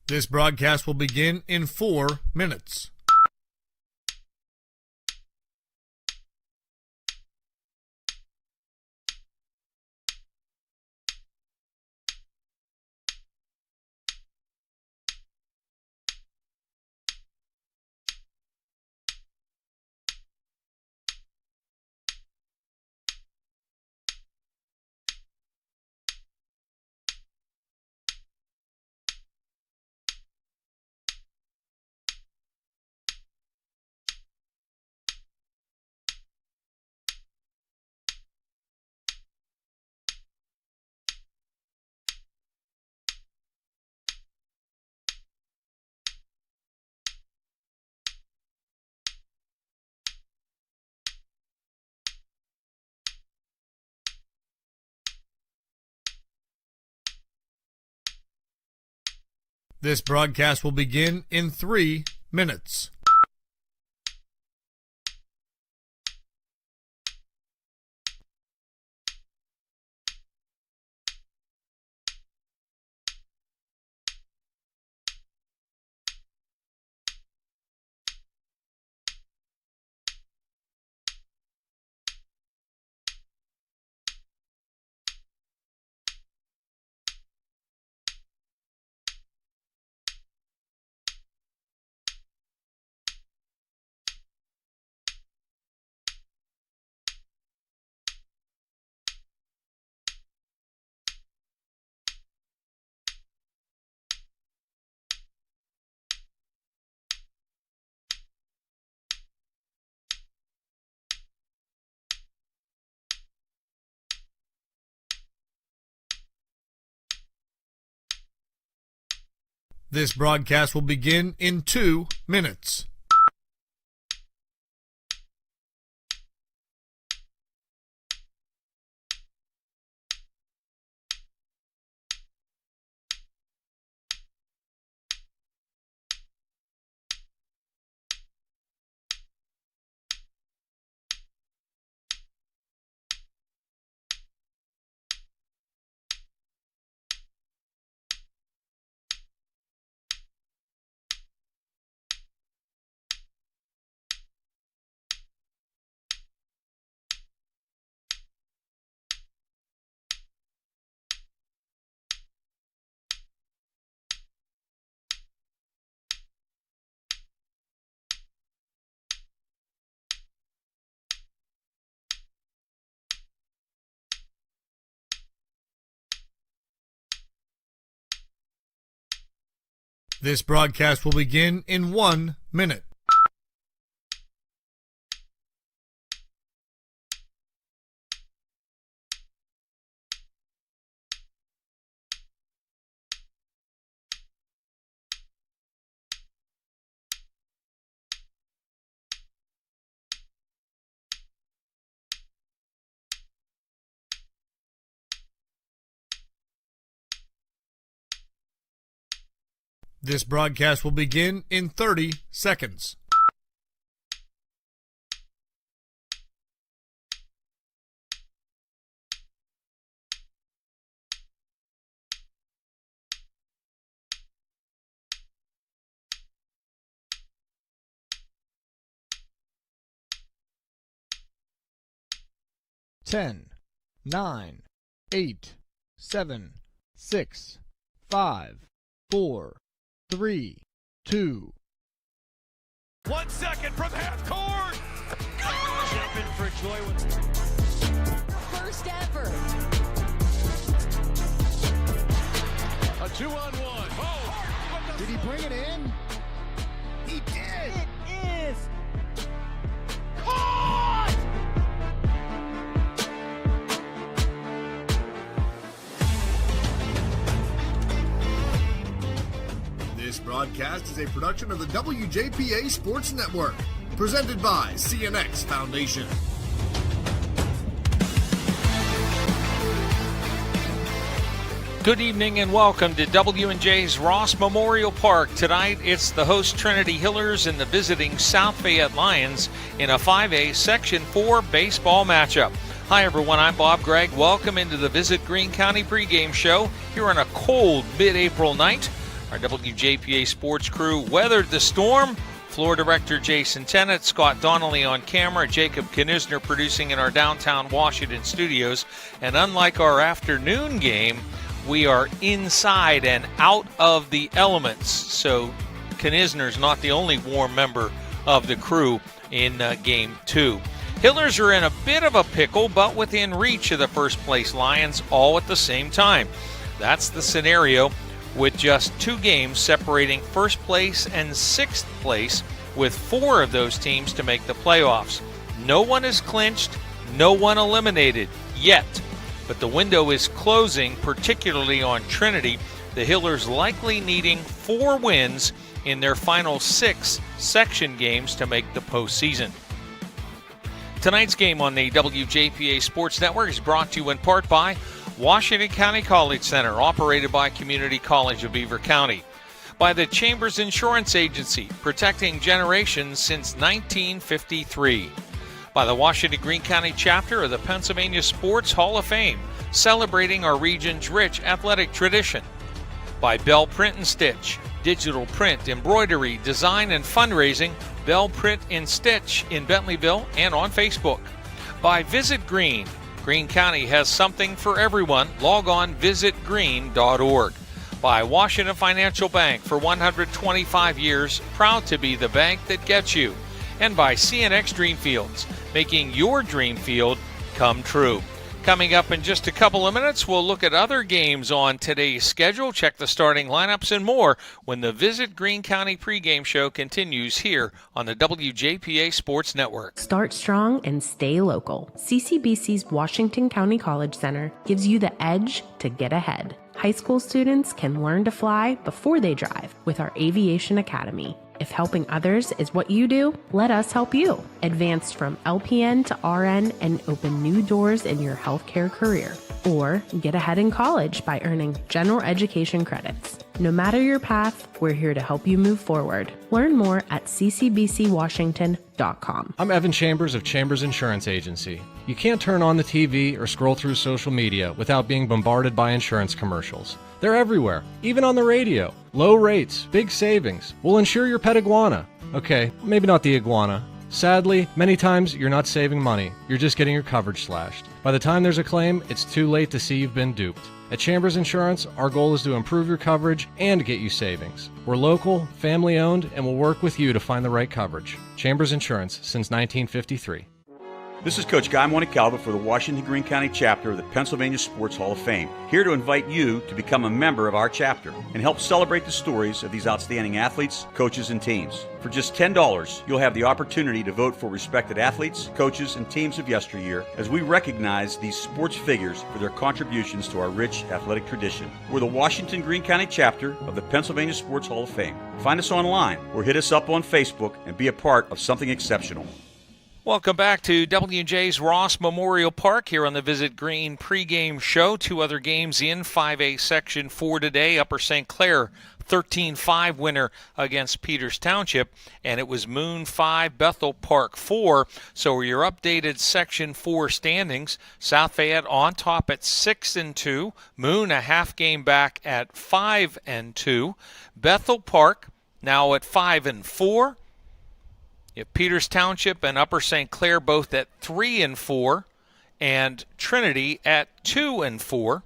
This broadcast will begin in 4 minutes. This broadcast will begin in 3 minutes. This broadcast will begin in 2 minutes. This broadcast will begin in 1 minute. This broadcast will begin in 30 seconds. Ten, 9, 8, 7, 6, 5, 4, 3, 2. 1 second from half court. Jumping for joy. First ever. A 2-on-1. Oh, Did he bring it in? he did. It is. Caught! This broadcast is a production of the WJPA Sports Network, presented by CNX Foundation. Good evening and welcome to W&J's Ross Memorial Park. Tonight, it's the host Trinity Hillers and the visiting South Fayette Lions in a 5A Section 4 baseball matchup. Hi everyone, I'm Bob Gregg. Welcome into the Visit Greene County pregame show here on a cold mid-April night. Our WJPA sports crew weathered the storm. Floor director Jason Tennant, Scott Donnelly on camera, Jacob Knisner producing in our downtown Washington studios. And unlike our afternoon game, we are inside and out of the elements. So Knisner's not the only warm member of the crew in Game 2. Hillers are in a bit of a pickle, but within reach of the first place Lions all at the same time. That's the scenario with just 2 games separating first place and sixth place, with 4 of those teams to make the playoffs. No one is clinched, no one eliminated yet, but the window is closing, particularly on Trinity, the Hillers likely needing 4 wins in their final 6 section games to make the postseason. Tonight's game on the WJPA Sports Network is brought to you in part by Washington County College Center, operated by Community College of Beaver County. By the Chambers Insurance Agency, protecting generations since 1953. By the Washington Greene County chapter of the Pennsylvania Sports Hall of Fame, celebrating our region's rich athletic tradition. By Bell Print and Stitch, digital print, embroidery, design, and fundraising. Bell Print and Stitch in Bentleyville and on Facebook. By Visit Greene. Greene County has something for everyone. Log on visitgreene.org. By Washington Financial Bank, for 125 years, proud to be the bank that gets you. And by CNX Dreamfields, making your dream field come true. Coming up in just a couple of minutes, we'll look at other games on today's schedule, check the starting lineups and more when the Visit Greene County pregame show continues here on the WJPA Sports Network. Start strong and stay local. CCBC's Washington County College Center gives you the edge to get ahead. High school students can learn to fly before they drive with our Aviation Academy. If helping others is what you do, let us help you. Advance from LPN to RN and open new doors in your healthcare career. Or get ahead in college by earning general education credits. No matter your path, we're here to help you move forward. Learn more at ccbcwashington.com. I'm Evan Chambers of Chambers Insurance Agency. You can't turn on the TV or scroll through social media without being bombarded by insurance commercials. They're everywhere, even on the radio. Low rates, big savings. We'll insure your pet iguana. Okay, maybe not the iguana. Sadly, many times you're not saving money. You're just getting your coverage slashed. By the time there's a claim, it's too late to see you've been duped. At Chambers Insurance, our goal is to improve your coverage and get you savings. We're local, family-owned, and we'll work with you to find the right coverage. Chambers Insurance, since 1953. This is Coach Guy Montecalvo for the Washington Greene County chapter of the Pennsylvania Sports Hall of Fame, here to invite you to become a member of our chapter and help celebrate the stories of these outstanding athletes, coaches, and teams. For just $10, you'll have the opportunity to vote for respected athletes, coaches, and teams of yesteryear as we recognize these sports figures for their contributions to our rich athletic tradition. We're the Washington Greene County chapter of the Pennsylvania Sports Hall of Fame. Find us online or hit us up on Facebook and be a part of something exceptional. Welcome back to W&J's Ross Memorial Park here on the Visit Greene pregame show. 2 other games in 5A Section 4 today. Upper St. Clair 13-5 winner against Peters Township, and it was Moon 5, Bethel Park 4. So your updated Section 4 standings, South Fayette on top at 6-2, Moon a half game back at 5-2, Bethel Park now at 5-4. You have Peters Township and Upper St. Clair both at 3-4, and Trinity at 2-4.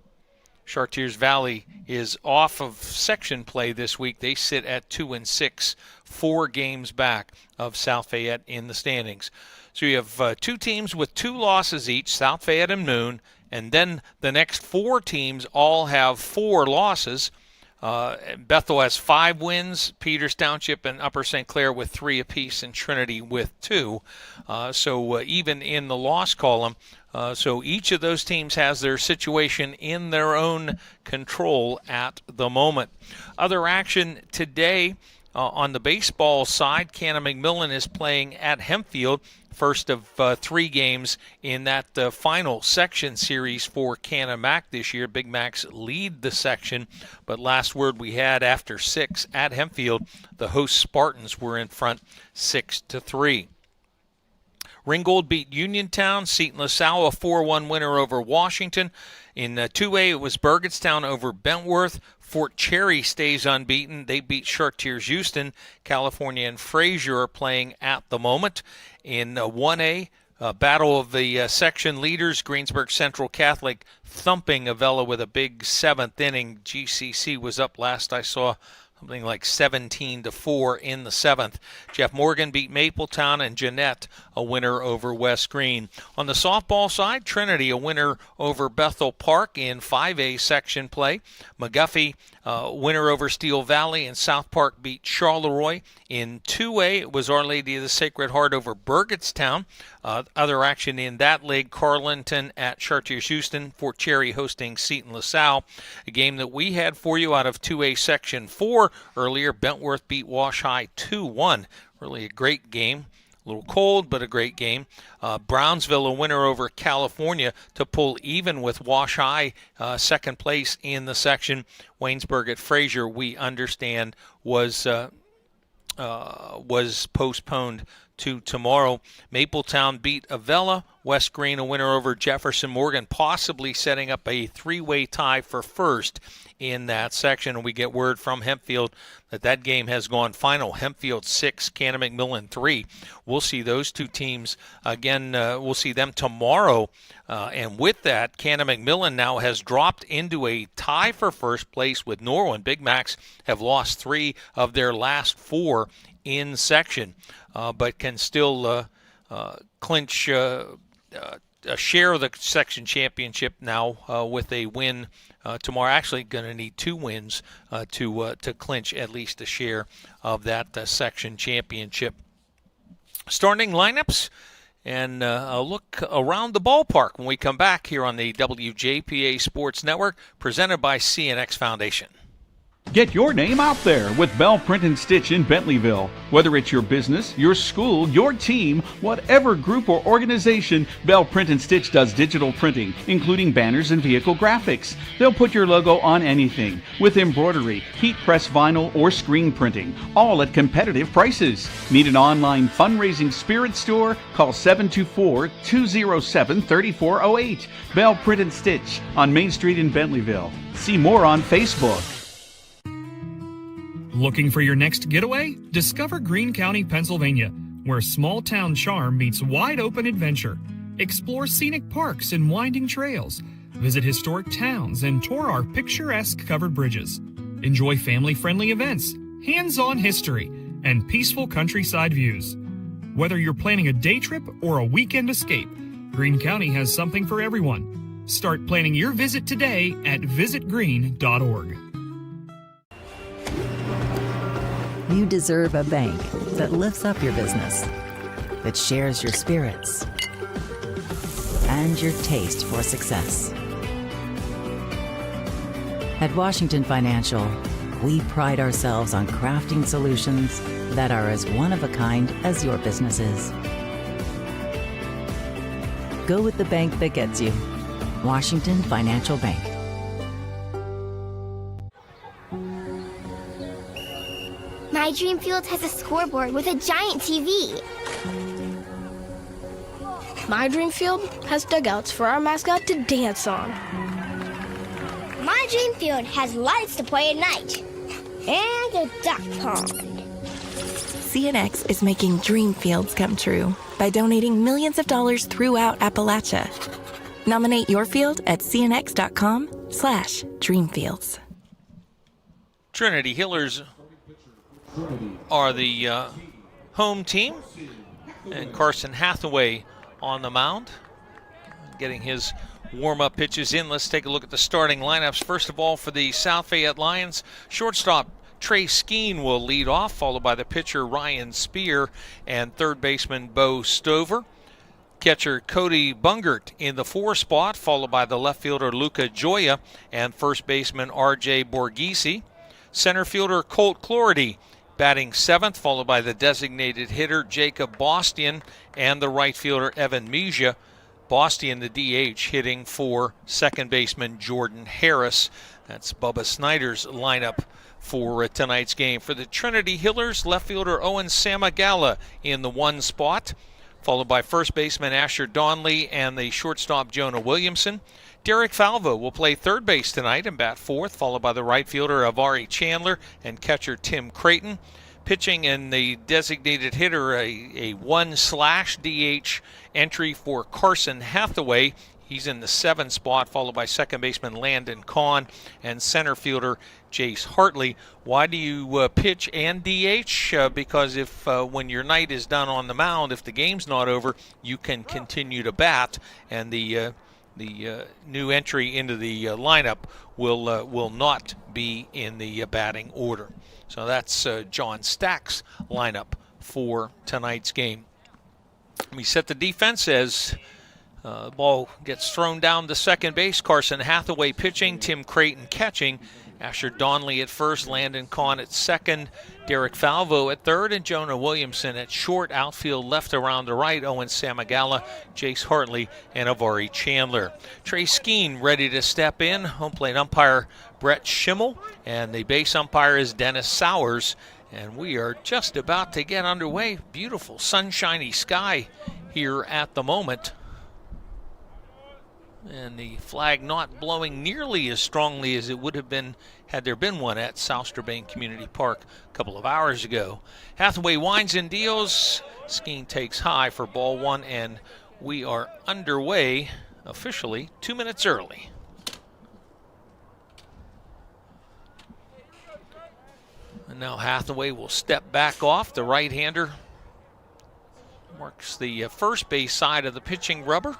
Chartiers Valley is off of section play this week. They sit at 2-6, 4 games back of South Fayette in the standings. So you have 2 teams with 2 losses each, South Fayette and Moon, and then the next 4 teams all have 4 losses. Bethel has 5 wins, Peters Township and Upper St. Clair with 3 apiece, and Trinity with 2. So even in the loss column, so each of those teams has their situation in their own control at the moment. Other action today on the baseball side, Canna-McMillan is playing at Hempfield. First of 3 games in that final section series for Canna-Mac this year. Big Macs lead the section, but last word we had after 6 at Hempfield, the host Spartans were in front 6-3. Ringgold beat Uniontown. Seton LaSalle a 4-1 winner over Washington. In 2A, it was Burgettstown over Bentworth. Fort Cherry stays unbeaten. They beat Chartiers-Houston. California and Frazier are playing at the moment. In 1A, battle of the section leaders, Greensburg Central Catholic thumping Avella with a big 7th inning. GCC was up last I saw something like 17-4 in the 7th. Jeff Morgan beat Mapletown, and Jeanette a winner over West Green. On the softball side, Trinity a winner over Bethel Park in 5A section play. McGuffey winner over Steel Valley, and South Park beat Charleroi. In 2A, it was Our Lady of the Sacred Heart over Burgettstown. Other action in that league, Carlinton at Chartiers-Houston, Fort Cherry hosting Seton LaSalle. A game that we had for you out of 2A Section 4 earlier, Bentworth beat Wash High 2-1. Really a great game. A little cold, but a great game. Brownsville a winner over California to pull even with Wash High, second place in the section. Waynesburg at Frazier, we understand, was postponed to tomorrow. Mapletown beat Avella. West Green a winner over Jefferson Morgan, possibly setting up a 3-way tie for first in that section. And we get word from Hempfield that game has gone final. Hempfield 6, Cannon-McMillan 3. We'll see those two teams again. We'll see them tomorrow. And with that, Cannon-McMillan now has dropped into a tie for first place with Norwin. Big Macs have lost 3 of their last 4 in section, but can still clinch a share of the section championship now with a win tomorrow. Actually going to need 2 wins to clinch at least a share of that section championship. Starting lineups and a look around the ballpark when we come back here on the WJPA Sports Network, presented by CNX Foundation. Get your name out there with Bell Print and Stitch in Bentleyville. Whether it's your business, your school, your team, whatever group or organization, Bell Print and Stitch does digital printing, including banners and vehicle graphics. They'll put your logo on anything with embroidery, heat press vinyl, or screen printing, all at competitive prices. Need an online fundraising spirit store? Call 724-207-3408. Bell Print and Stitch on Main Street in Bentleyville. See more on Facebook. Looking for your next getaway? Discover Greene County, Pennsylvania, where small-town charm meets wide-open adventure. Explore scenic parks and winding trails. Visit historic towns and tour our picturesque covered bridges. Enjoy family-friendly events, hands-on history, and peaceful countryside views. Whether you're planning a day trip or a weekend escape, Greene County has something for everyone. Start planning your visit today at visitgreene.org. You deserve a bank that lifts up your business, that shares your spirits and your taste for success. At Washington Financial, we pride ourselves on crafting solutions that are as one of a kind as your business is. Go with the bank that gets you. Washington Financial Bank. My Dream Field has a scoreboard with a giant TV. My Dream Field has dugouts for our mascot to dance on. My Dream Field has lights to play at night. And a duck pond. CNX is making dream fields come true by donating millions of dollars throughout Appalachia. Nominate your field at cnx.com/dreamfields. Trinity Hillers are the home team, and Carson Hathaway on the mound, getting his warm-up pitches in. Let's take a look at the starting lineups. First of all, for the South Fayette Lions, shortstop Trey Skeen will lead off, followed by the pitcher Ryan Spear and third baseman Bo Stover. Catcher Cody Bungert in the 4 spot, followed by the left fielder Luca Gioia and first baseman R.J. Borghese. Center fielder Colt Clordy batting 7th, followed by the designated hitter Jacob Bostian and the right fielder Evan Mejia. Bostian, the DH, hitting for second baseman Jordan Harris. That's Bubba Snyder's lineup for tonight's game. For the Trinity Hillers, left fielder Owen Samagala in the 1 spot. followed by first baseman Asher Donley and the shortstop Jonah Williamson. Derek Falvo will play third base tonight and bat fourth, followed by the right fielder Avari Chandler and catcher Tim Creighton. Pitching in the designated hitter, a 1/DH entry for Carson Hathaway. He's in the 7th spot, followed by second baseman Landon Kahn and center fielder Jace Hartley. Why do you pitch and DH? Because if when your night is done on the mound, if the game's not over, you can continue to bat, and the new entry into the lineup will not be in the batting order. So that's John Stack's lineup for tonight's game. We set the defense as the ball gets thrown down to second base. Carson Hathaway pitching, Tim Creighton catching, Asher Donley at first, Landon Kahn at second, Derek Falvo at third, and Jonah Williamson at short. Outfield left around to right, Owen Samagala, Jace Hartley, and Avari Chandler. Trey Skeen ready to step in. Home plate umpire Brett Schimmel, and the base umpire is Dennis Sowers. And we are just about to get underway. Beautiful sunshiny sky here at the moment. And the flag not blowing nearly as strongly as it would have been had there been one at South Strabane Community Park a couple of hours ago. Hathaway winds and deals. Skeen takes high for ball one, and we are underway officially 2 minutes early. And now Hathaway will step back off. The right-hander marks the first base side of the pitching rubber.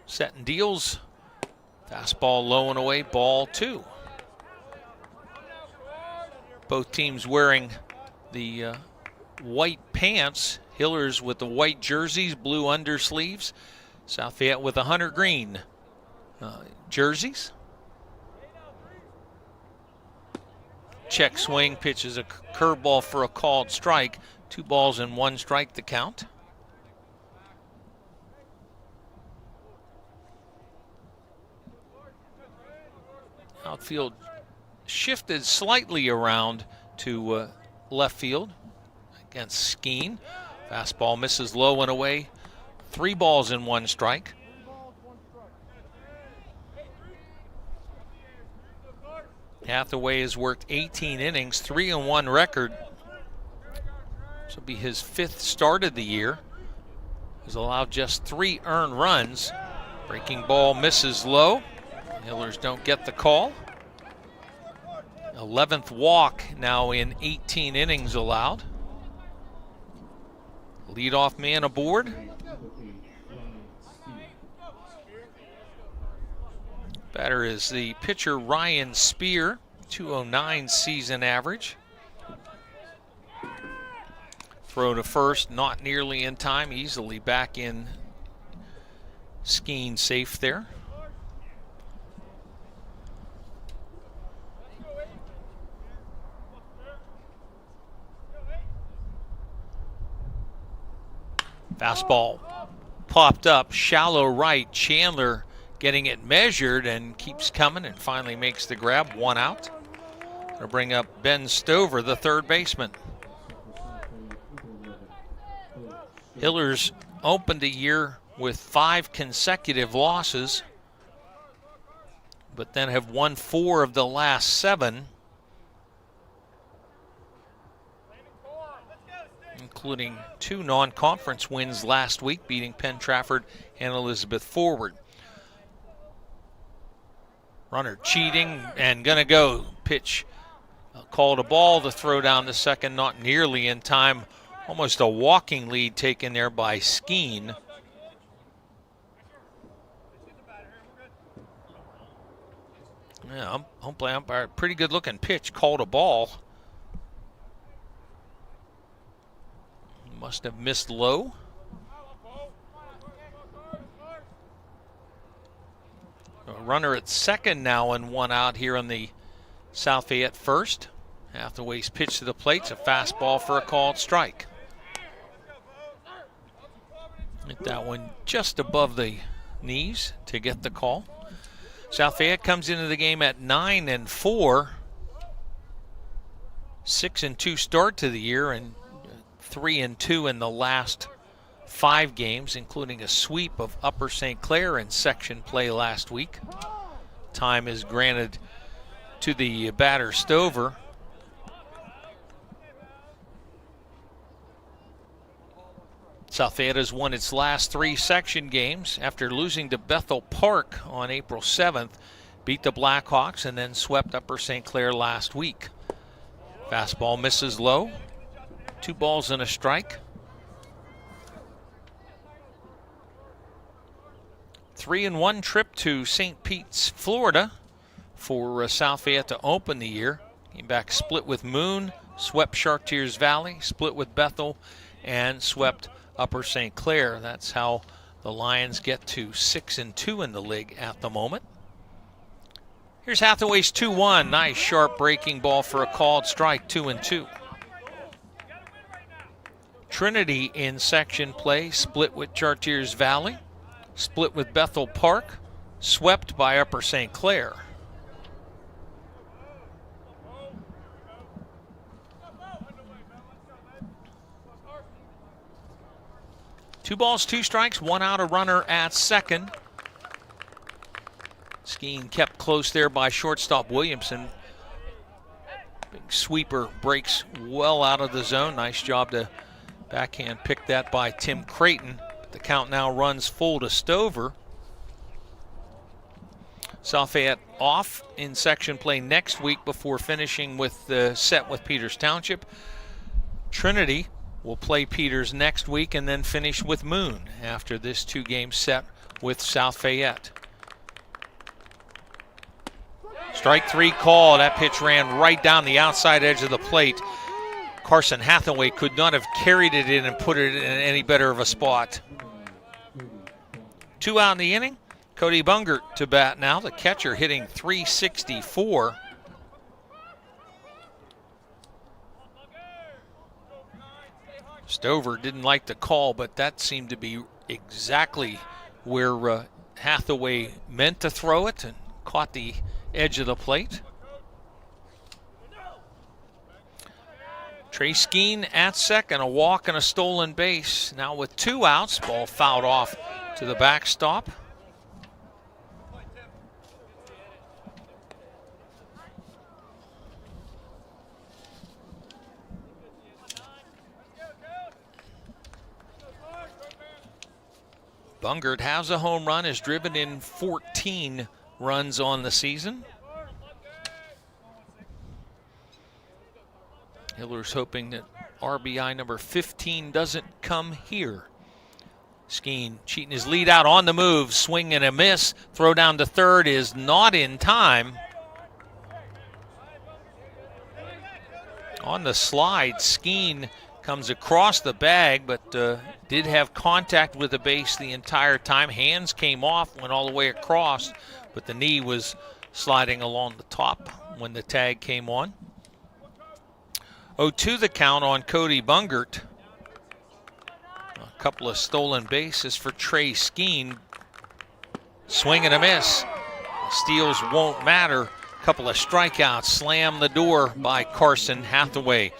Set and deals. Fastball low and away, ball two. Both teams wearing the white pants. Hillers with the white jerseys, blue undersleeves. South Fayette with the hunter green jerseys. Check swing, pitches a curveball for a called strike. 2 balls and 1 strike the count. Outfield shifted slightly around to left field against Skeen. Fastball misses low and away. 3 balls and 1 strike. Hathaway has worked 18 innings, 3-1 record. This will be his 5th start of the year. He's allowed just 3 earned runs. Breaking ball misses low. Hillers don't get the call. 11th walk now in 18 innings allowed. Leadoff man aboard. Batter is the pitcher Ryan Spear, 209 season average. Throw to first, not nearly in time, easily back in. Skeen safe there. Fastball popped up, shallow right. Chandler getting it measured and keeps coming and finally makes the grab. 1 out. It'll bring up Ben Stover, the third baseman. Hillers opened the year with 5 consecutive losses, but then have won 4 of the last 7, including 2 non-conference wins last week, beating Penn Trafford and Elizabeth Forward. Runner cheating and gonna go. Pitch called a ball. The throw down to second, not nearly in time. Almost a walking lead taken there by Skeen. Yeah, home play umpire, pretty good looking pitch, called a ball. Must have missed low. A runner at second now and 1 out here on the South Fayette first. Hathaway's pitch to the plate. It's a fastball for a called strike. Hit that one just above the knees to get the call. South Fayette comes into the game at 9-4. 6-2 start to the year, and 3-2 in the last 5 games, including a sweep of Upper St. Clair in section play last week. Time is granted to the batter Stover. South Fayette has won its last 3 section games after losing to Bethel Park on April 7th, beat the Blackhawks, and then swept Upper St. Clair last week. Fastball misses low. 2 balls and a strike. 3-1 trip to St. Pete's, Florida for South Fayette to open the year. Came back split with Moon, swept Chartiers Valley, split with Bethel, and swept Upper St. Clair. That's how the Lions get to 6-2 in the league at the moment. Here's Hathaway's 2-1. Nice sharp breaking ball for a called strike, 2-2. Trinity in section play, split with Chartiers Valley, split with Bethel Park, swept by Upper St. Clair. Two balls, 2 strikes, 1 out, a runner at second. Skeen kept close there by shortstop Williamson. Big sweeper breaks well out of the zone. Nice job to backhand pick that by Tim Creighton. The count now runs full to Stover. South Fayette off in section play next week before finishing with the set with Peters Township. Trinity will play Peters next week and then finish with Moon after this 2-game set with South Fayette. Strike 3 call. That pitch ran right down the outside edge of the plate. Carson Hathaway could not have carried it in and put it in any better of a spot. 2 out in the inning. Cody Bungert to bat now. The catcher hitting .364. Stover didn't like the call, but that seemed to be exactly where Hathaway meant to throw it and caught the edge of the plate. Trey Skeen at second, a walk and a stolen base. Now with 2 outs, ball fouled off to the backstop. Bungert has a home run, has driven in 14 runs on the season. Hiller's hoping that RBI number 15 doesn't come here. Skeen cheating his lead out on the move, swing and a miss. Throw down to third is not in time. On the slide, Skeen comes across the bag, but did have contact with the base the entire time. Hands came off, went all the way across, but the knee was sliding along the top when the tag came on. 0-2 the count on Cody Bungert. A couple of stolen bases for Trey Skeen. Swing and a miss. Steals won't matter. A couple of strikeouts. Slam the door by Carson Hathaway.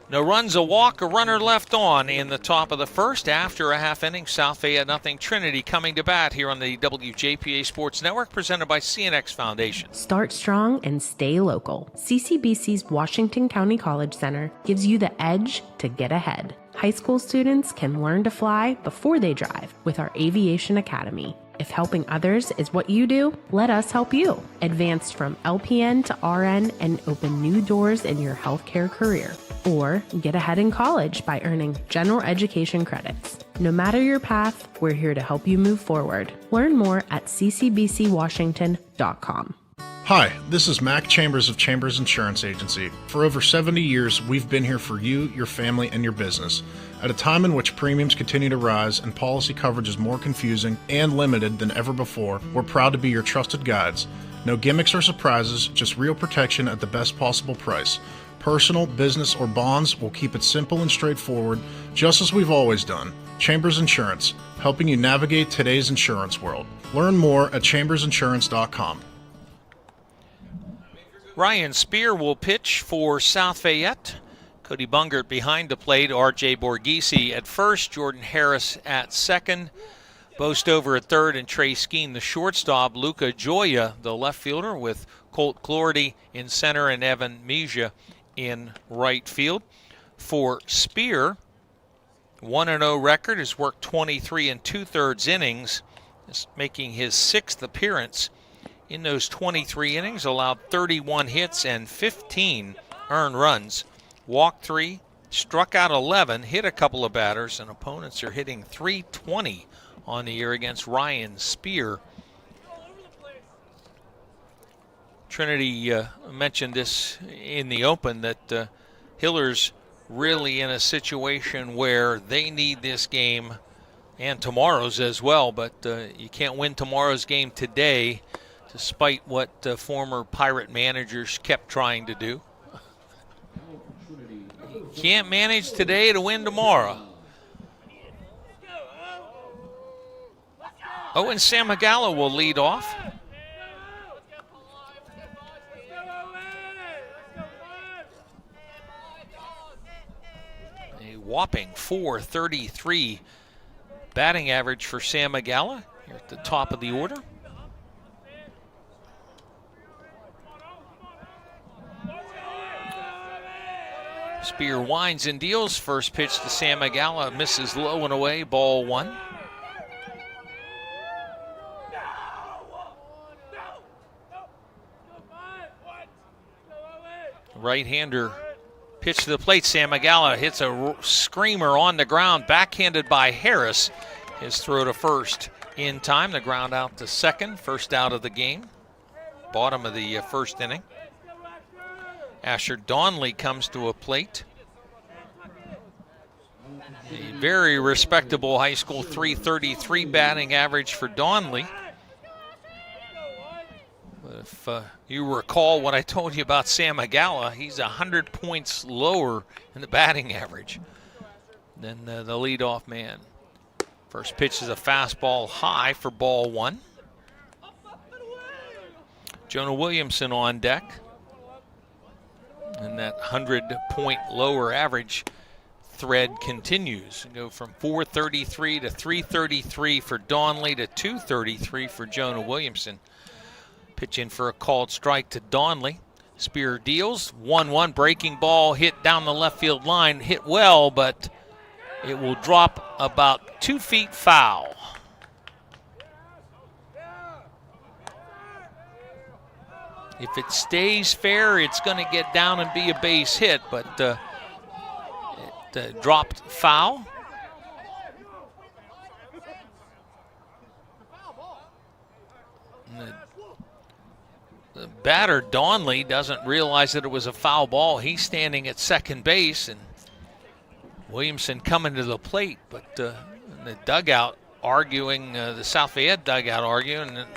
No runs, a walk, a runner left on in the top of the first. After a half inning, South Fayette nothing. Trinity coming to bat here on the WJPA Sports Network, presented by CNX Foundation. Start strong and stay local. CCBC's Washington County College Center gives you the edge to get ahead. High school students can learn to fly before they drive with our Aviation Academy. If helping others is what you do, let us help you. Advance from LPN to RN and open new doors in your healthcare career. Or get ahead in college by earning general education credits. No matter your path, we're here to help you move forward. Learn more at ccbcwashington.com. Hi, this is Mac Chambers of Chambers Insurance Agency. For over 70 years, we've been here for you, your family, and your business. At a time in which premiums continue to rise and policy coverage is more confusing and limited than ever before, we're proud to be your trusted guides. No gimmicks or surprises, just real protection at the best possible price. Personal, business, or bonds, will keep it simple and straightforward, just as we've always done. Chambers Insurance, helping you navigate today's insurance world. Learn more at chambersinsurance.com. Ryan Spear will pitch for South Fayette. Cody Bungert behind the plate, R.J. Borghese at first, Jordan Harris at second, Bo Stover at third, and Trey Skeen, the shortstop. Luca Gioia, the left fielder, with Colt Clordy in center and Evan Mejia in right field. For Spear, 1-0 record, has worked 23 2/3 innings, making his 6th appearance in those 23 innings, allowed 31 hits and 15 earned runs. Walked 3, struck out 11, hit a couple of batters, and opponents are hitting .320 on the year against Ryan Spear. Trinity mentioned this in the open, that Hillers really in a situation where they need this game and tomorrow's as well, but you can't win tomorrow's game today, despite what former Pirate managers kept trying to do. Can't manage today to win tomorrow. Owen Samagala will lead off. A whopping .433 batting average for Samagala here at the top of the order. Spear winds and deals. First pitch to Samagala, misses low and away, ball 1. Right-hander pitch to the plate. Samagala hits a screamer on the ground, backhanded by Harris. His throw to first in time. The ground out to second, first out of the game. Bottom of the first inning. Asher Donley comes to a plate. A very respectable high school .333 batting average for Donley. If you recall what I told you about Samagala, he's 100 points lower in the batting average than the leadoff man. First pitch is a fastball high for ball 1. Jonah Williamson on deck. And that 100-point lower average thread continues. You go from .433 to .333 for Donley to .233 for Jonah Williamson. Pitch in for a called strike to Donley. Spear deals. 1-1 breaking ball hit down the left field line. Hit well, but it will drop about 2 feet foul. If it stays fair, it's going to get down and be a base hit, but it dropped foul. The batter, Donley, doesn't realize that it was a foul ball. He's standing at second base, and Williamson coming to the plate, but the dugout arguing, the South Fayette dugout arguing, and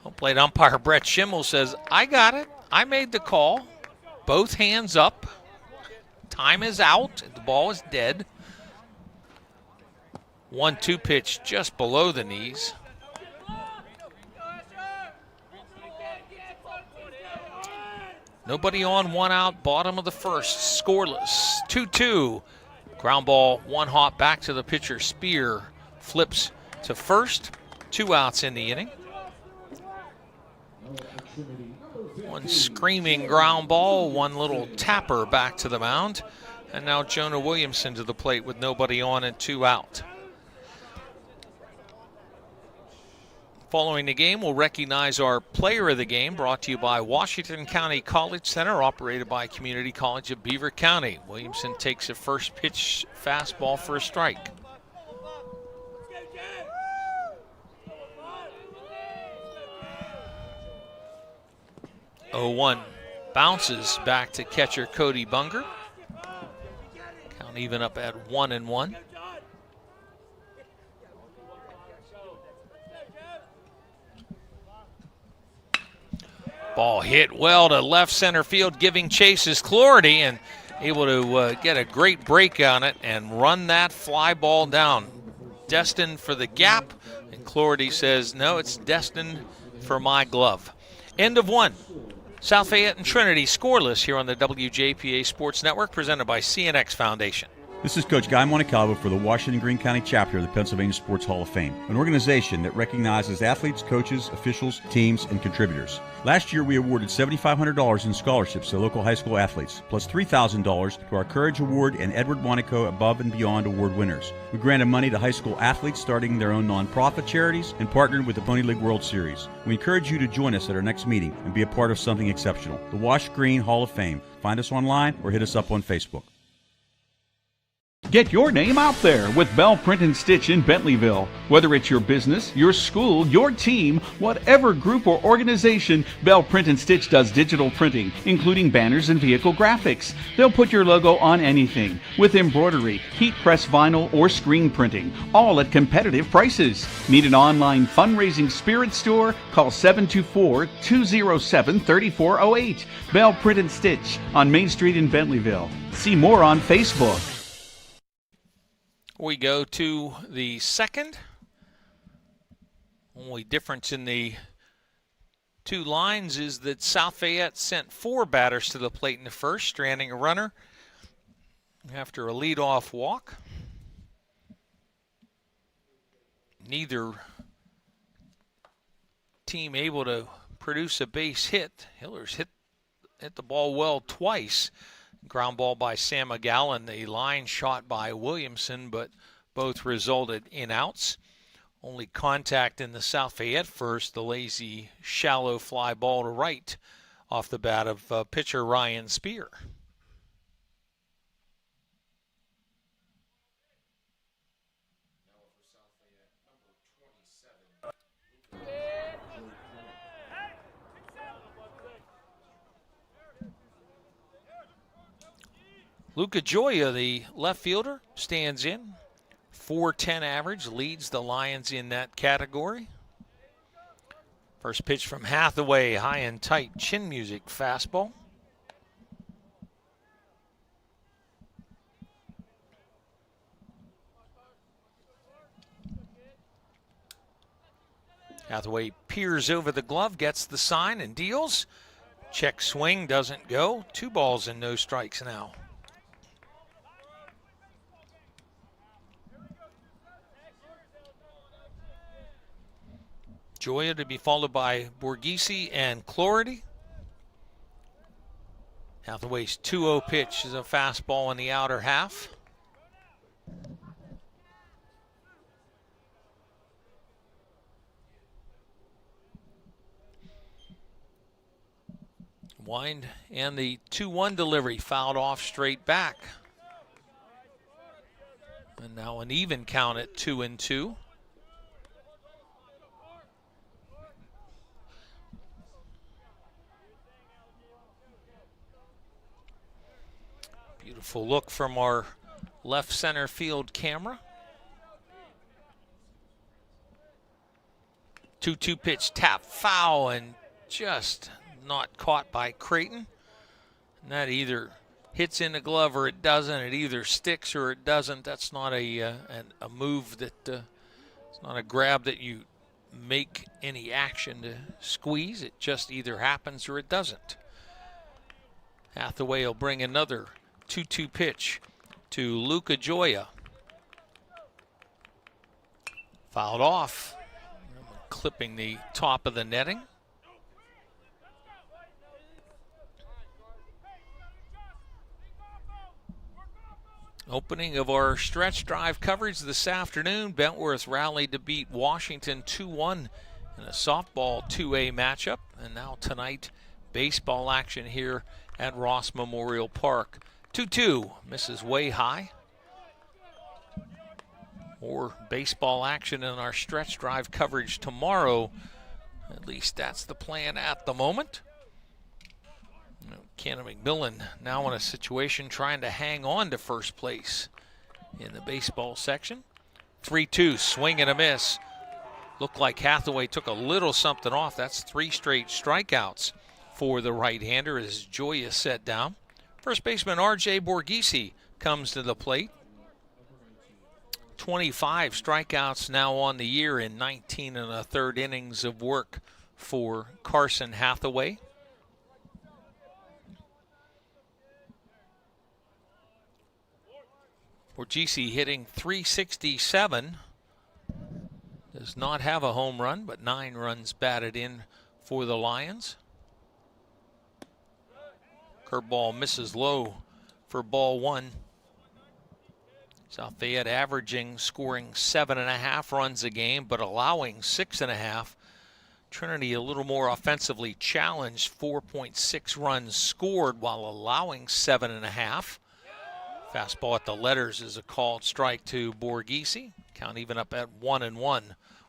home plate umpire Brett Schimmel says, I got it. I made the call. Both hands up. Time is out. The ball is dead. 1-2 pitch just below the knees. Nobody on, 1 out, bottom of the first, scoreless, 2-2. Ground ball, 1 hop back to the pitcher. Spear flips to first, 2 outs in the inning. 1 screaming ground ball, 1 little tapper back to the mound. And now Jonah Williamson to the plate with nobody on and 2 out. Following the game, we'll recognize our player of the game, brought to you by Washington County College Center, operated by Community College of Beaver County. Williamson takes a first pitch fastball for a strike. (0-1) bounces back to catcher Cody Bunger. Count even up at 1-1. Ball hit well to left center field, giving chase is Clordy, and able to get a great break on it and run that fly ball down. Destined for the gap, and Clordy says, no, it's destined for my glove. End of 1. South Fayette and Trinity scoreless here on the WJPA Sports Network, presented by CNX Foundation. This is Coach Guy Montecalvo for the Washington Greene County chapter of the Pennsylvania Sports Hall of Fame, an organization that recognizes athletes, coaches, officials, teams, and contributors. Last year, we awarded $7,500 in scholarships to local high school athletes, plus $3,000 to our Courage Award and Edward Monaco Above and Beyond Award winners. We granted money to high school athletes starting their own nonprofit charities and partnered with the Pony League World Series. We encourage you to join us at our next meeting and be a part of something exceptional. The Wash Greene Hall of Fame. Find us online or hit us up on Facebook. Get your name out there with Bell Print and Stitch in Bentleyville. Whether it's your business, your school, your team, whatever group or organization, Bell Print and Stitch does digital printing, including banners and vehicle graphics. They'll put your logo on anything with embroidery, heat press vinyl, or screen printing, all at competitive prices. Need an online fundraising spirit store? Call 724-207-3408. Bell Print and Stitch on Main Street in Bentleyville. See more on Facebook. We go to the second. Only difference in the two lines is that South Fayette sent 4 batters to the plate in the first, stranding a runner after a leadoff walk. Neither team able to produce a base hit. Hillers hit the ball well twice. Ground ball by Sam McGowan, the line shot by Williamson, but both resulted in outs. Only contact in the South Fayette first, the lazy, shallow fly ball to right off the bat of pitcher Ryan Spear. Luca Gioia, the left fielder, stands in. .410 average, leads the Lions in that category. First pitch from Hathaway, high and tight, chin music fastball. Hathaway peers over the glove, gets the sign and deals. Check swing, doesn't go. 2 balls and no strikes now. Gioia to be followed by Borghese and Clority. Hathaway's 2-0 pitch is a fastball in the outer half. Wind and the 2-1 delivery fouled off straight back. And now an even count at 2-2. Beautiful look from our left center field camera. 2-2 pitch, tap, foul, and just not caught by Creighton. And that either hits in the glove or it doesn't. It either sticks or it doesn't. That's not a move that, it's not a grab that you make any action to squeeze. It just either happens or it doesn't. Hathaway will bring another 2-2 pitch to Luca Gioia. Fouled off, clipping the top of the netting. Opening of our stretch drive coverage this afternoon, Bentworth rallied to beat Washington 2-1 in a softball 2A matchup. And now tonight, baseball action here at Ross Memorial Park. 2-2, misses way high. More baseball action in our stretch drive coverage tomorrow. At least that's the plan at the moment. Cannon McMillan now in a situation trying to hang on to first place in the baseball section. 3-2, swing and a miss. Looked like Hathaway took a little something off. That's 3 straight strikeouts for the right-hander as Gioia set down. First baseman R.J. Borghese comes to the plate. 25 strikeouts now on the year in 19 1/3 innings of work for Carson Hathaway. Borghese hitting .367. Does not have a home run, but 9 runs batted in for the Lions. Curveball misses low for ball 1. South Fayette scoring 7.5 runs a game, but allowing 6.5. Trinity a little more offensively challenged, 4.6 runs scored while allowing 7.5. Fastball at the letters is a called strike to Borghese. Count even up at 1-1.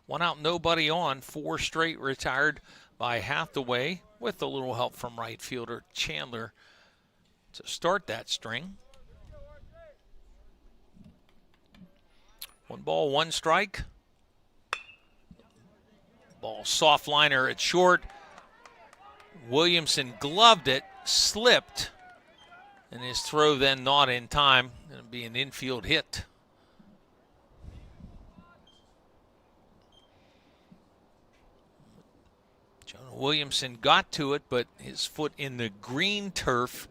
1 out, nobody on. 4 straight retired by Hathaway with a little help from right fielder Chandler to start that string. 1 ball, 1 strike. Ball soft liner at short. Williamson gloved it, slipped, and his throw then not in time. Going to be an infield hit. Jonah Williamson got to it, but his foot in the green turf,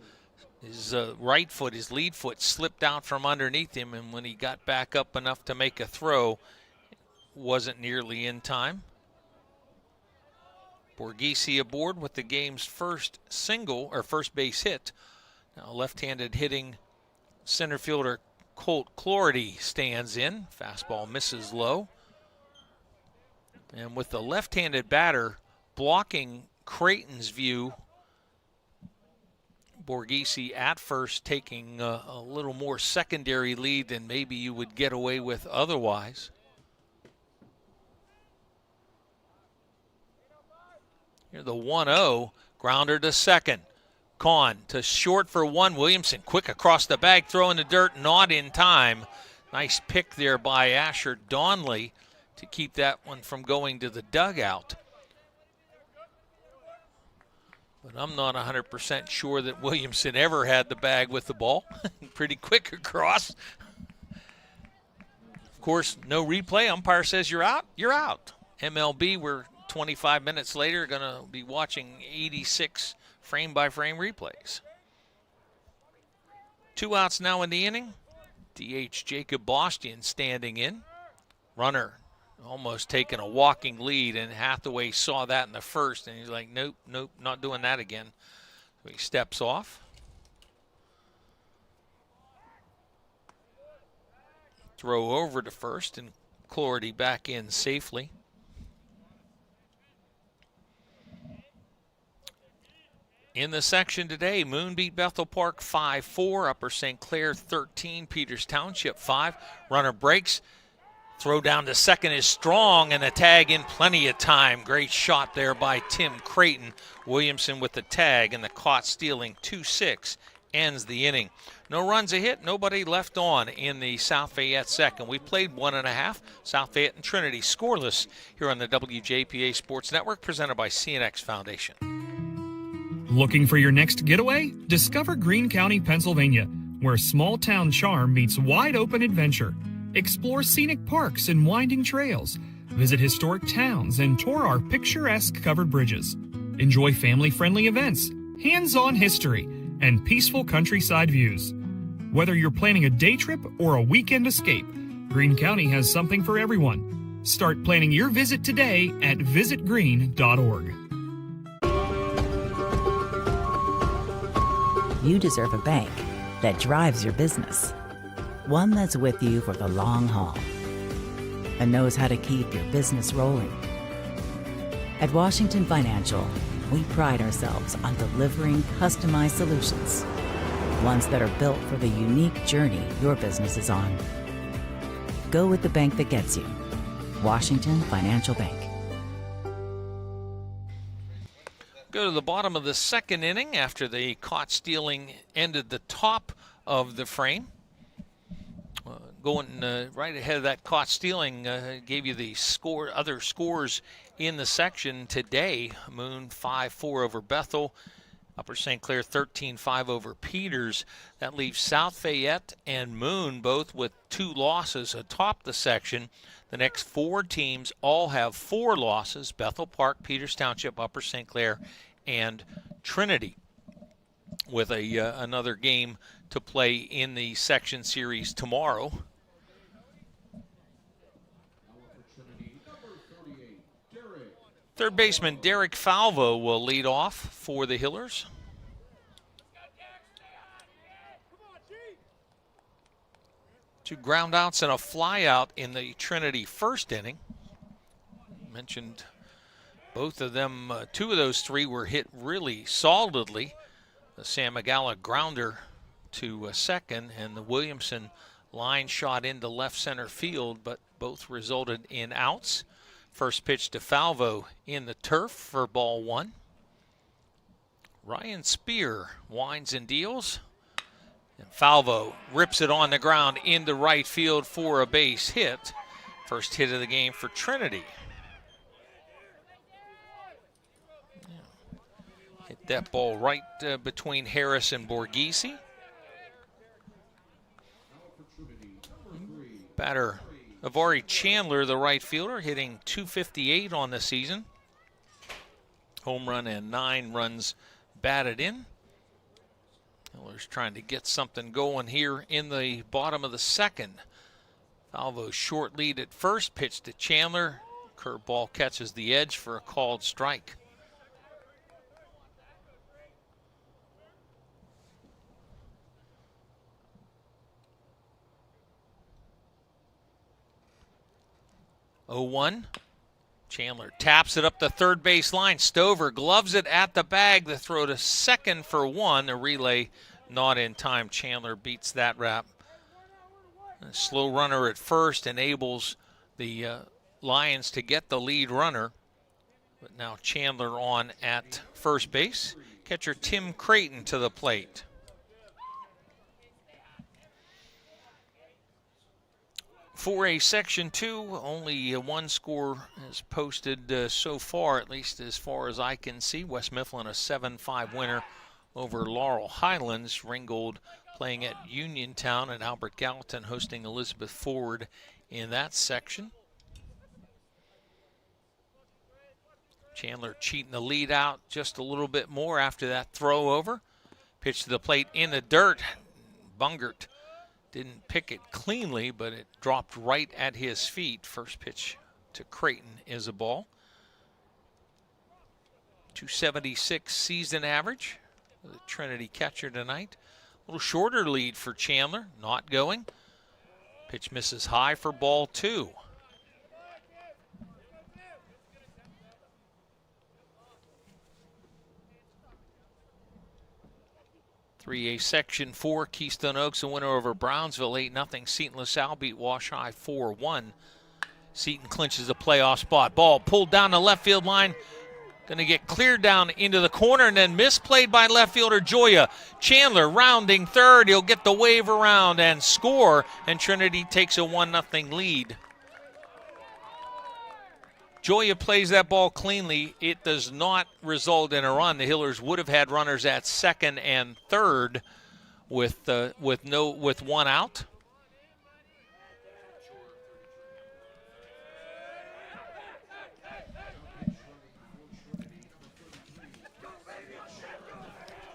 his right foot, his lead foot, slipped out from underneath him, and when he got back up enough to make a throw, it wasn't nearly in time. Borghese aboard with the game's first single, or first base hit. Now left-handed hitting center fielder Colt Clordy stands in. Fastball misses low. And with the left-handed batter blocking Creighton's view, Borghese at first taking a little more secondary lead than maybe you would get away with otherwise. Here the 1-0, grounder to second. Kahn to short for 1. Williamson quick across the bag, throw in the dirt, not in time. Nice pick there by Asher Donley to keep that one from going to the dugout. But I'm not 100% sure that Williamson ever had the bag with the ball. Pretty quick across. Of course, no replay. Umpire says you're out, you're out. MLB, we're 25 minutes later going to be watching 86 frame-by-frame replays. 2 outs now in the inning. DH Jacob Bostian standing in. Runner almost taking a walking lead, and Hathaway saw that in the first, and he's like, nope, not doing that again. So he steps off. Throw over to first, and Clordy back in safely. In the section today, Moon beat Bethel Park 5-4, Upper St. Clair 13, Peters Township 5. Runner breaks. Throw down to second is strong, and the tag in plenty of time. Great shot there by Tim Creighton. Williamson with the tag, and the caught stealing 2-6 ends the inning. No runs a hit, nobody left on in the South Fayette second. We played 1.5. South Fayette and Trinity scoreless here on the WJPA Sports Network, presented by CNX Foundation. Looking for your next getaway? Discover Greene County, Pennsylvania, where small-town charm meets wide-open adventure. Explore scenic parks and winding trails. Visit historic towns and tour our picturesque covered bridges. Enjoy family-friendly events, hands-on history, and peaceful countryside views. Whether you're planning a day trip or a weekend escape, Greene County has something for everyone. Start planning your visit today at visitgreene.org. You deserve a bank that drives your business. One that's with you for the long haul and knows how to keep your business rolling. At Washington Financial, we pride ourselves on delivering customized solutions, ones that are built for the unique journey your business is on. Go with the bank that gets you. Washington Financial Bank. Go to the bottom of the second inning after the caught stealing ended the top of the frame. Going right ahead of that caught stealing gave you the other scores in the section today. Moon 5-4 over Bethel. Upper St. Clair 13-5 over Peters. That leaves South Fayette and Moon both with 2 losses atop the section. The next 4 teams all have 4 losses: Bethel Park, Peters Township, Upper St. Clair, and Trinity. with another game to play in the section series tomorrow. Third baseman Derek Falvo will lead off for the Hillers. Two ground outs and a fly out in the Trinity first inning. Mentioned both of them, two of those three were hit really solidly. The Sam Magala grounder to second and the Williamson line shot into left center field, but both resulted in outs. First pitch to Falvo in the turf for ball one. Ryan Spear winds and deals. And Falvo rips it on the ground into right field for a base hit. First hit of the game for Trinity. Hit that ball right between Harris and Borghese. Batter Avari Chandler, the right fielder, hitting .258 on the season. Home run and 9 runs batted in. Miller's trying to get something going here in the bottom of the second. Falvo's short lead at first, pitch to Chandler. Curveball catches the edge for a called strike. Oh, 1. Chandler taps it up the third base line. Stover gloves it at the bag. The throw to second for 1. A relay not in time. Chandler beats that wrap. A slow runner at first enables the Lions to get the lead runner. But now Chandler on at first base. Catcher Tim Creighton to the plate. For a Section 2, only one score is posted so far, at least as far as I can see. West Mifflin a 7-5 winner over Laurel Highlands. Ringgold playing at Uniontown, and Albert Gallatin hosting Elizabeth Forward in that section. Chandler cheating the lead out just a little bit more after that throw over. Pitch to the plate in the dirt. Bungert didn't pick it cleanly, but it dropped right at his feet. First pitch to Creighton is a ball. .276 season average. The Trinity catcher tonight. A little shorter lead for Chandler, not going. Pitch misses high for ball 2. A Section 4, Keystone Oaks a winner over Brownsville 8-0. Seton LaSalle beat Wash High 4-1. Seton clinches a playoff spot. Ball pulled down the left field line. Going to get cleared down into the corner and then misplayed by left fielder Joya. Chandler rounding third. He'll get the wave around and score, and Trinity takes a 1-0 lead. Joya plays that ball cleanly. It does not result in a run. The Hillers would have had runners at second and third with one out.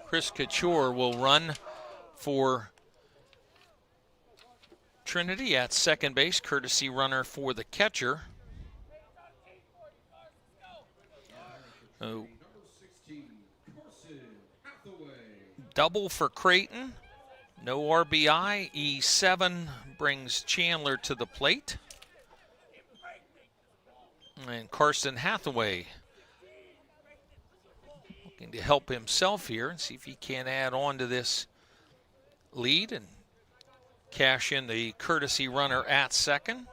Chris Couture will run for Trinity at second base, courtesy runner for the catcher. Double for Creighton. No RBI. E7 brings Chandler to the plate. And Carson Hathaway looking to help himself here and see if he can add on to this lead and cash in the courtesy runner at second.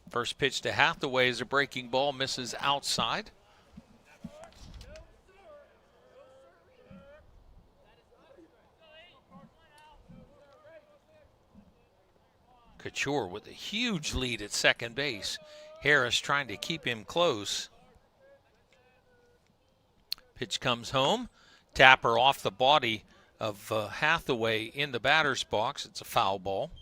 First pitch to Hathaway is a breaking ball, misses outside. Couture with a huge lead at second base. Harris trying to keep him close. Pitch comes home. Tapper off the body of Hathaway in the batter's box. It's a foul ball.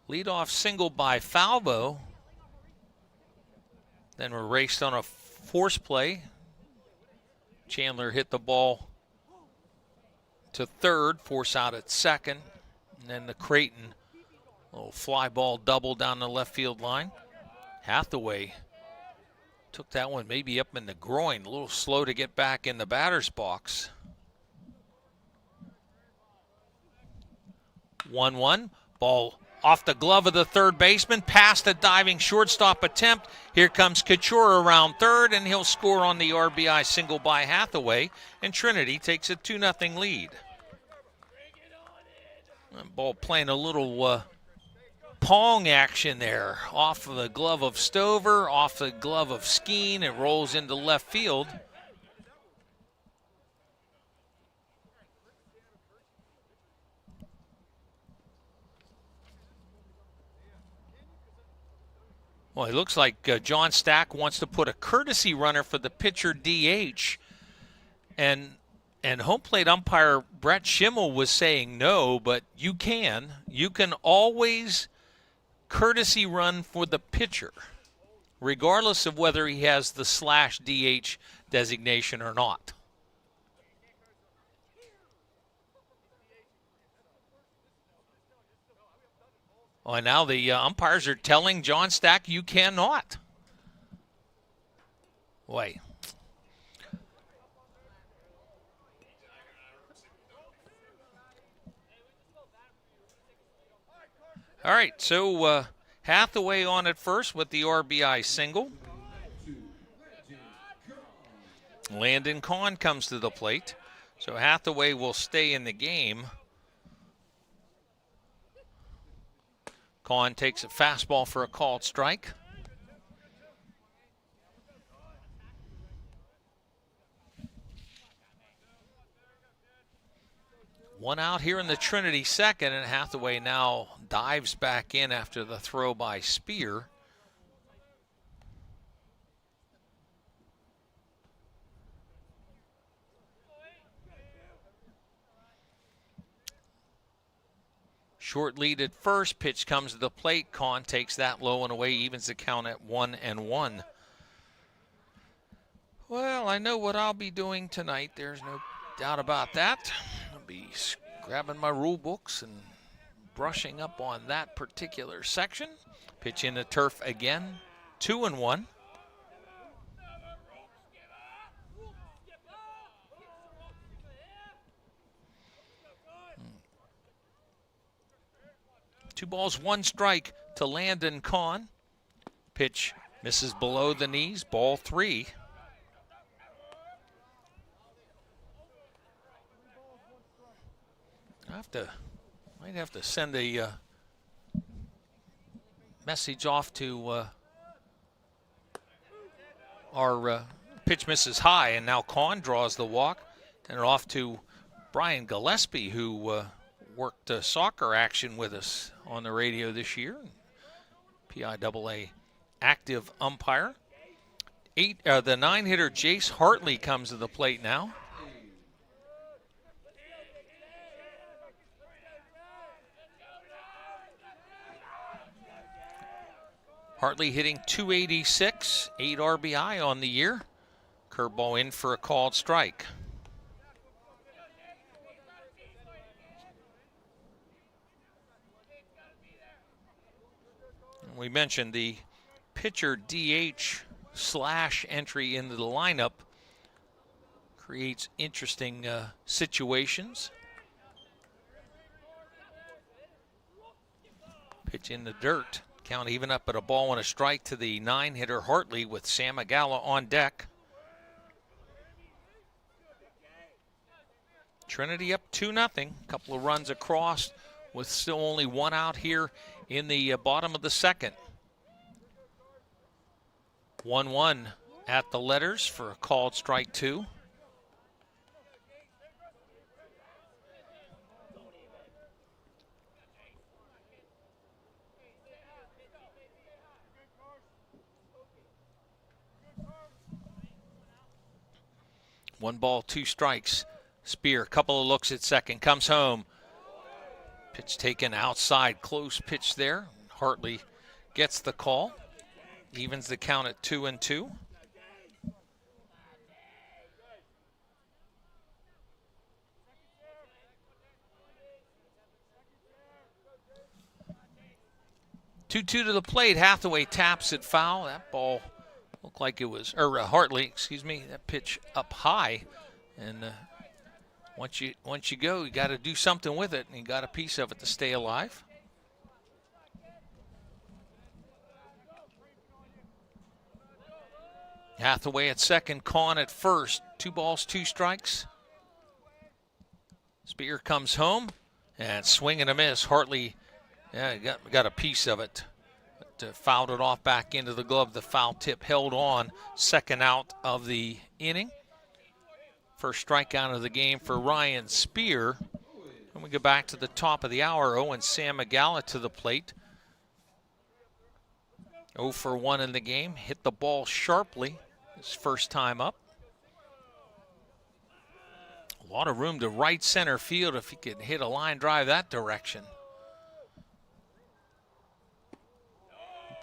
Leadoff single by Falvo. Then we're raced on a force play. Chandler hit the ball to third, force out at second. And then the Creighton, little fly ball double down the left field line. Hathaway took that one maybe up in the groin, a little slow to get back in the batter's box. 1-1, ball off the glove of the third baseman, past a diving shortstop attempt. Here comes Couture around third, and he'll score on the RBI single by Hathaway, and Trinity takes a 2-0 lead. That ball playing a little pong action there, off of the glove of Stover, off the glove of Skeen. It rolls into left field. Well, it looks like John Stack wants to put a courtesy runner for the pitcher DH. And home plate umpire Brett Schimmel was saying no, but you can. You can always courtesy run for the pitcher, regardless of whether he has the /DH designation or not. Well, now the umpires are telling John Stack you cannot. Wait. All right, so Hathaway on at first with the RBI single. Landon Kahn comes to the plate. So Hathaway will stay in the game. Kahn takes a fastball for a called strike. One out here in the Trinity second, and Hathaway now dives back in after the throw by Spear. Short lead at first, pitch comes to the plate. Kahn takes that low and away, evens the count at 1-1. Well, I know what I'll be doing tonight. There's no doubt about that. I'll be grabbing my rule books and brushing up on that particular section. Pitch in the turf again, 2-1. Two balls, one strike to Landon Kahn. Pitch misses below the knees, ball 3. Might have to send a message off to our pitch misses high, and now Kahn draws the walk, and off to Brian Gillespie, who worked soccer action with us on the radio this year. PIAA active umpire. The 9-hitter Jace Hartley comes to the plate now. Hartley hitting .286, 8 RBI on the year. Curveball in for a called strike. We mentioned the pitcher DH / entry into the lineup creates interesting situations. Pitch in the dirt. Count even up at a ball and a strike to the 9-hitter Hartley with Sam Agala on deck. Trinity up 2-0. Couple of runs across with still only one out here in the bottom of the second. 1-1 at the letters for a called strike 2. One ball, 2 strikes. Spear, couple of looks at second, comes home. Pitch taken outside, close pitch there. Hartley gets the call, evens the count at 2-2. Two to the plate. Hathaway taps it foul. That ball looked like it was, Hartley, excuse me, that pitch up high. And once you go, you got to do something with it, and you got a piece of it to stay alive. Hathaway at second, Kahn at first. 2 balls, 2 strikes. Spear comes home, and swing and a miss. Hartley, got a piece of it. But, fouled it off back into the glove. The foul tip held on. Second out of the inning. First strikeout of the game for Ryan Spear. And we go back to the top of the hour. Owen Sam Magala to the plate. 0 for 1 in the game. Hit the ball sharply his first time up. A lot of room to right center field if he could hit a line drive that direction.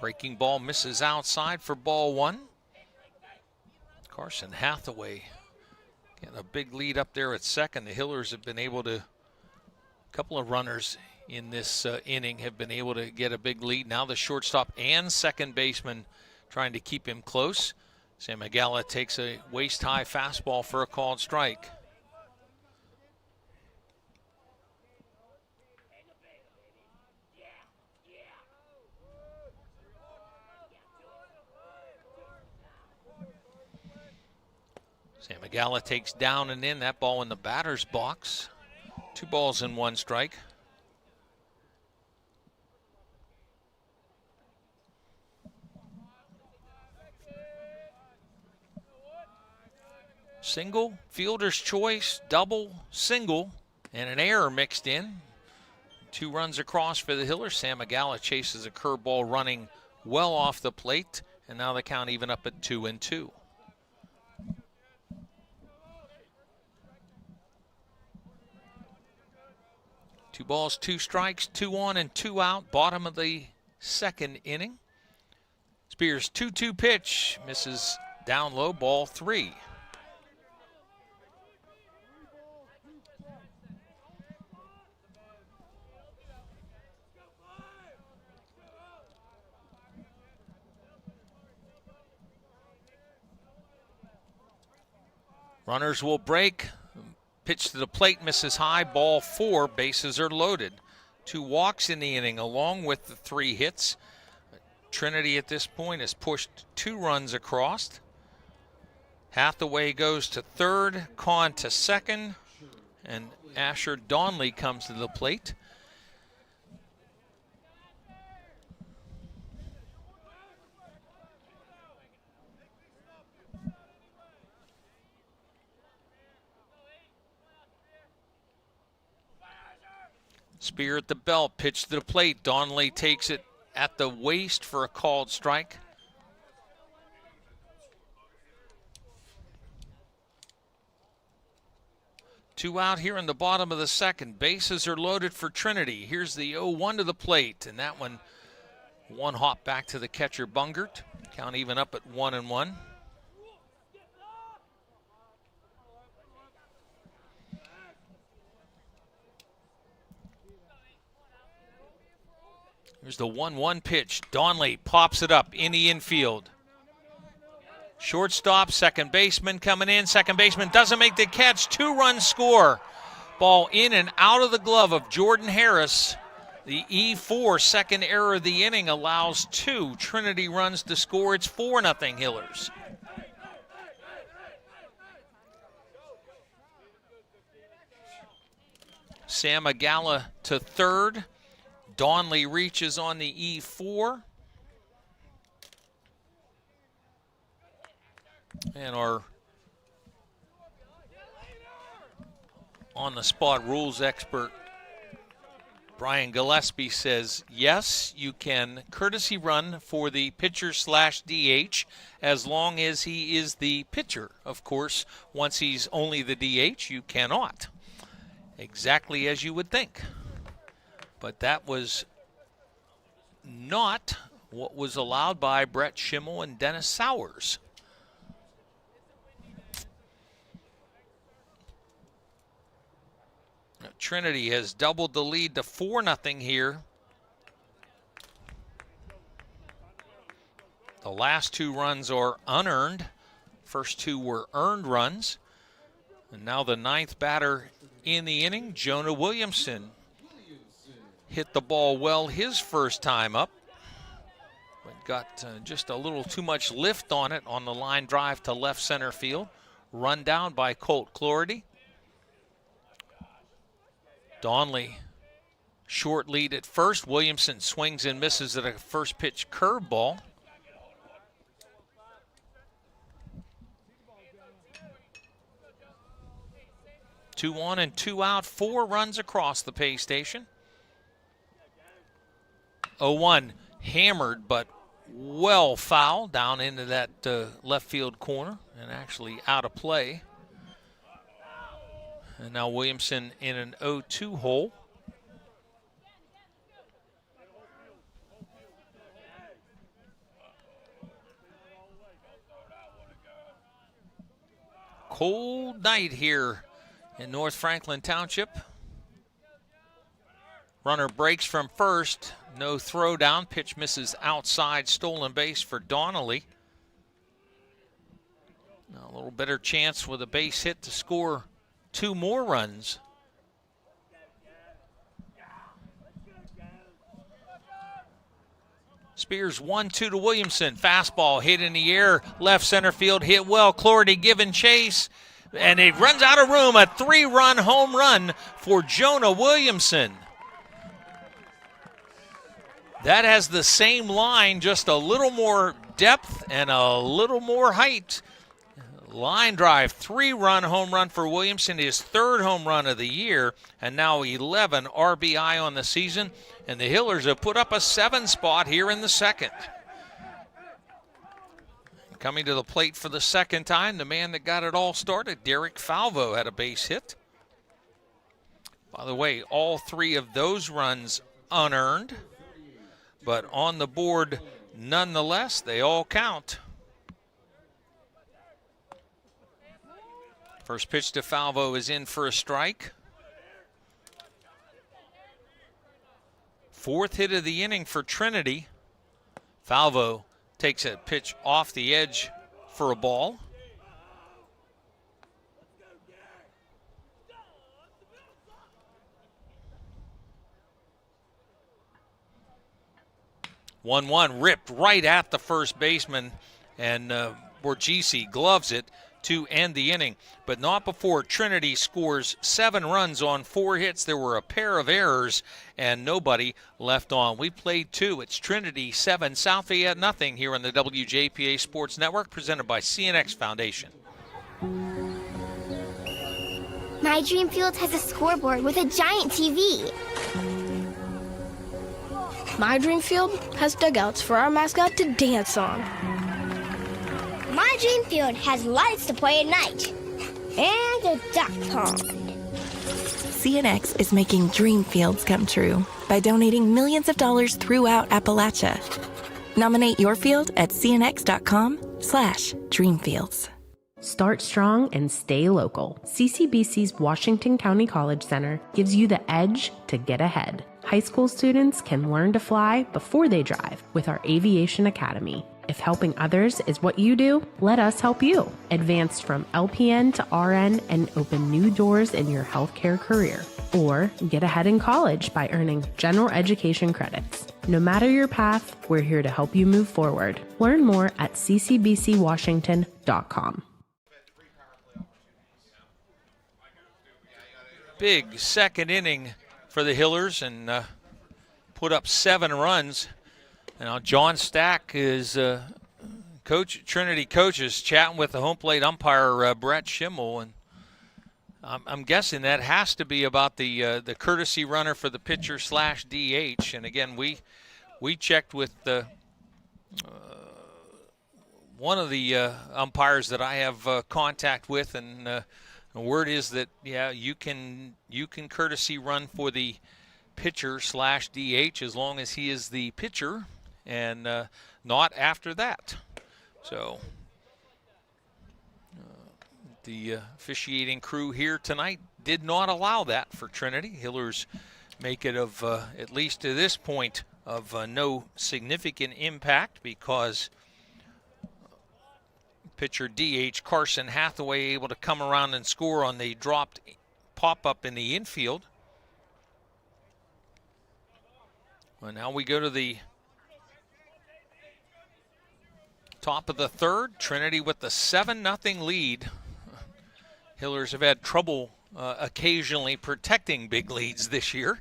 Breaking ball misses outside for ball 1. Carson Hathaway getting a big lead up there at second. The Hillers have been able to, a couple of runners in this inning have been able to get a big lead. Now the shortstop and second baseman trying to keep him close. Sam Magala takes a waist-high fastball for a called strike. Sam Magala takes down and in. That ball in the batter's box. 2 balls and 1 strike. Single, fielder's choice, double, single, and an error mixed in. 2 runs across for the Hillers. Sam Magala chases a curveball running well off the plate, and now the count even up at 2-2. 2 balls, 2 strikes, 2 on and 2 out. Bottom of the second inning. Spears 2-2 pitch. Misses down low, ball 3. Runners will break. Pitch to the plate, misses high, ball 4, bases are loaded. 2 walks in the inning along with the 3 hits. Trinity at this point has pushed 2 runs across. Hathaway goes to third, Kahn to second, and Asher Donley comes to the plate. Spear at the belt, pitch to the plate. Donley takes it at the waist for a called strike. Two out here in the bottom of the second. Bases are loaded for Trinity. Here's the 0-1 to the plate, and that one hop back to the catcher Bungert. Count even up at 1-1. Here's the 1-1 pitch. Donley pops it up in the infield. Shortstop, second baseman coming in. Second baseman doesn't make the catch. 2-run score. Ball in and out of the glove of Jordan Harris. The E4 second error of the inning allows 2 Trinity runs to score. It's 4-0 Hillers. Sam Magala to third. Donley reaches on the E4. And our on-the-spot rules expert, Brian Gillespie, says, yes, you can courtesy run for the pitcher/DH as long as he is the pitcher. Of course, once he's only the DH, you cannot. Exactly as you would think. But that was not what was allowed by Brett Schimmel and Dennis Sowers. Trinity has doubled the lead to 4-0 here. The last 2 runs are unearned. First 2 were earned runs. And now the 9th batter in the inning, Jonah Williamson, hit the ball well his first time up, but got just a little too much lift on it on the line drive to left center field. Run down by Colt Clordy. Donley, short lead at first. Williamson swings and misses at a first pitch curveball. Two on and 2 out, 4 runs across the pay station. 0-1 hammered, but well foul down into that left field corner and actually out of play. And now Williamson in an 0-2 hole. Cold night here in North Franklin Township. Runner breaks from first. No throw down. Pitch misses outside. Stolen base for Donnelly. Now a little better chance with a base hit to score 2 more runs. Spears 1-2 to Williamson. Fastball hit in the air. Left center field hit well. Clordy giving chase. And it runs out of room. A 3-run home run for Jonah Williamson. That has the same line, just a little more depth and a little more height. Line drive, 3-run home run for Williamson, his 3rd home run of the year, and now 11 RBI on the season. And the Hillers have put up a 7 spot here in the 2nd. Coming to the plate for the 2nd time, the man that got it all started, Derek Falvo, had a base hit. By the way, all 3 of those runs unearned, but on the board nonetheless, they all count. First pitch to Falvo is in for a strike. 4th hit of the inning for Trinity. Falvo takes a pitch off the edge for a ball. One ripped right at the first baseman, and Borgese gloves it to end the inning, but not before Trinity scores 7 runs on 4 hits. There were a pair of errors and nobody left on. We played 2. It's Trinity 7, South Fayette nothing here on the WJPA Sports Network, presented by CNX Foundation. My Dream Field has a scoreboard with a giant TV. My Dream Field has dugouts for our mascot to dance on. My Dream Field has lights to play at night. And a duck pond. CNX is making dream fields come true by donating millions of dollars throughout Appalachia. Nominate your field at cnx.com/dreamfields. Start strong and stay local. CCBC's Washington County College Center gives you the edge to get ahead. High school students can learn to fly before they drive with our Aviation Academy. If helping others is what you do, let us help you. Advance from LPN to RN and open new doors in your healthcare career. Or get ahead in college by earning general education credits. No matter your path, we're here to help you move forward. Learn more at ccbcwashington.com. Big 2nd inning for the Hillers, and put up 7 runs. Now John Stack is Trinity coaches chatting with the home plate umpire Brett Schimmel, and I'm guessing that has to be about the courtesy runner for the pitcher / DH. And again, we checked with one of the umpires that I have contact with, and the word is that you can courtesy run for the pitcher slash DH as long as he is the pitcher and not after that. So the officiating crew here tonight did not allow that for Trinity. Hillers make it of, at least to this point, of no significant impact because pitcher DH Carson Hathaway able to come around and score on the dropped pop-up in the infield. Well, now we go to the top of the third. Trinity with the 7-0 lead. Hillers have had trouble occasionally protecting big leads this year.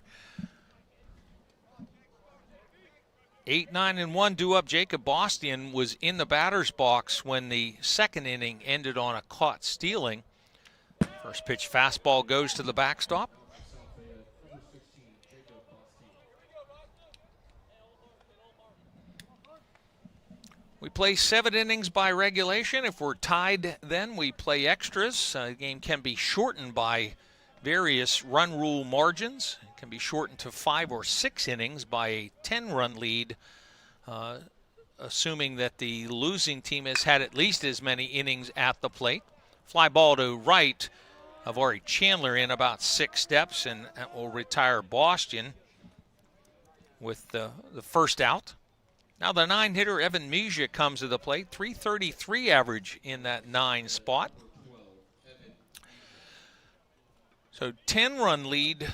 8-9-1 due up. Jacob Bostian was in the batter's box when the second inning ended on a caught stealing. First pitch fastball goes to the backstop. We play 7 innings by regulation. If we're tied, then we play extras. The game can be shortened by various run rule margins. It can be shortened to 5 or 6 innings by a 10-run lead, assuming that the losing team has had at least as many innings at the plate. Fly ball to right of Ari Chandler in about 6 steps, and that will retire Boston with the first out. Now the 9-hitter Evan Mejia comes to the plate, .333 average in that 9 spot. So 10-run lead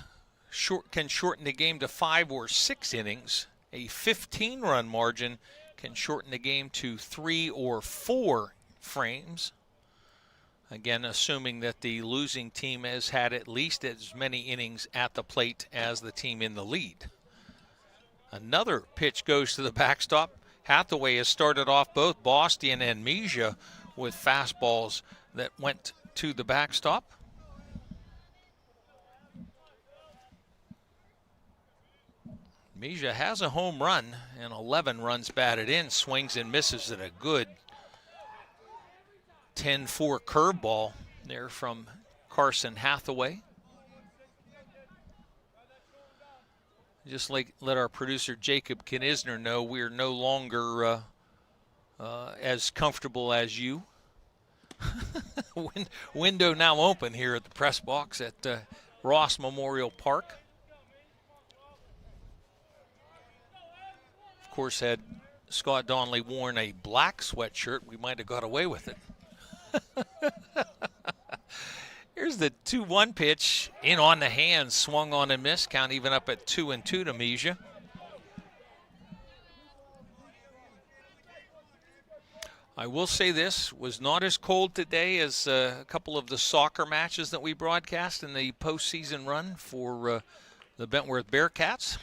can shorten the game to 5 or 6 innings. A 15-run margin can shorten the game to 3 or 4 frames. Again, assuming that the losing team has had at least as many innings at the plate as the team in the lead. Another pitch goes to the backstop. Hathaway has started off both Bostian and Mejia with fastballs that went to the backstop. Mejia has a home run and 11 runs batted in, swings and misses at a good 10-4 curveball there from Carson Hathaway. Just let our producer Jacob Knisner know we're no longer as comfortable as you. Window now open here at the press box at Ross Memorial Park. Of course, had Scott Donnelly worn a black sweatshirt, we might have got away with it. Here's the 2-1 pitch, in on the hand, swung on and missed, count even up at 2-2 to Mejia. I will say this was not as cold today as a couple of the soccer matches that we broadcast in the postseason run for the Bentworth Bearcats.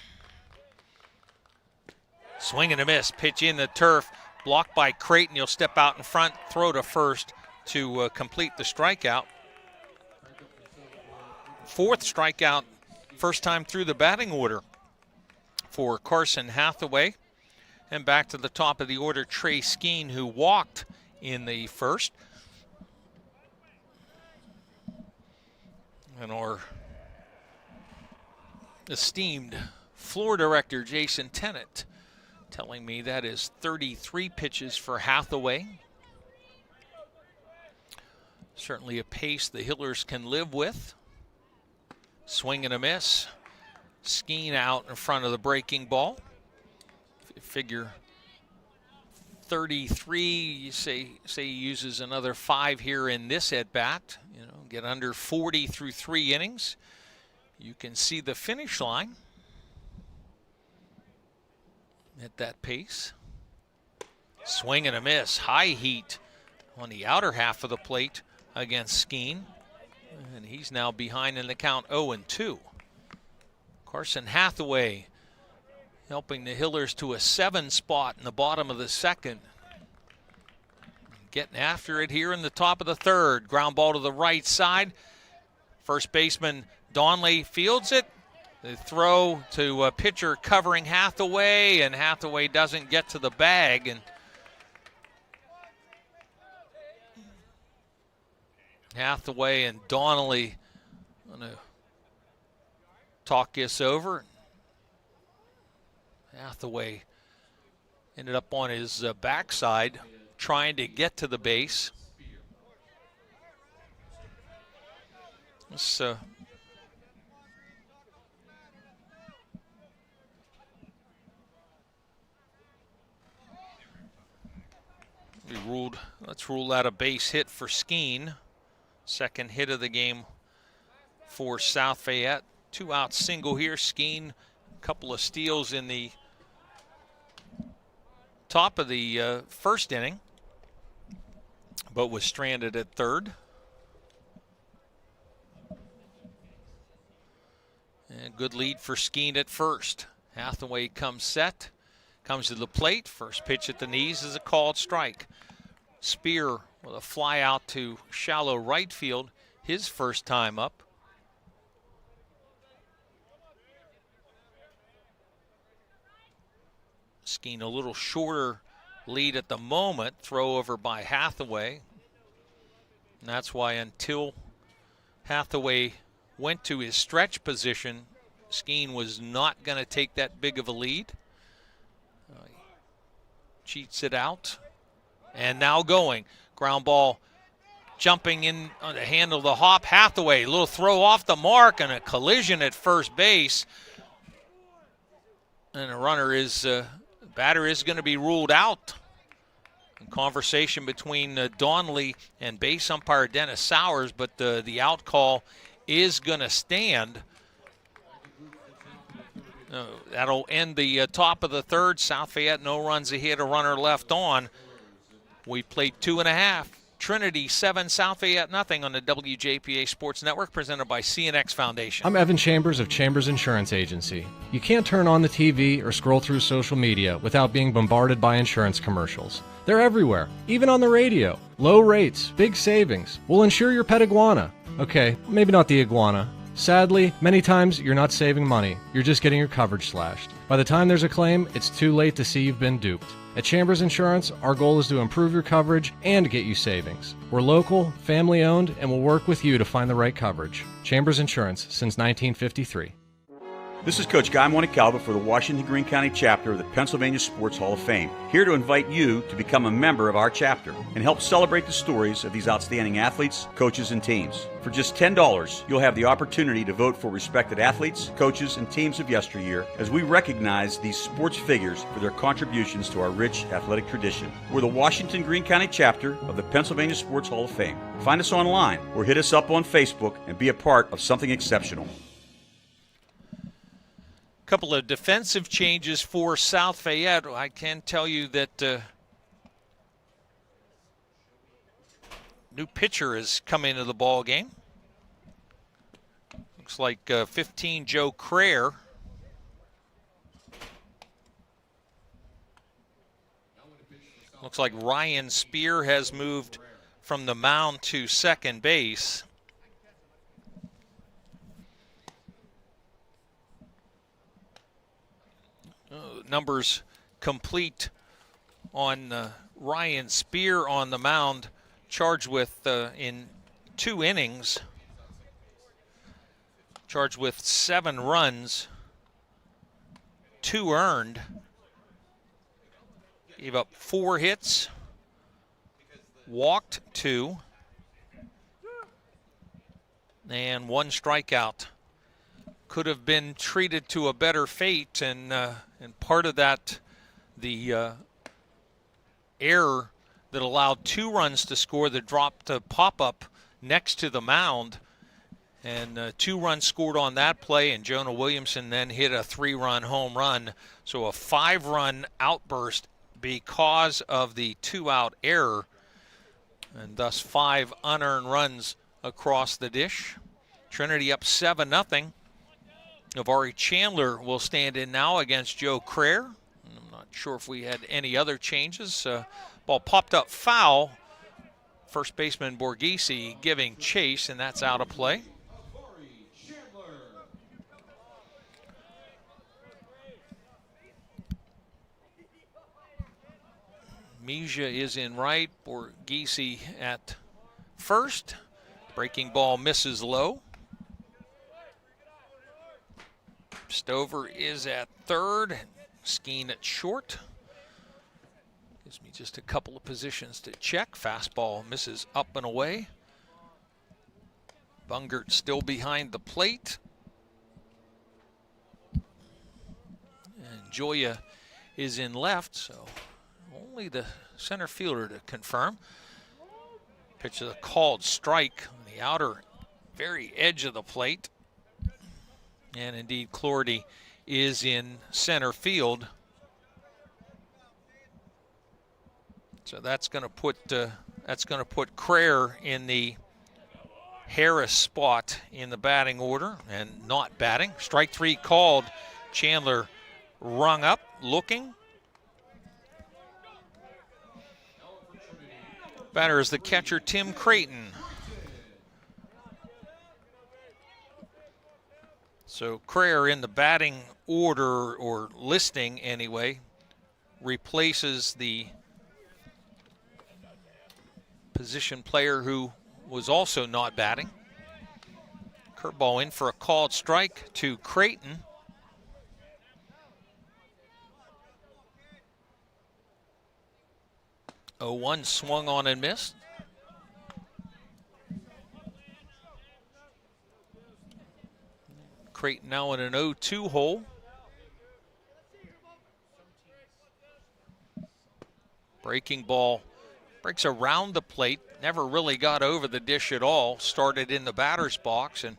Swing and a miss, pitch in the turf, blocked by Creighton. He'll step out in front, throw to first to complete the strikeout. 4th strikeout, first time through the batting order for Carson Hathaway. And back to the top of the order, Trey Skeen, who walked in the first. And our esteemed floor director, Jason Tennant, telling me that is 33 pitches for Hathaway. Certainly a pace the Hillers can live with. Swing and a miss. Skeen out in front of the breaking ball. Figure 33, you say he uses another 5 here in this at-bat. You know, get under 40 through 3 innings. You can see the finish line at that pace. Swing and a miss. High heat on the outer half of the plate against Skeen. And he's now behind in the count 0-2. Carson Hathaway helping the Hillers to a 7 spot in the bottom of the second. Getting after it here in the top of the third. Ground ball to the right side. First baseman Donnelly fields it. The throw to a pitcher covering Hathaway, and Hathaway doesn't get to the bag. And Hathaway and Donnelly going to talk this over. Hathaway ended up on his backside trying to get to the base. This let's rule out a base hit for Skeen. Second hit of the game for South Fayette. 2-out single here. Skeen, a couple of steals in the top of the first inning, but was stranded at third. And good lead for Skeen at first. Hathaway comes set, comes to the plate. First pitch at the knees is a called strike. Spear with a fly out to shallow right field, his first time up. Skeen a little shorter lead at the moment, throw over by Hathaway. And that's why until Hathaway went to his stretch position, Skeen was not going to take that big of a lead. Cheats it out. And now going. Ground ball jumping in on the handle of the hop. Hathaway, a little throw off the mark and a collision at first base. And the batter is going to be ruled out. A conversation between Donnelly and base umpire Dennis Sowers, but the out call is going to stand. That'll end the top of the third. South Fayette, no runs ahead, a runner left on. We played 2.5. Trinity 7, South Fayette nothing on the WJPA Sports Network, presented by CNX Foundation. I'm Evan Chambers of Chambers Insurance Agency. You can't turn on the TV or scroll through social media without being bombarded by insurance commercials. They're everywhere, even on the radio. Low rates, big savings. We'll insure your pet iguana. Okay, maybe not the iguana. Sadly, many times you're not saving money, you're just getting your coverage slashed. By the time there's a claim, it's too late to see you've been duped. At Chambers Insurance, our goal is to improve your coverage and get you savings. We're local, family-owned, and we'll work with you to find the right coverage. Chambers Insurance, since 1953. This is Coach Guy Montecalvo for the Washington Greene County chapter of the Pennsylvania Sports Hall of Fame, here to invite you to become a member of our chapter and help celebrate the stories of these outstanding athletes, coaches, and teams. For just $10, you'll have the opportunity to vote for respected athletes, coaches, and teams of yesteryear as we recognize these sports figures for their contributions to our rich athletic tradition. We're the Washington Greene County chapter of the Pennsylvania Sports Hall of Fame. Find us online or hit us up on Facebook and be a part of something exceptional. Couple of defensive changes for South Fayette. I can tell you that new pitcher has come into the ball game. Looks like 15 Joe Crayer. Looks like Ryan Spear has moved from the mound to second base. Numbers complete on Ryan Spear on the mound, charged with in 2 innings, charged with 7 runs, 2 earned, gave up 4 hits, walked 2, and 1 strikeout. Could have been treated to a better fate, and part of that, the error that allowed 2 runs to score that dropped a pop-up next to the mound, and 2 runs scored on that play, and Jonah Williamson then hit a 3-run home run. So a 5-run outburst because of the 2-out error, and thus 5 unearned runs across the dish. Trinity up 7-0. Navari Chandler will stand in now against Joe Crayer. I'm not sure if we had any other changes. Ball popped up foul. First baseman Borghese giving chase, and that's out of play. Mejia is in right, Borghese at first. Breaking ball misses low. Stover is at third. Skeen at short. Gives me just a couple of positions to check. Fastball misses up and away. Bungert still behind the plate. And Joya is in left, so only the center fielder to confirm. Pitch is a called strike on the outer very edge of the plate. And indeed, Clordy is in center field. So that's going to put Crayer in the Harris spot in the batting order and not batting. Strike three called. Chandler rung up, looking. Batter is the catcher, Tim Creighton. So Crayer in the batting order, or listing anyway, replaces the position player who was also not batting. Curveball in for a called strike to Creighton. Oh, 1 swung on and missed. Creighton now in an 0-2 hole. Breaking ball breaks around the plate, never really got over the dish at all. Started in the batter's box, and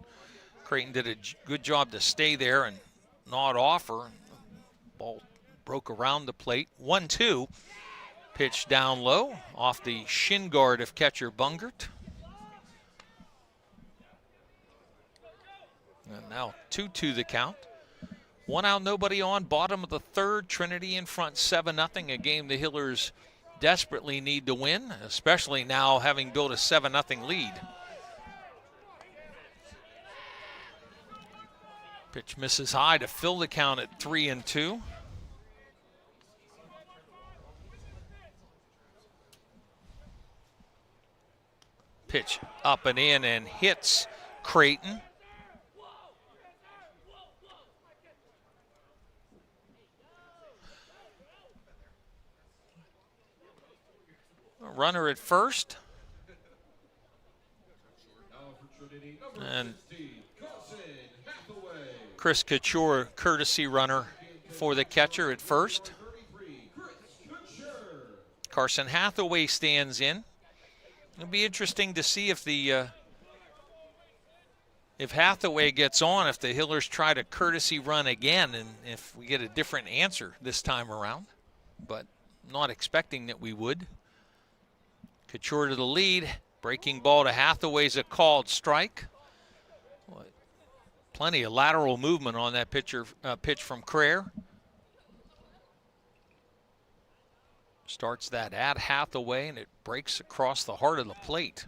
Creighton did a good job to stay there and not offer. Ball broke around the plate. 1-2. Pitch down low off the shin guard of catcher Bungert. And now 2-2 the count. 1 out, nobody on. Bottom of the third. Trinity in front 7-0. A game the Hillers desperately need to win, especially now having built a 7-0 lead. Pitch misses high to fill the count at 3-2. Pitch up and in and hits Creighton. Runner at first. And Chris Couture, courtesy runner for the catcher at first. Carson Hathaway stands in. It'll be interesting to see if Hathaway gets on, if the Hillers try to courtesy run again, and if we get a different answer this time around. But not expecting that we would. Couture to the lead. Breaking ball to Hathaway's a called strike. Plenty of lateral movement on that pitch from Crayer. Starts that at Hathaway, and it breaks across the heart of the plate.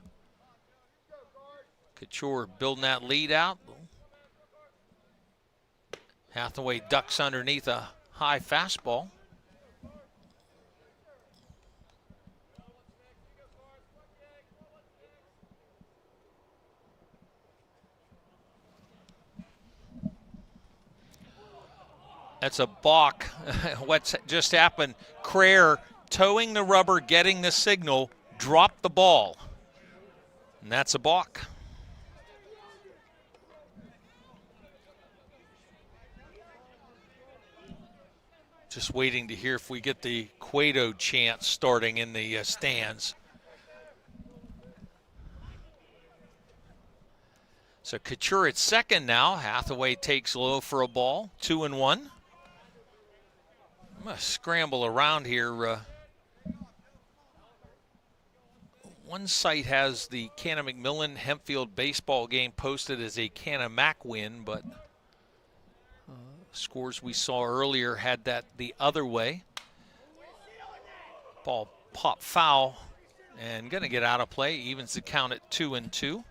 Couture building that lead out. Hathaway ducks underneath a high fastball. That's a balk. What's just happened, Crayer towing the rubber, getting the signal, dropped the ball. And that's a balk. Just waiting to hear if we get the Cueto chant starting in the stands. So Couture at second now. Hathaway takes low for a ball. 2-1. I'm going to scramble around here. One site has the Canna McMillan Hempfield baseball game posted as a Canna Mac win, but scores we saw earlier had that the other way. Ball pop foul and going to get out of play. Evens the count at 2-2. See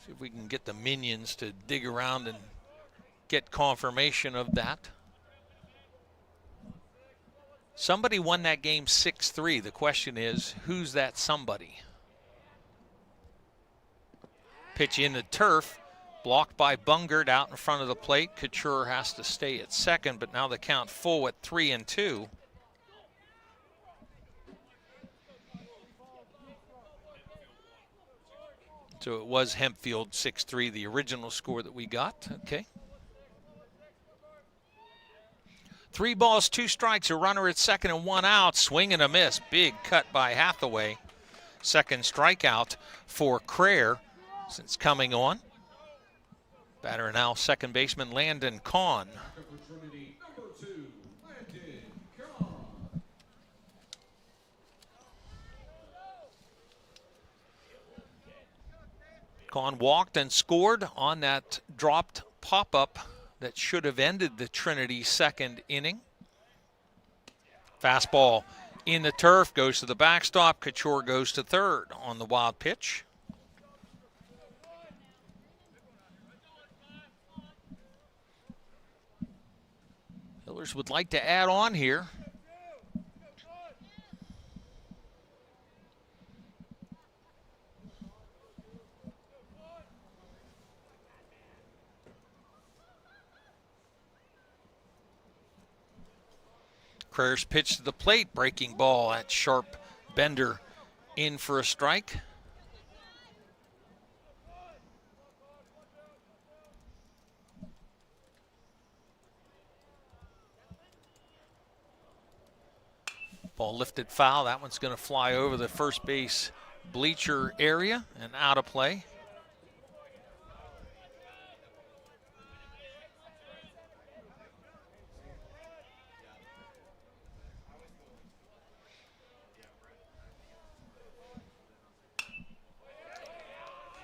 if we can get the minions to dig around and get confirmation of that. Somebody won that game 6-3. The question is, who's that somebody? Pitch in the turf. Blocked by Bungert out in front of the plate. Couture has to stay at second, but now the count full at 3-2. So it was Hempfield 6-3, the original score that we got. Okay. 3 balls, 2 strikes, a runner at second and 1 out. Swing and a miss. Big cut by Hathaway. Second strikeout for Crayer since coming on. Batter now second baseman Landon Kahn. Kahn walked and scored on that dropped pop-up that should have ended the Trinity second inning. Fastball in the turf, goes to the backstop. Couture goes to third on the wild pitch. Hillers would like to add on here. Crayer's pitch to the plate, breaking ball at sharp bender in for a strike. Ball lifted foul. That one's going to fly over the first base bleacher area and out of play.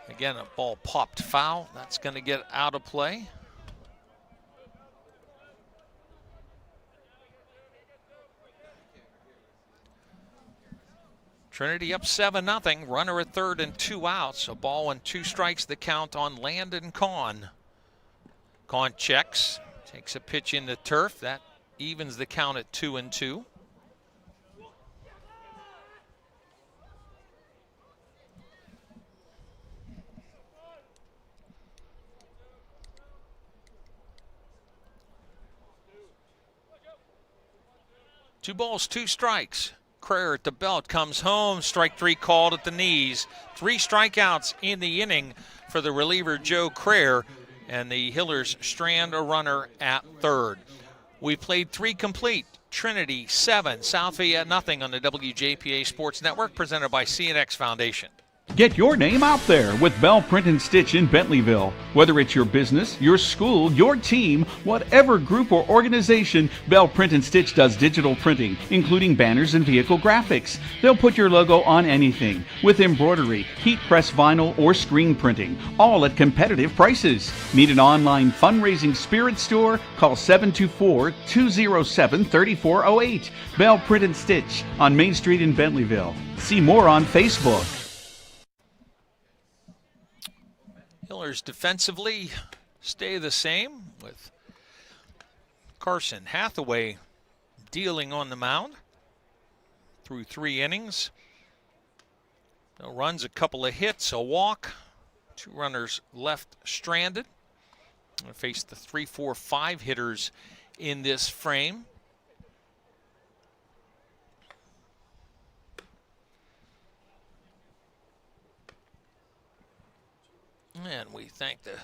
Again, a ball popped foul. That's going to get out of play. Trinity up 7-0. Runner at third and 2 outs. A ball and 2 strikes, the count on Landon Kahn. Kahn checks, takes a pitch in the turf. That evens the count at 2-2. Two balls, 2 strikes. Crayer at the belt comes home. Strike 3 called at the knees. 3 strikeouts in the inning for the reliever Joe Crayer, and the Hillers strand a runner at third. We played 3 complete. Trinity 7, South Fayette nothing on the WJPA Sports Network, presented by CNX Foundation. Get your name out there with Bell Print and Stitch in Bentleyville. Whether it's your business, your school, your team, whatever group or organization, Bell Print and Stitch does digital printing, including banners and vehicle graphics. They'll put your logo on anything with embroidery, heat press vinyl, or screen printing, all at competitive prices. Need an online fundraising spirit store? Call 724-207-3408. Bell Print and Stitch on Main Street in Bentleyville. See more on Facebook. Hillers defensively stay the same, with Carson Hathaway dealing on the mound through 3 innings. No runs, a couple of hits, a walk. 2 runners left stranded. Going to face the 3, 4, 5 hitters in this frame. And we thank the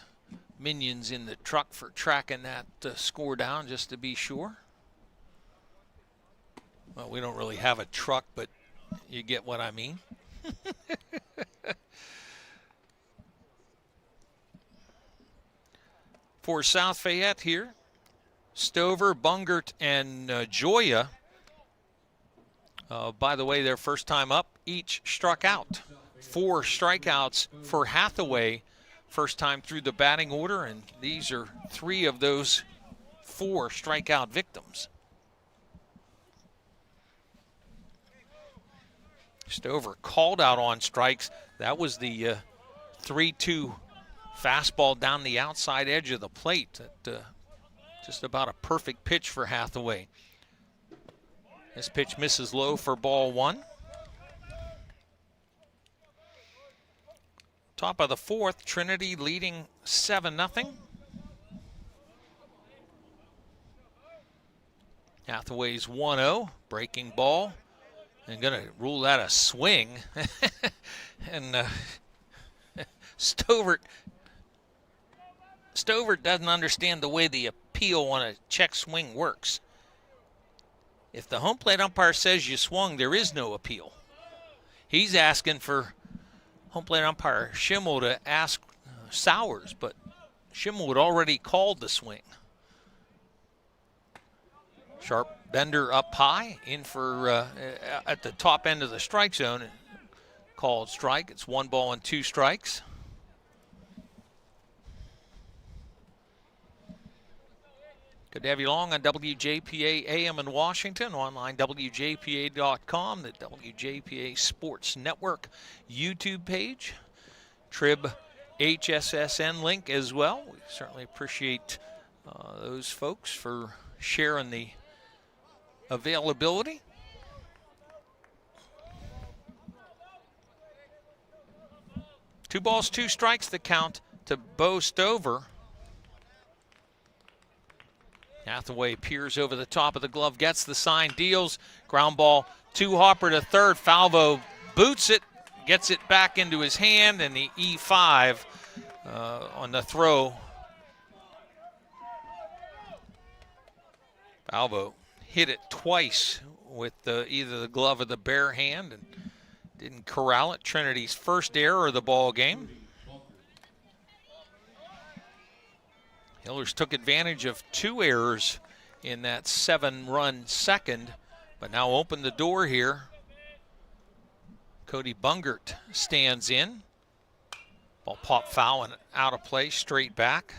minions in the truck for tracking that score down just to be sure. Well, we don't really have a truck, but you get what I mean. For South Fayette here, Stover, Bungert, and Joya. By the way, their first time up, each struck out. 4 strikeouts for Hathaway. First time through the batting order, and these are 3 of those 4 strikeout victims. Stover called out on strikes. That was the 3-2 fastball down the outside edge of the plate. Just about a perfect pitch for Hathaway. This pitch misses low for ball 1. Top of the fourth, Trinity leading 7-0. Hathaway's 1-0, breaking ball, and going to rule that a swing. And Stovert doesn't understand the way the appeal on a check swing works. If the home plate umpire says you swung, there is no appeal. He's asking for home plate umpire Schimmel to ask Sowers, but Schimmel had already called the swing. Sharp bender up high, in for at the top end of the strike zone. Called strike. It's 1 ball and 2 strikes. Good to have you along on WJPA AM in Washington, online WJPA.com, the WJPA Sports Network YouTube page, Trib HSSN link as well. We certainly appreciate those folks for sharing the availability. Two balls, 2 strikes, the count to Bo Stover. Hathaway peers over the top of the glove, gets the sign, deals, ground ball, 2 hopper to third. Falvo boots it, gets it back into his hand, and the E5 on the throw. Falvo hit it twice with either the glove or the bare hand and didn't corral it. Trinity's first error of the ball game. Hillers took advantage of 2 errors in that 7-run second, but now opened the door here. Cody Bungert stands in. Ball popped foul and out of play, straight back.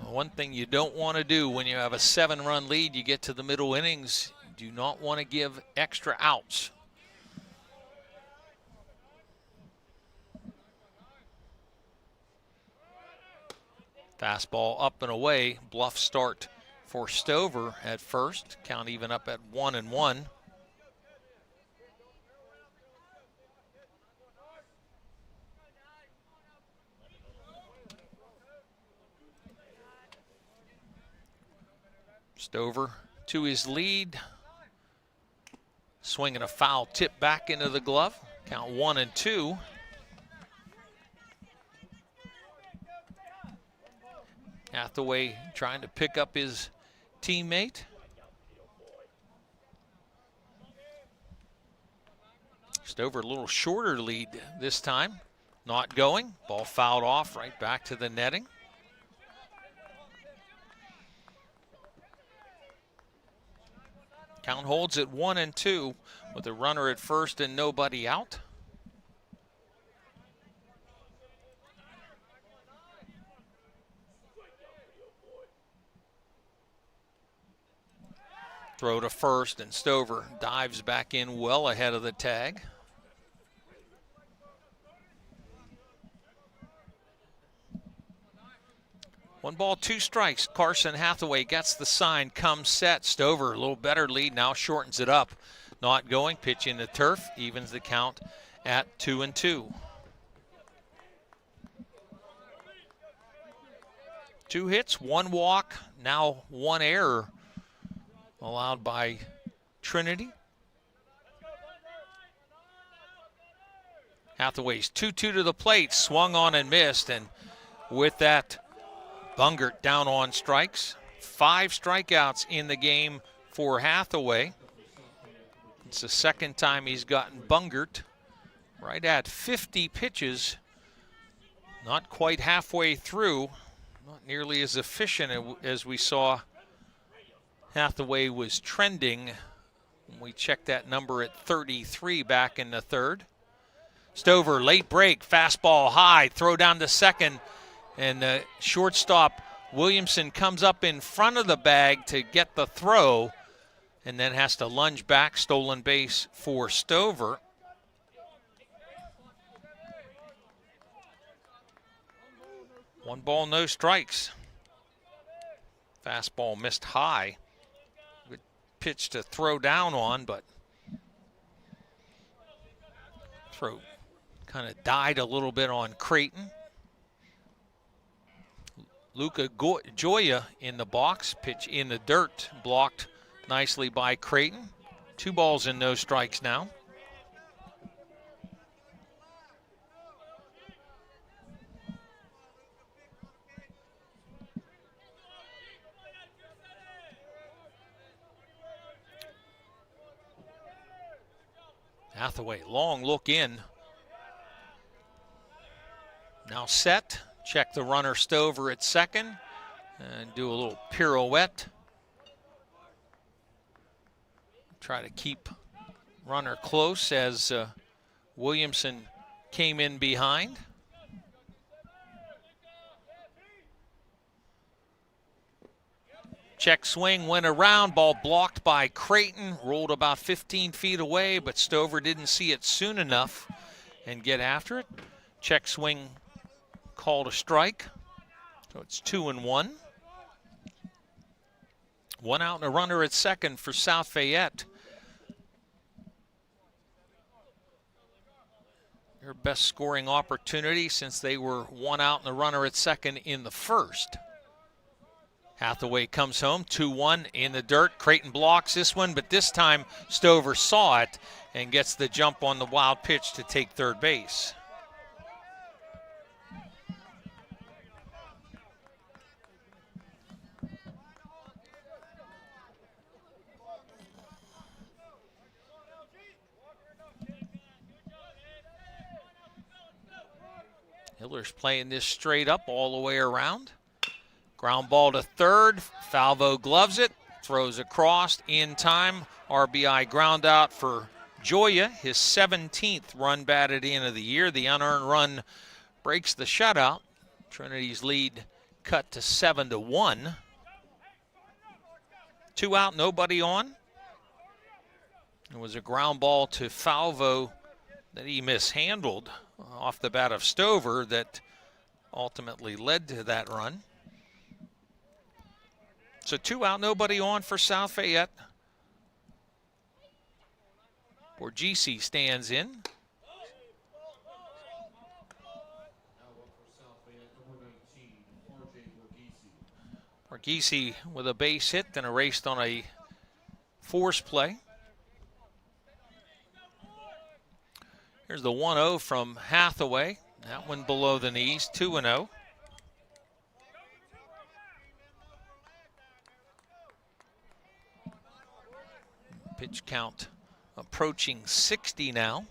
One thing you don't want to do when you have a 7-run lead, you get to the middle innings, you do not want to give extra outs. Fastball up and away, bluff start for Stover at first. Count even up at 1-1. Stover to his lead. Swinging a foul tip back into the glove. Count 1-2. Hathaway trying to pick up his teammate. Stover a little shorter lead this time. Not going. Ball fouled off right back to the netting. Count holds at 1-2 with a runner at first and nobody out. Throw to first, and Stover dives back in well ahead of the tag. One ball, 2 strikes. Carson Hathaway gets the sign, comes set. Stover, a little better lead, now shortens it up. Not going, pitch in the turf, evens the count at 2-2. 2 hits, 1 walk, now 1 error allowed by Trinity. Hathaway's 2-2 to the plate, swung on and missed, and with that, Bungert down on strikes. 5 strikeouts in the game for Hathaway. It's the second time he's gotten Bungert. Right at 50 pitches. Not quite halfway through. Not nearly as efficient as we saw Hathaway was trending when we checked that number at 33 back in the third. Stover, late break, fastball high, throw down to second. And the shortstop, Williamson, comes up in front of the bag to get the throw and then has to lunge back, stolen base for Stover. One ball, no strikes. Fastball missed high. Good pitch to throw down on, but Throw kind of died a little bit on Creighton. Luca Joya in the box, pitch in the dirt, blocked nicely by Creighton. 2 balls and no strikes now. Hathaway, long look in. Now set, check the runner Stover at second, and do a little pirouette. Try to keep runner close as Williamson came in behind. Check swing, went around, ball blocked by Creighton, rolled about 15 feet away, but Stover didn't see it soon enough and get after it. Check swing called a strike, so it's 2-1. 1 out and a runner at second for South Fayette. Their best scoring opportunity since they were 1 out and a runner at second in the first. Hathaway comes home, 2-1 in the dirt. Creighton blocks this one, but this time Stover saw it and gets the jump on the wild pitch to take third base. Hiller's playing this straight up all the way around. Ground ball to third. Falvo gloves it, throws across in time. RBI ground out for Joya, his 17th run batted in of the year. The unearned run breaks the shutout. Trinity's lead cut to 7-1. 2 out, nobody on. It was a ground ball to Falvo that he mishandled off the bat of Stover that ultimately led to that run. So 2 out, nobody on for South Fayette. Borghese stands in. Borghese with a base hit, then erased on a force play. Here's the 1-0 from Hathaway. That one below the knees, 2-0. Pitch count approaching 60 now.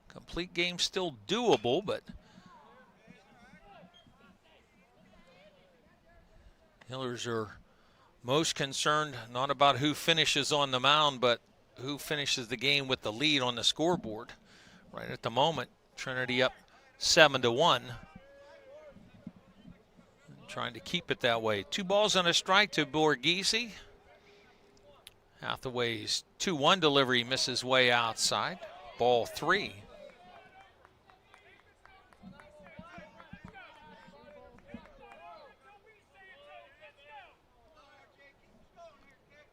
Complete game still doable, but Hillers are most concerned not about who finishes on the mound, but who finishes the game with the lead on the scoreboard. Right at the moment, Trinity up 7-1. Trying to keep it that way. 2 balls and a strike to Borghese. Hathaway's 2-1 delivery misses way outside. Ball 3.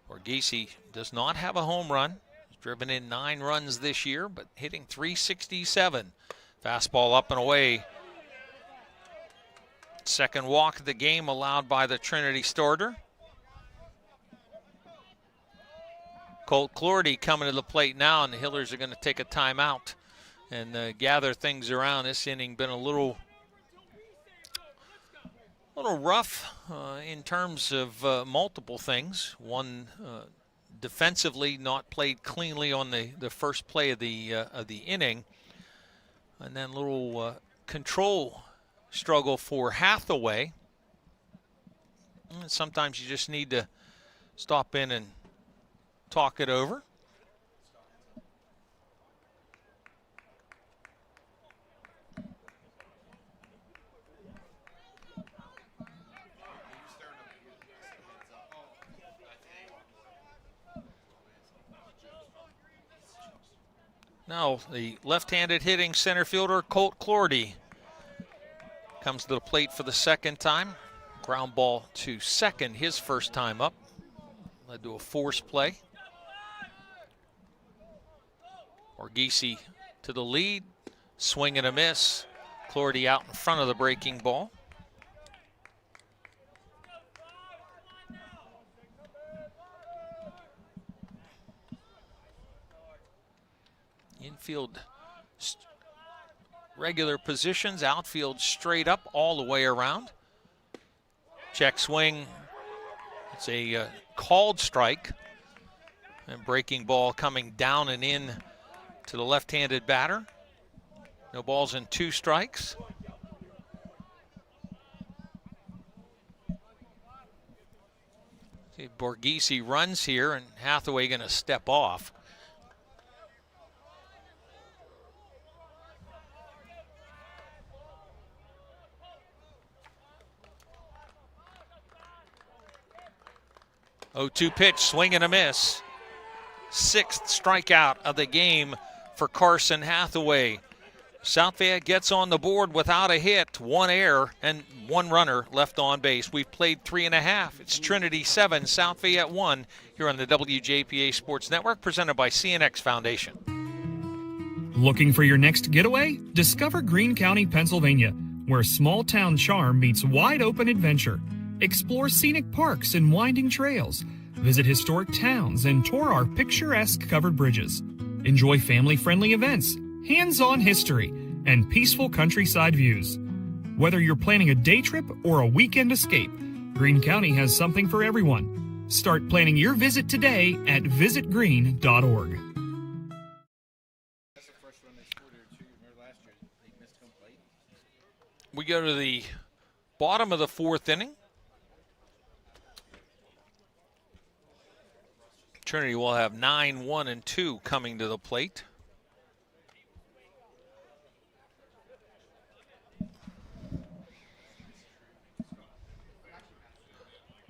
Borghese does not have a home run. He's driven in 9 runs this year, but hitting .367. Fastball up and away. Second walk of the game allowed by the Trinity starter. Colt Clordy coming to the plate now, and the Hillers are going to take a timeout and gather things around. This inning been a little rough in terms of multiple things. One, defensively not played cleanly on the first play of the inning, and then a little control struggle for Hathaway. And sometimes you just need to stop in and talk it over. Now the left-handed hitting center fielder Colt Clordy comes to the plate for the second time. Ground ball to second, his first time up. Led to a force play. Borghese to the lead. Swing and a miss. Clardy out in front of the breaking ball. Infield regular positions, outfield straight up all the way around. Check swing. It's a called strike. And breaking ball coming down and in to the left-handed batter. No balls and 2 strikes. See, Borghese runs here, and Hathaway going to step off. Oh, 2 pitch, swing and a miss. 6th strikeout of the game for Carson Hathaway. South Fayette gets on the board without a hit, 1 error, and 1 runner left on base. We've played 3.5. It's Trinity 7, South Fayette 1 here on the WJPA Sports Network, presented by CNX Foundation. Looking for your next getaway? Discover Greene County, Pennsylvania, where small town charm meets wide open adventure. Explore scenic parks and winding trails. Visit historic towns and tour our picturesque covered bridges. Enjoy family-friendly events, hands-on history, and peaceful countryside views. Whether you're planning a day trip or a weekend escape, Greene County has something for everyone. Start planning your visit today at visitgreene.org. We go to the bottom of the 4th inning. Trinity will have 9, 1, and 2 coming to the plate.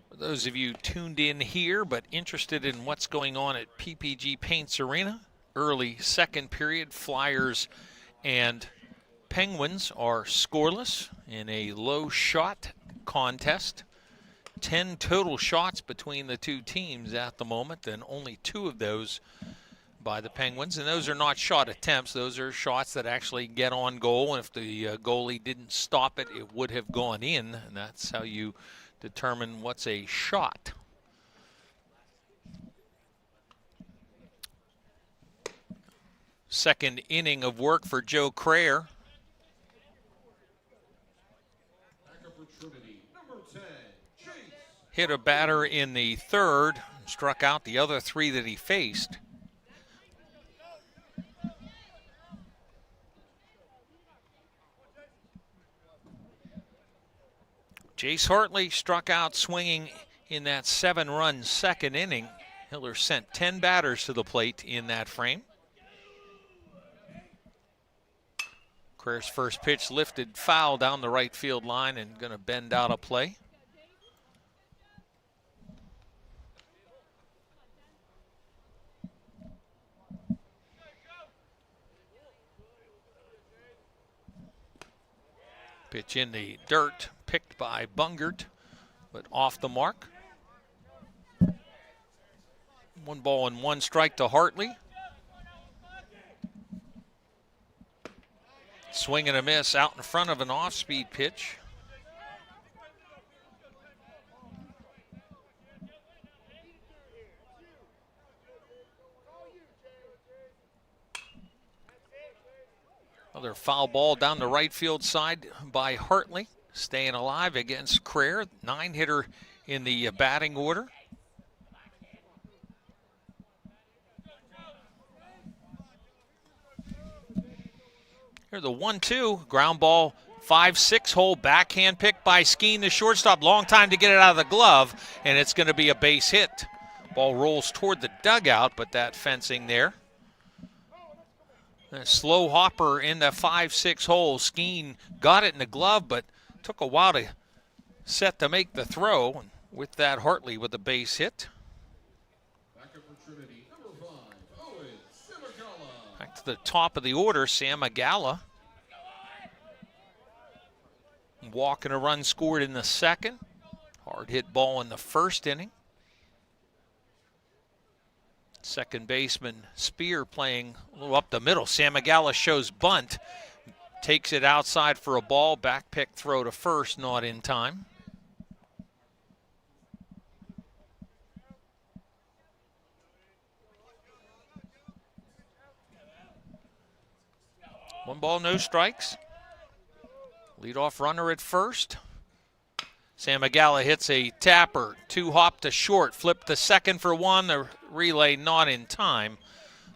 For those of you tuned in here but interested in what's going on at PPG Paints Arena, early 2nd period, Flyers and Penguins are scoreless in a low shot contest. 10 total shots between the 2 teams at the moment, and only 2 of those by the Penguins. And those are not shot attempts. Those are shots that actually get on goal. And if the goalie didn't stop it, it would have gone in. And that's how you determine what's a shot. Second inning of work for Joe Crayer. Hit a batter in the 3rd, struck out the other 3 that he faced. Jace Hartley struck out swinging in that 7-run 2nd inning. Hiller sent 10 batters to the plate in that frame. Crayer's first pitch lifted foul down the right field line and going to bend out of play. Pitch in the dirt, picked by Bungert, but off the mark. 1 ball and 1 strike to Hartley. Swing and a miss out in front of an off-speed pitch. Another foul ball down the right field side by Hartley, staying alive against Crayer, 9-hitter in the batting order. Here the 1-2, ground ball, 5-6 hole, backhand pick by Skeen, the shortstop. Long time to get it out of the glove, and it's going to be a base hit. Ball rolls toward the dugout, but that fencing there. A slow hopper in the 5-6 hole. Skeen got it in the glove, but took a while to set to make the throw. And with that, Hartley with a base hit. Back to the top of the order, Sam Agala. Walk and a run scored in the 2nd. Hard hit ball in the first inning. Second baseman Spear playing a little up the middle. Sam Magala shows bunt. Takes it outside for a ball. Back pick throw to first, not in time. One ball, no strikes. Leadoff runner at first. Sam Magala hits a tapper. 2-hop to short. Flip to second for one. The relay not in time.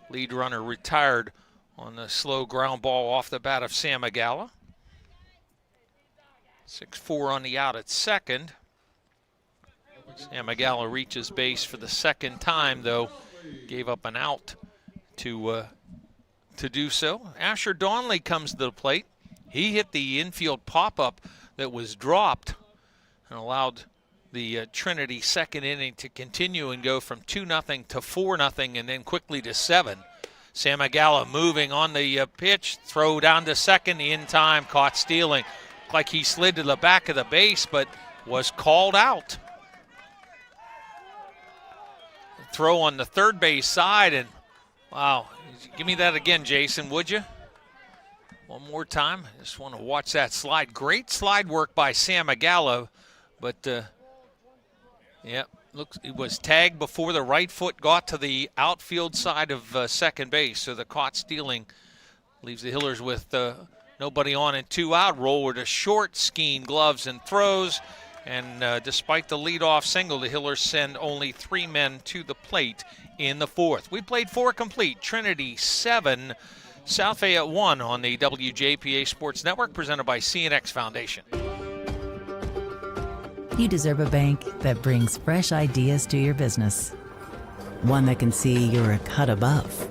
Lead runner retired on the slow ground ball off the bat of Sam Magala. 6-4 on the out at second. Sam Magala reaches base for the second time, though. Gave up an out to do so. Asher Donley comes to the plate. He hit the infield pop-up that was dropped and allowed the Trinity second inning to continue and go from 2-0 to 4-0 and then quickly to 7. Sam Magala moving on the pitch, throw down to second, in time, caught stealing. Like he slid to the back of the base, but was called out. Throw on the third base side, and wow, give me that again, Jason, would you? One more time. I just want to watch that slide. Great slide work by Sam Magala, but yeah, looks it was tagged before the right foot got to the outfield side of second base. So the caught stealing leaves the Hillers with nobody on and 2 out. Roller to short, Skeen gloves and throws. And despite the leadoff single, the Hillers send only 3 men to the plate in the 4th. We played 4 complete. Trinity 7, South Fayette 1 on the WJPA Sports Network, presented by CNX Foundation. You deserve a bank that brings fresh ideas to your business. One that can see you're a cut above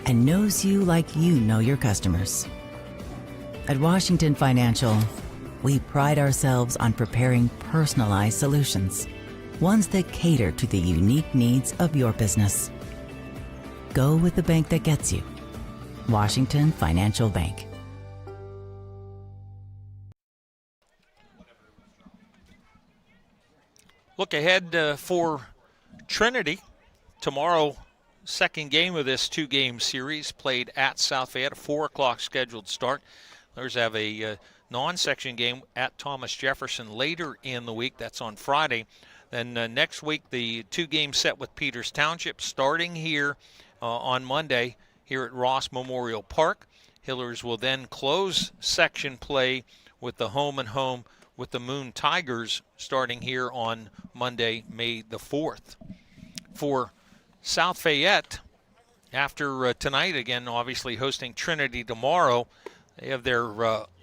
and knows you like you know your customers. At Washington Financial, we pride ourselves on preparing personalized solutions, ones that cater to the unique needs of your business. Go with the bank that gets you. Washington Financial Bank. Look ahead for Trinity. Tomorrow, second game of this 2-game series played at South Fayette, a 4 o'clock scheduled start. Others have a non-section game at Thomas Jefferson later in the week. That's on Friday. Then next week, the 2-game set with Peters Township starting here on Monday here at Ross Memorial Park. Hillers will then close section play with the home and home with the Moon Tigers starting here on Monday, May the 4th. For South Fayette, after tonight, again, obviously hosting Trinity tomorrow, they have their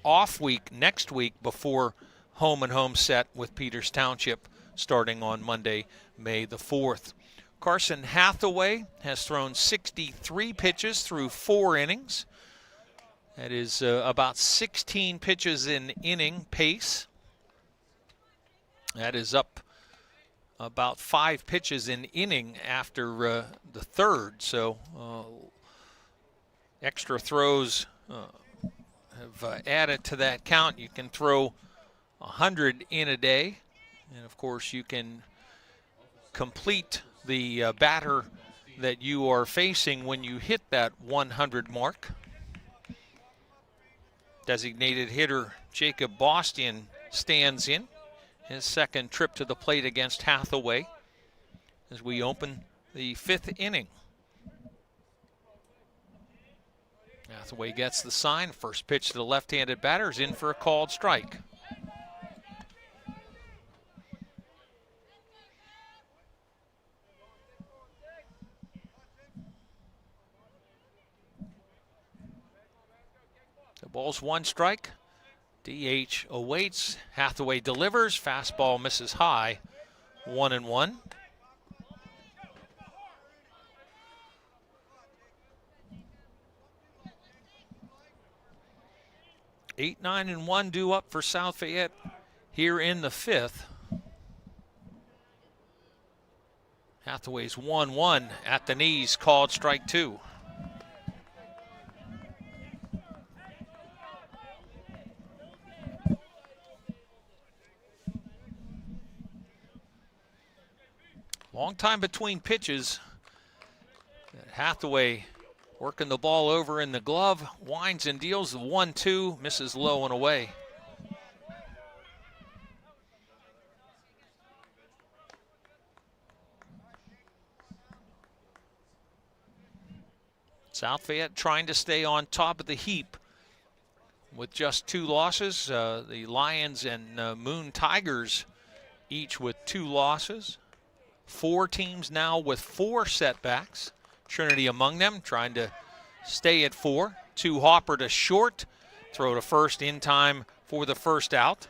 off week next week before home and home set with Peters Township starting on Monday, May the 4th. Carson Hathaway has thrown 63 pitches through 4 innings. That is about 16 pitches in inning pace. That is up about 5 pitches in inning after the third. So extra throws have added to that count. You can throw 100 in a day. And, of course, you can complete the batter that you are facing when you hit that 100 mark. Designated hitter Jacob Bostian stands in his second trip to the plate against Hathaway as we open the 5th inning. Hathaway gets the sign. First pitch to the left-handed batter is in for a called strike. The ball's 1 strike. DH awaits. Hathaway delivers. Fastball misses high. 1-1. Eight, 9, and 1 due up for South Fayette here in the 5th. Hathaway's 1-1 at the knees, called strike 2. Long time between pitches. Hathaway working the ball over in the glove, winds and deals the 1-2, misses low and away. South Fayette trying to stay on top of the heap with just 2 losses. The Lions and Moon Tigers each with 2 losses. 4 teams now with 4 setbacks. Trinity among them, trying to stay at 4. 2 hopper to short, throw to first in time for the first out.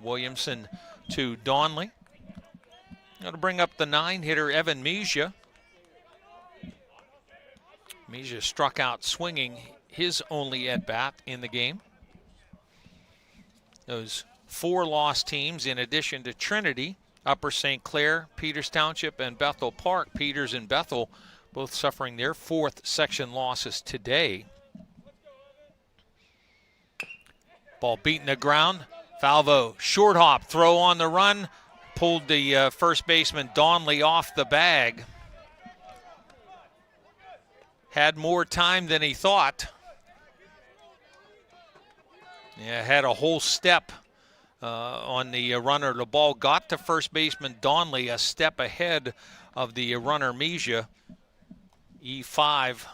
Williamson to Donley. Going to bring up the 9-hitter, Evan Mejia. Mejia struck out swinging his only at-bat in the game. Those 4 lost teams, in addition to Trinity, Upper St. Clair, Peters Township, and Bethel Park. Peters and Bethel both suffering their 4th section losses today. Ball beating the ground. Falvo, short hop, throw on the run. Pulled the first baseman Donley off the bag. Had more time than he thought. Yeah, had a whole step on the runner. The ball got to first baseman Donley a step ahead of the runner Mejia. E5.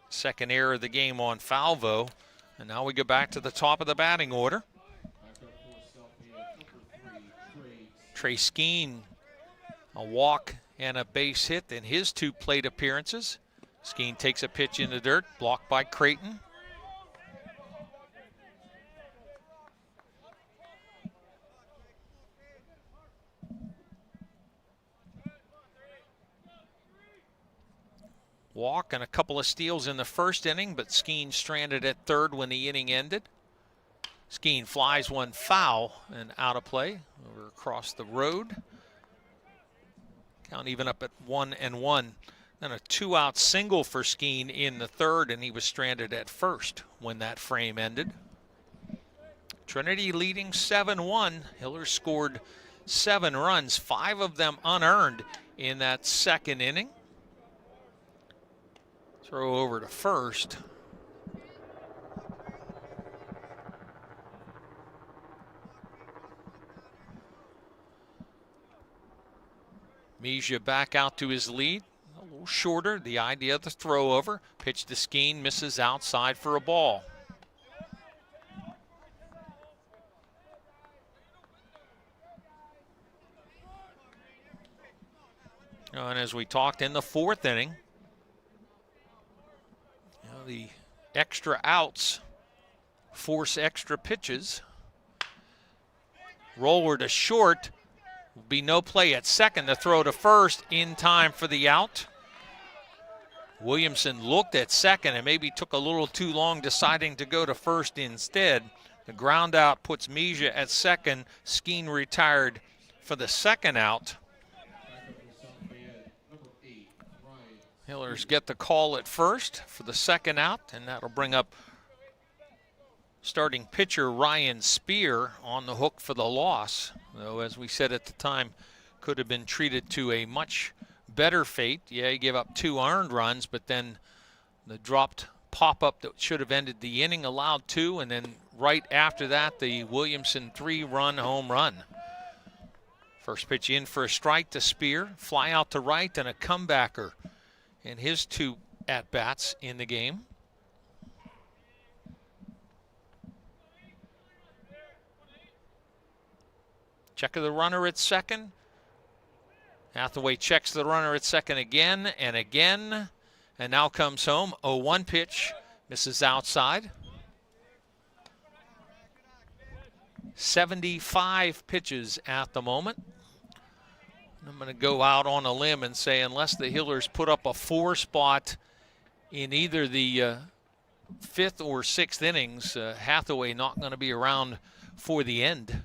Second error of the game on Falvo. And now we go back to the top of the batting order. Trey Skeen, a walk and a base hit in his 2 plate appearances. Skeen takes a pitch in the dirt, blocked by Creighton. Walk and a couple of steals in the first inning, but Skeen stranded at third when the inning ended. Skeen flies one foul and out of play over across the road. Count even up at 1-1. Then a 2-out single for Skeen in the third, and he was stranded at first when that frame ended. Trinity leading 7-1. Hiller scored 7 runs, 5 of them unearned in that second inning. Throw over to first. Mejia back out to his lead. A little shorter, the idea of the throw over. Pitch to Skeen, misses outside for a ball. And as we talked in the 4th inning, the extra outs force extra pitches. Roller to short. Will be no play at second. The throw to first in time for the out. Williamson looked at second and maybe took a little too long deciding to go to first instead. The ground out puts Mejia at second. Skeen retired for the second out. Hillers get the call at first for the second out, and that'll bring up starting pitcher Ryan Spear on the hook for the loss. Though, as we said at the time, could have been treated to a much better fate. Yeah, he gave up 2 earned runs, but then the dropped pop-up that should have ended the inning allowed 2, and then right after that, the Williamson 3-run home run. First pitch in for a strike to Spear, fly out to right, and a comebacker in his 2 at-bats in the game. Check of the runner at second. Hathaway checks the runner at second again and again, and now comes home. 0-1 pitch, misses outside. 75 pitches at the moment. I'm going to go out on a limb and say unless the Hillers put up a 4 spot in either the 5th or 6th innings, Hathaway not going to be around for the end,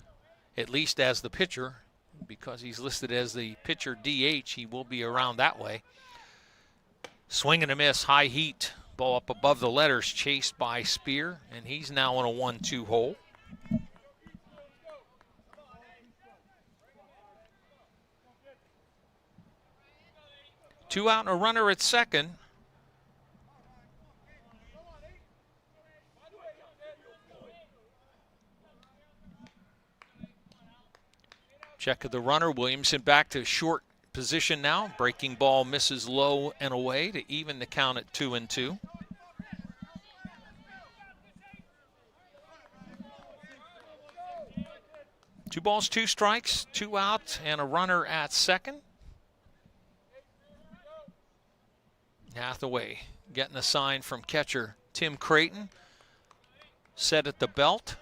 at least as the pitcher. Because he's listed as the pitcher DH, he will be around that way. Swing and a miss, high heat. Ball up above the letters, chased by Spear, and he's now on a 1-2 hole. 2 out and a runner at second. Check of the runner. Williamson back to short position now. Breaking ball misses low and away to even the count at 2-2. Two balls, 2 strikes, 2 out, and a runner at second. Hathaway getting a sign from catcher Tim Creighton. Set at the belt.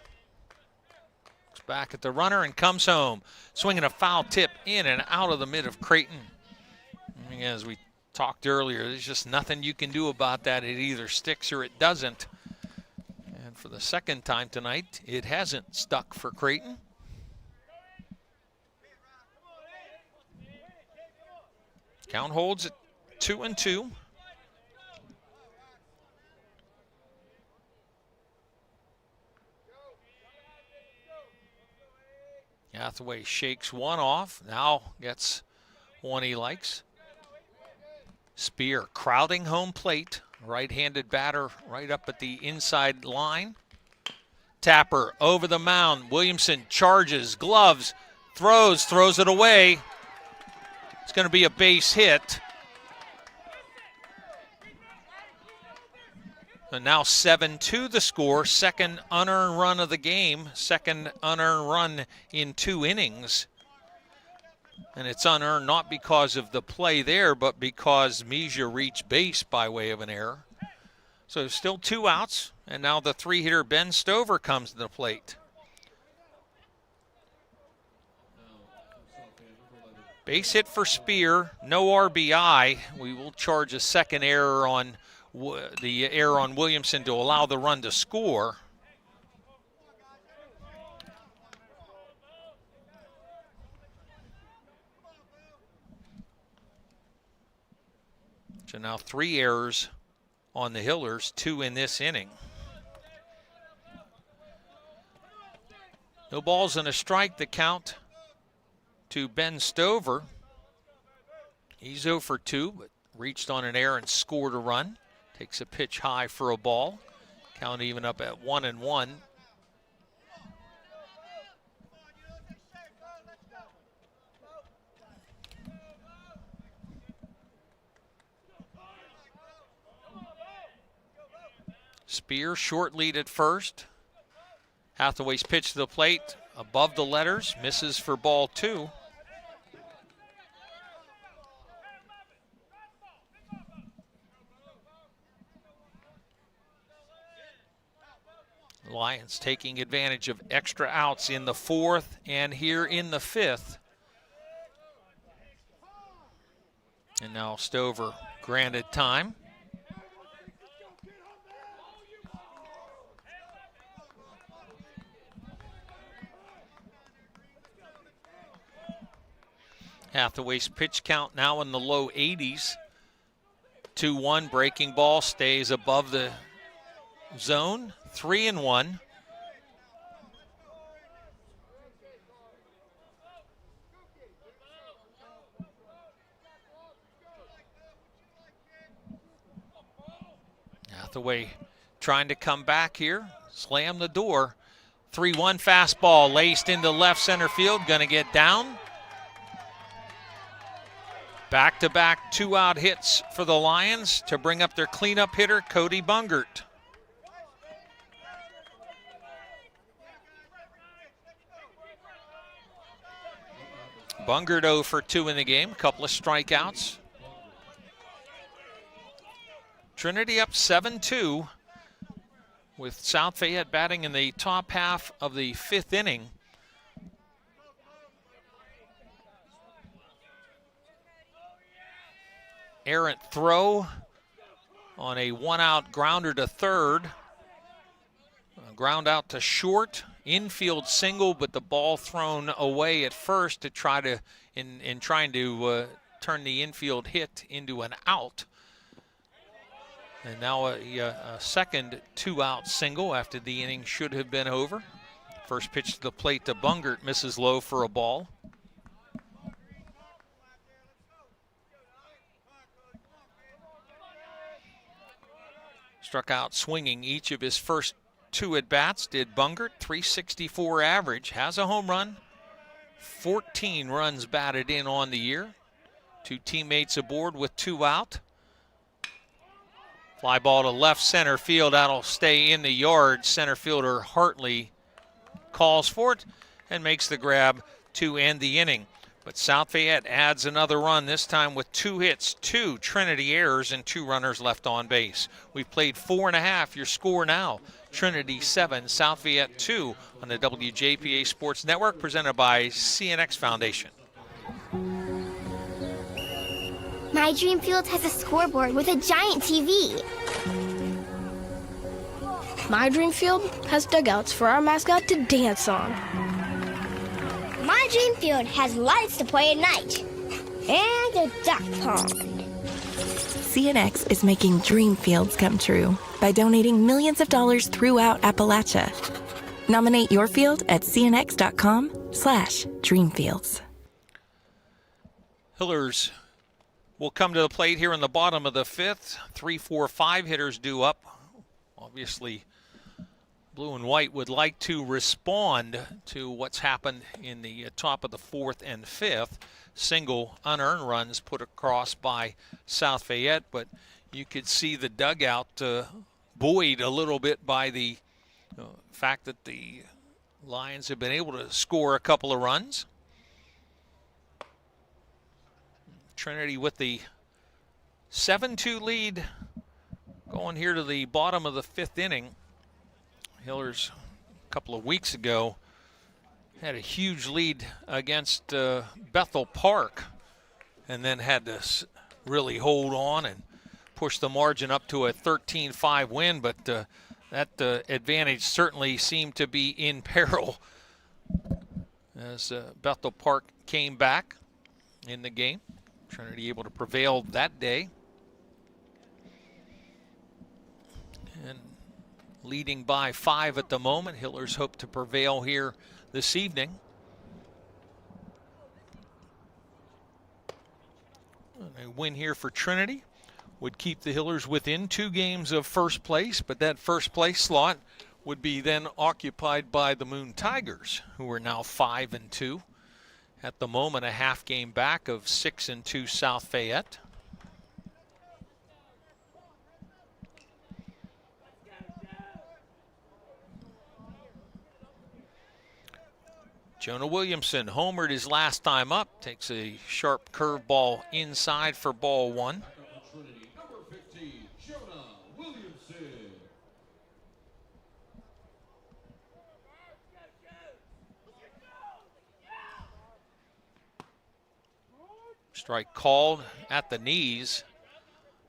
Looks back at the runner and comes home. Swinging a foul tip in and out of the mid of Creighton. And as we talked earlier, there's just nothing you can do about that. It either sticks or it doesn't. And for the second time tonight, it hasn't stuck for Creighton. Count holds at 2-2. Hathaway shakes one off. Now gets one he likes. Spear crowding home plate. Right-handed batter right up at the inside line. Tapper over the mound. Williamson charges, gloves, throws it away. It's going to be a base hit. And now 7-2 the score. Second unearned run of the game. Second unearned run in 2 innings. And it's unearned not because of the play there, but because Mejia reached base by way of an error. So still 2 outs. And now the 3-hitter Ben Stover comes to the plate. Base hit for Spear, no RBI. We will charge a second error on the error on Williamson to allow the run to score. So now 3 errors on the Hillers, 2 in this inning. No balls and a strike, the count to Ben Stover. He's 0 for 2, but reached on an error and scored a run. Takes a pitch high for a ball. Count even up at 1-1. Spear short lead at first. Hathaway's pitch to the plate above the letters, misses for ball 2. Lions taking advantage of extra outs in the 4th and here in the 5th. And now Stover granted time. Hathaway's pitch count now in the low 80s. 2-1 breaking ball stays above the zone. 3-1. Hathaway trying to come back here. Slam the door. 3-1 fastball laced into left center field. Going to get down. Back-to-back 2-out hits for the Lions to bring up their cleanup hitter, Cody Bungert. Bungert 0 for 2 in the game, a couple of strikeouts. Trinity up 7-2 with South Fayette batting in the top half of the 5th inning. Errant throw on a 1-out grounder to third. Ground out to short. Infield single, but the ball thrown away at first to try to, in trying to turn the infield hit into an out. And now a second 2-out single after the inning should have been over. First pitch to the plate to Bungert, misses low for a ball. Struck out swinging each of his first 2 at-bats, did Bungert, 364 average, has a home run, 14 runs batted in on the year. 2 teammates aboard with 2 out. Fly ball to left center field, that'll stay in the yard. Center fielder Hartley calls for it and makes the grab to end the inning. But South Fayette adds another run, this time with 2 hits, 2 Trinity errors, and 2 runners left on base. We've played 4.5. Your score now, Trinity 7, South Fayette 2 on the WJPA Sports Network, presented by CNX Foundation. My dream field has a scoreboard with a giant TV. My dream field has dugouts for our mascot to dance on. My dream field has lights to play at night. And a duck pond. CNX is making dream fields come true by donating millions of dollars throughout Appalachia. Nominate your field at cnx.com/dreamfields. Hillers will come to the plate here in the bottom of the 5th. 3, 4, 5 hitters due up. Obviously, Blue and White would like to respond to what's happened in the top of the 4th and 5th. Single unearned runs put across by South Fayette, but you could see the dugout buoyed a little bit by the fact that the Lions have been able to score a couple of runs. Trinity with the 7-2 lead going here to the bottom of the 5th inning. Hillers a couple of weeks ago had a huge lead against Bethel Park and then had to really hold on and push the margin up to a 13-5 win, but that advantage certainly seemed to be in peril as Bethel Park came back in the game. Trinity able to prevail that day. And leading by 5 at the moment. Hillers hope to prevail here this evening. A win here for Trinity would keep the Hillers within 2 games of first place, but that first place slot would be then occupied by the Moon Tigers, who are now 5-2. At the moment, a half game back of 6-2 South Fayette. Jonah Williamson homered his last time up, takes a sharp curveball inside for ball 1. Strike called at the knees.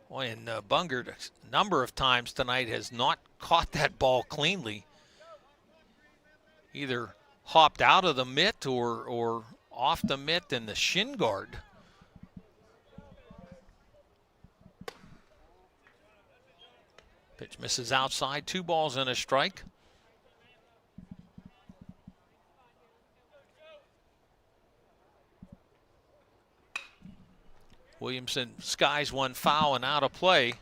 Boy, and Bungert a number of times tonight has not caught that ball cleanly. Either hopped out of the mitt or off the mitt in the shin guard. Pitch misses outside, 2 balls and a strike. Williamson skies one foul and out of play.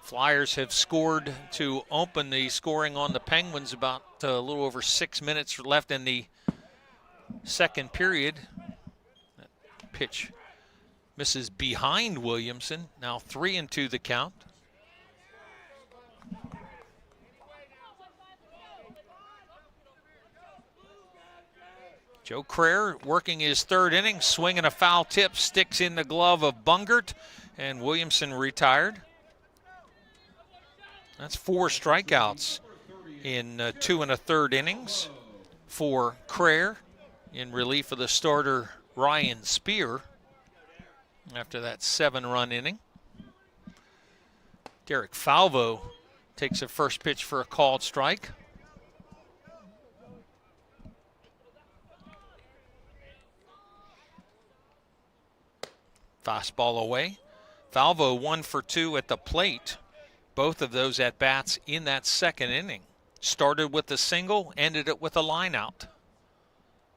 Flyers have scored to open the scoring on the Penguins. About a little over 6 minutes left in the second period. That pitch misses behind Williamson. Now 3-2 the count. Joe Crair working his 3rd inning, swinging a foul tip, sticks in the glove of Bungert, and Williamson retired. That's 4 strikeouts in 2 1/3 innings for Crair in relief of the starter Ryan Spear after that 7-run inning. Derek Falvo takes a first pitch for a called strike. Fastball away. Falvo 1 for 2 at the plate. Both of those at-bats in that second inning. Started with a single, ended it with a line out.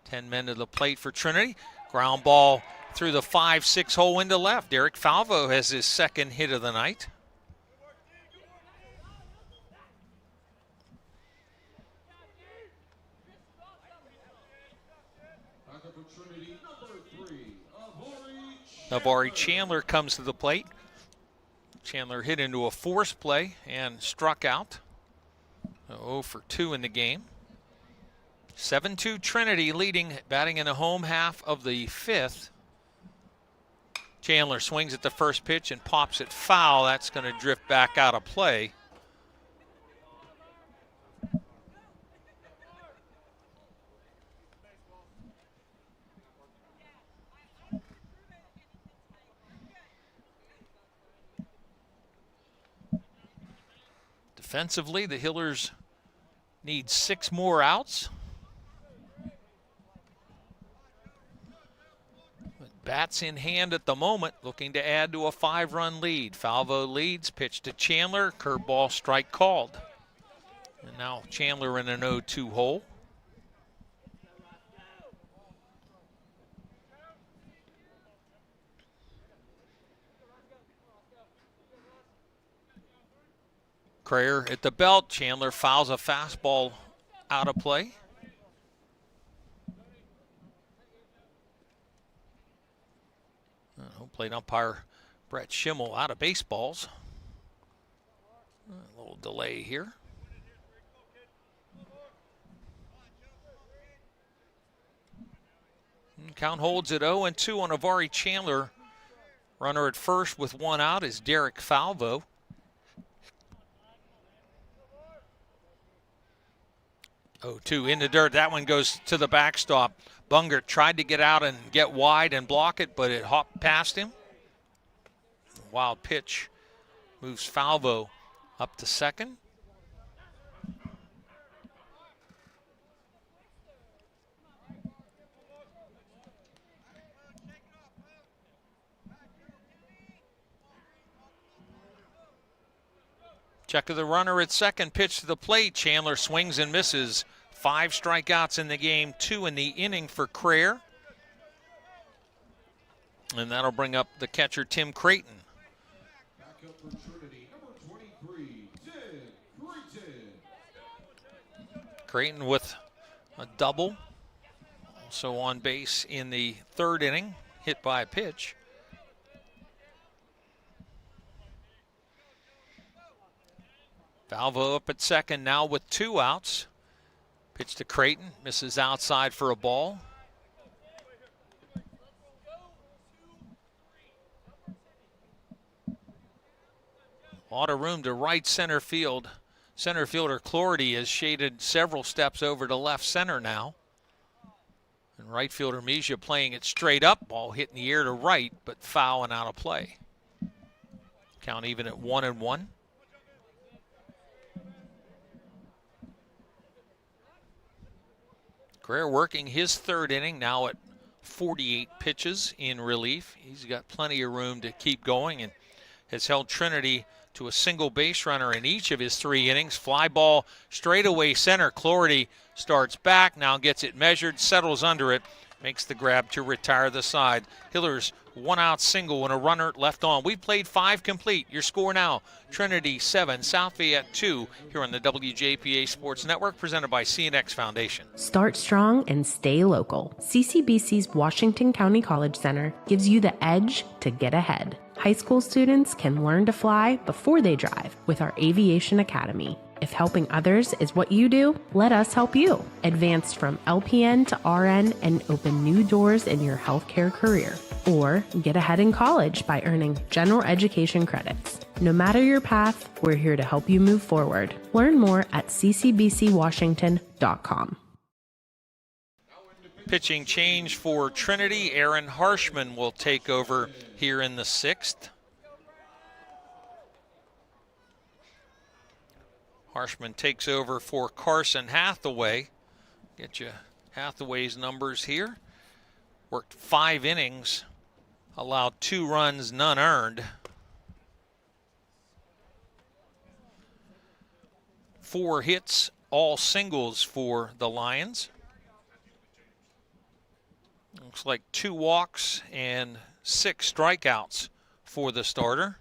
10 men to the plate for Trinity. Ground ball through the 5-6 hole into left. Derek Falvo has his second hit of the night. Navari Chandler comes to the plate. Chandler hit into a force play and struck out. 0 for 2 in the game. 7-2 Trinity leading, batting in the home half of the 5th. Chandler swings at the first pitch and pops it foul. That's going to drift back out of play. Defensively, the Hillers need 6 more outs. Bats in hand at the moment, looking to add to a 5-run lead. Falvo leads, pitch to Chandler, curveball strike called. And now Chandler in an 0-2 hole. Crayer at the belt. Chandler fouls a fastball out of play. Plate umpire Brett Schimmel out of baseballs. A little delay here. Count holds at 0-2 on Navari Chandler. Runner at first with 1 out is Derek Falvo. 0-2 in the dirt. That one goes to the backstop. Bungert tried to get out and get wide and block it, but it hopped past him. Wild pitch moves Falvo up to second. Check of the runner at second, pitch to the plate. Chandler swings and misses. 5 strikeouts in the game, 2 in the inning for Crayer. And that'll bring up the catcher, Tim Creighton. Creighton with a double. Also on base in the 3rd inning, hit by a pitch. Falvo up at second now with 2 outs. Pitch to Creighton, misses outside for a ball. A lot of room to right center field. Center fielder Clordy has shaded several steps over to left center now. And right fielder Misha playing it straight up, ball hit in the air to right, but foul and out of play. Count even at 1-1. Crayer working his 3rd inning, now at 48 pitches in relief. He's got plenty of room to keep going and has held Trinity to a single base runner in each of his 3 innings. Fly ball straightaway center. Clordy starts back, now gets it measured, settles under it, makes the grab to retire the side. Hillers 1-out single and a runner left on. We played 5 complete. Your score now, Trinity 7, South Fayette 2, here on the WJPA Sports Network, presented by CNX Foundation. Start strong and stay local. CCBC's Washington County College Center gives you the edge to get ahead. High school students can learn to fly before they drive with our Aviation Academy. If helping others is what you do, let us help you. Advance from LPN to RN and open new doors in your healthcare career. Or get ahead in college by earning general education credits. No matter your path, we're here to help you move forward. Learn more at ccbcwashington.com. Pitching change for Trinity. Aaron Harshman will take over here in the 6th. Harshman takes over for Carson Hathaway. Get you Hathaway's numbers here. Worked 5 innings, allowed 2 runs, none earned. 4 hits, all singles for the Lions. Looks like 2 walks and 6 strikeouts for the starter.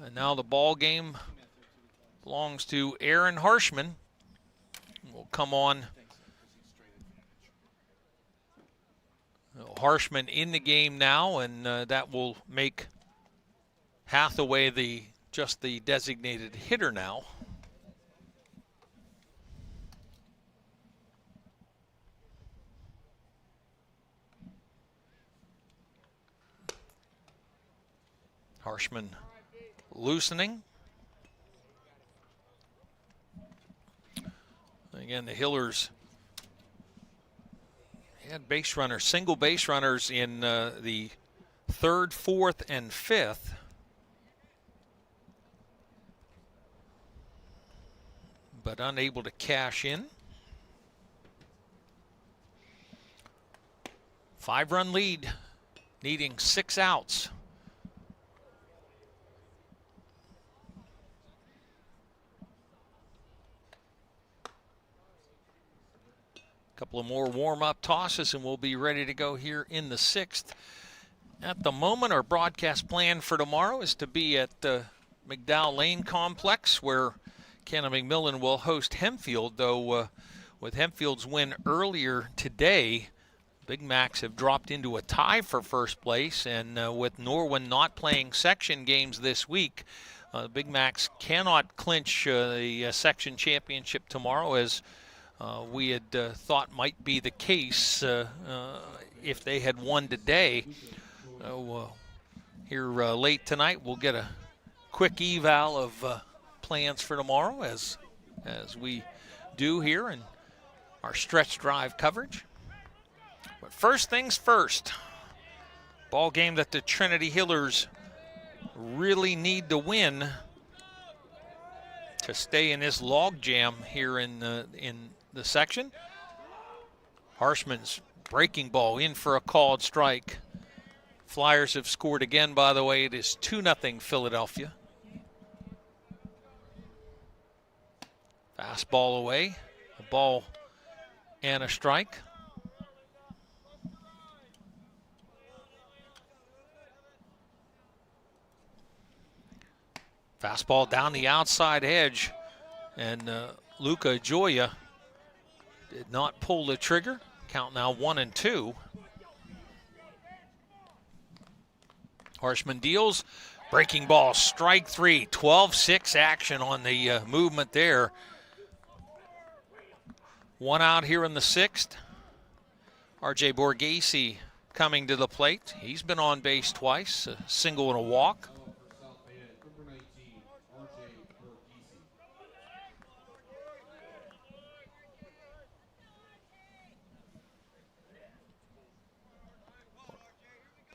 And now the ball game belongs to Aaron Harshman. Will come on. Harshman in the game now, and that will make Hathaway just the designated hitter now. Harshman loosening. Again, the Hillers had base runners, single base runners in the 3rd, 4th, and 5th. But unable to cash in. 5-run lead, needing 6 outs. Couple of more warm-up tosses and we'll be ready to go here in the 6th. At the moment, our broadcast plan for tomorrow is to be at the McDowell Lane Complex, where Cannon McMillan will host Hempfield, though with Hempfield's win earlier today, Big Macs have dropped into a tie for first place, and with Norwin not playing section games this week, Big Macs cannot clinch the section championship tomorrow, as we had thought might be the case if they had won today. Here late tonight, we'll get a quick eval of plans for tomorrow, as we do here in our stretch drive coverage. But first things first, ball game that the Trinity Hillers really need to win to stay in this log jam here in the section. Harshman's breaking ball in for a called strike. Flyers have scored again, by the way. It is 2-0 Philadelphia. Fastball away. A ball and a strike. Fastball down the outside edge, and Luca Gioia did not pull the trigger. Count now 1-2. Harshman deals. Breaking ball, strike 3. 12-6 action on the movement there. 1 out here in the 6th. R.J. Borghese coming to the plate. He's been on base twice, a single and a walk.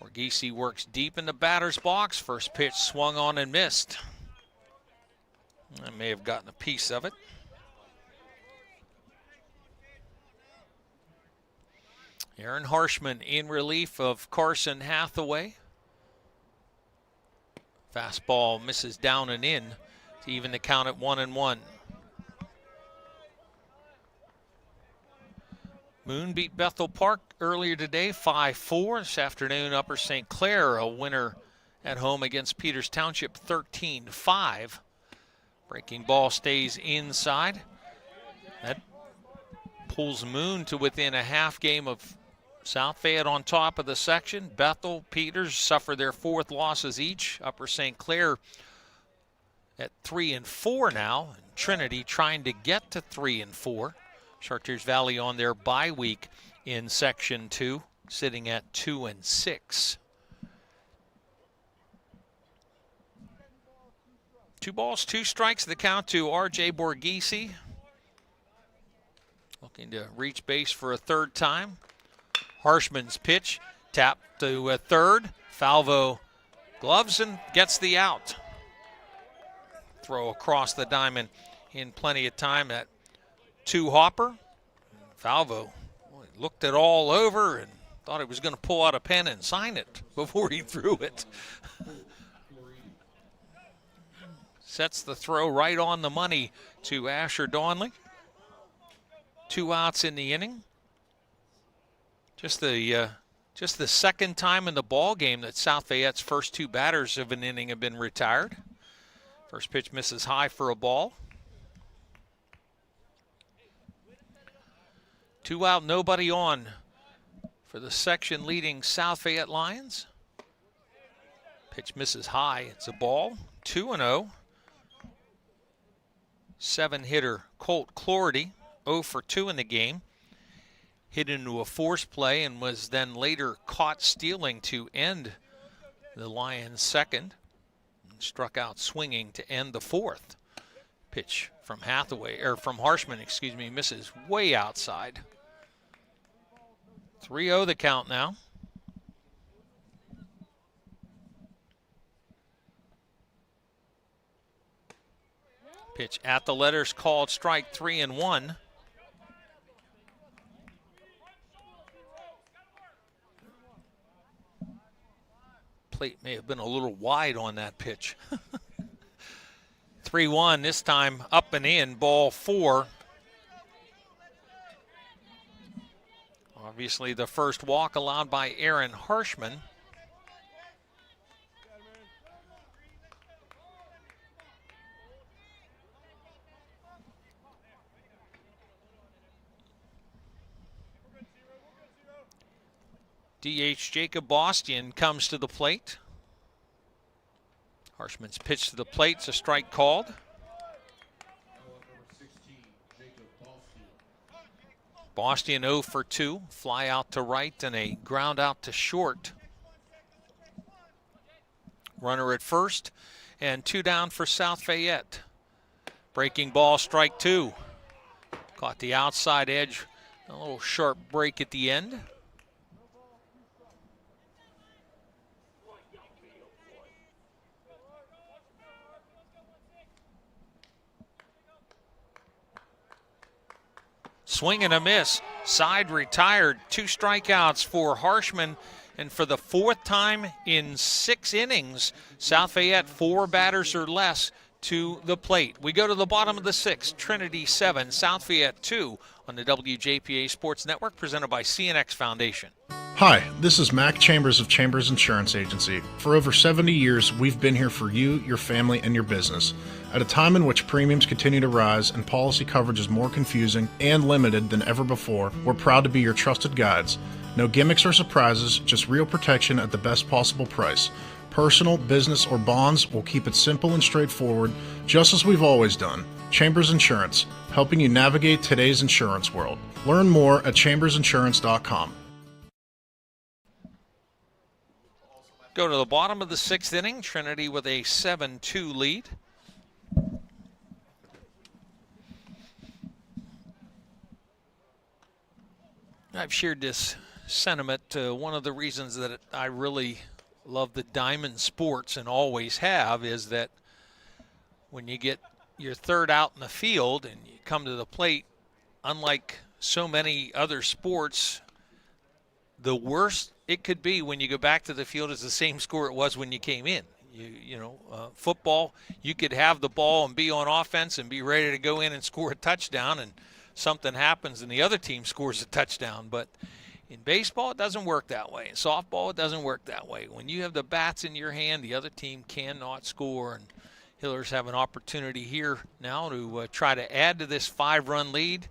Borghese works deep in the batter's box. First pitch swung on and missed. I may have gotten a piece of it. Aaron Harshman in relief of Carson Hathaway. Fastball misses down and in to even the count at 1-1. Moon beat Bethel Park earlier today, 5-4. This afternoon, Upper St. Clair, a winner at home against Peters Township, 13-5. Breaking ball stays inside. That pulls Moon to within a half game of South Fayette on top of the section. Bethel, Peters suffer their 4th losses each. Upper St. Clair at 3-4 now. Trinity trying to get to 3-4. Chartiers Valley on their bye week in Section 2, sitting at 2-6. 2 balls, 2 strikes, the count to R.J. Borghese. Looking to reach base for a 3rd time. Harshman's pitch, tapped to a 3rd. Falvo gloves and gets the out. Throw across the diamond in plenty of time. That 2-hopper. Falvo looked it all over and thought he was going to pull out a pen and sign it before he threw it. Sets the throw right on the money to Asher Donley. 2 outs in the inning. Just the second time in the ball game that South Fayette's first two batters of an inning have been retired. First pitch misses high for a ball. 2 out, nobody on for the section leading South Fayette Lions. Pitch misses high. It's a ball. 2-0. 7-hitter Colt Clordy, 0 for 2 in the game. Hit into a force play and was then later caught stealing to end the Lions' second. And struck out swinging to end the fourth. Pitch from Harshman, misses way outside. 3-0 the count now. Pitch at the letters called strike 3-1. Plate may have been a little wide on that pitch. 3-1 this time, up and in, ball 4. Obviously the first walk allowed by Aaron Harshman. DH Jacob Bostian comes to the plate. Harshman's pitch to the plate, it's a strike called. Bostian 0 for 2, fly out to right and a ground out to short. Runner at first and 2 down for South Fayette. Breaking ball, strike 2. Caught the outside edge, a little sharp break at the end. Swing and a miss. Side retired. 2 strikeouts for Harshman. And for the 4th time in 6 innings, South Fayette 4 batters or less to the plate. We go to the bottom of the 6th. Trinity 7, South Fayette 2 on the WJPA Sports Network, presented by CNX Foundation. Hi, this is Mac Chambers of Chambers Insurance Agency. For over 70 years, we've been here for you, your family, and your business. At a time in which premiums continue to rise and policy coverage is more confusing and limited than ever before, we're proud to be your trusted guides. No gimmicks or surprises, just real protection at the best possible price. Personal, business, or bonds, will keep it simple and straightforward, just as we've always done. Chambers Insurance, helping you navigate today's insurance world. Learn more at chambersinsurance.com. Go to the bottom of the 6th inning. Trinity with a 7-2 lead. I've shared this sentiment. One of the reasons that I really love the diamond sports and always have is that when you get your 3rd out in the field and you come to the plate, unlike so many other sports, the worst it could be when you go back to the field is the same score it was when you came in. Football, you could have the ball and be on offense and be ready to go in and score a touchdown, and something happens and the other team scores a touchdown. But in baseball, it doesn't work that way. In softball, it doesn't work that way. When you have the bats in your hand, the other team cannot score. And Hillers have an opportunity here now to try to add to this 5-run lead.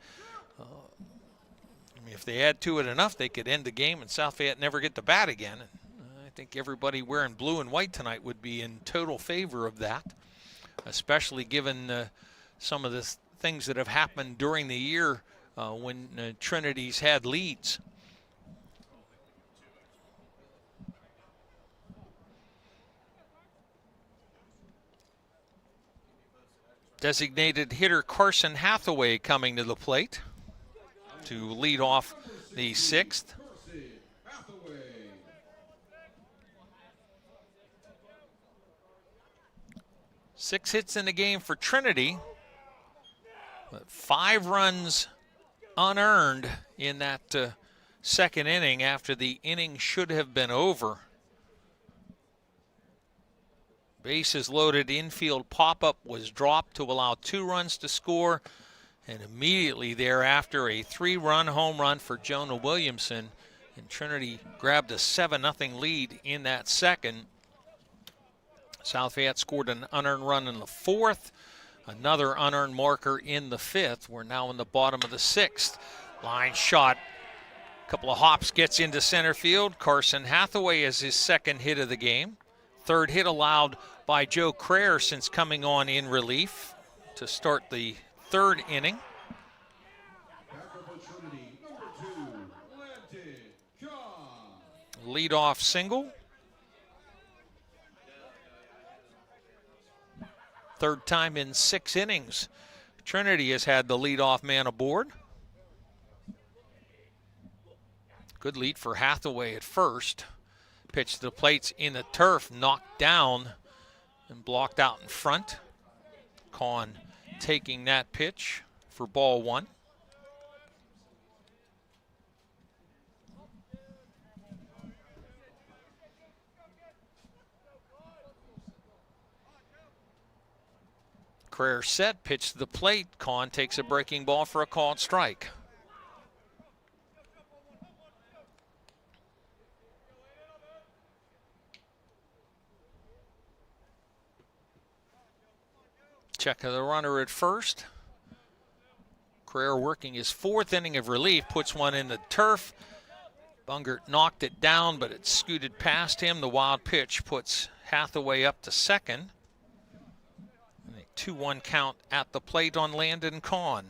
If they add to it enough, they could end the game and South Fayette never get to bat again. And I think everybody wearing blue and white tonight would be in total favor of that, especially given some of the things that have happened during the year when Trinity's had leads. Designated hitter Carson Hathaway coming to the plate to lead off the 6th. Six hits in the game for Trinity, but 5 runs unearned in that 2nd inning after the inning should have been over. Bases loaded, infield pop-up was dropped to allow 2 runs to score. And immediately thereafter, a 3-run home run for Jonah Williamson And Trinity grabbed a 7-0 lead in that second. South Fayette scored an unearned run in the fourth, another unearned marker in the fifth. We're now in the bottom of the sixth. Line shot, a couple of hops, gets into center field. Carson Hathaway is his second hit of the game. Third hit allowed by Joe Crayer since coming on in relief to start the third inning. Leadoff single. Third time in 6 innings Trinity has had the leadoff man aboard. Good lead for Hathaway at first. Pitch to the plates in the turf, knocked down and blocked out in front. Kahn taking that pitch for ball 1. Crayer set, pitch to the plate. Kahn takes a breaking ball for a called strike. Check of the runner at first. Crayer working his 4th inning of relief, puts one in the turf. Bungert knocked it down, but it scooted past him. The wild pitch puts Hathaway up to second. 2-1 count at the plate on Landon Kahn.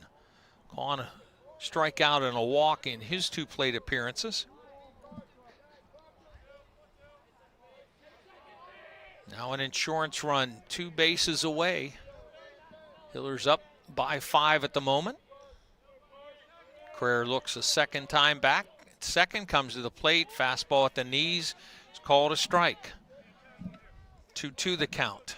Kahn a strikeout and a walk in his 2 plate appearances. Now an insurance run, 2 bases away. Hillers up by 5 at the moment. Crayer looks a second time back. Second, comes to the plate, fastball at the knees. It's called a strike. 2-2 the count.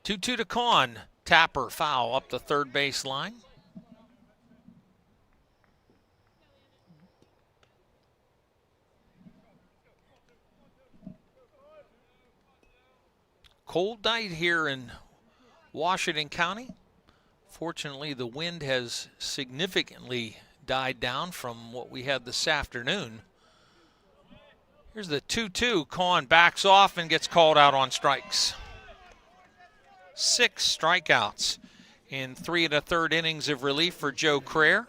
Two to Kahn. Tapper foul up the third base line. Cold night here in Washington County. Fortunately, the wind has significantly died down from what we had this afternoon. Here's the 2-2. Kahn backs off and gets called out on strikes. 6 strikeouts in 3 1/3 innings of relief for Joe Crayer.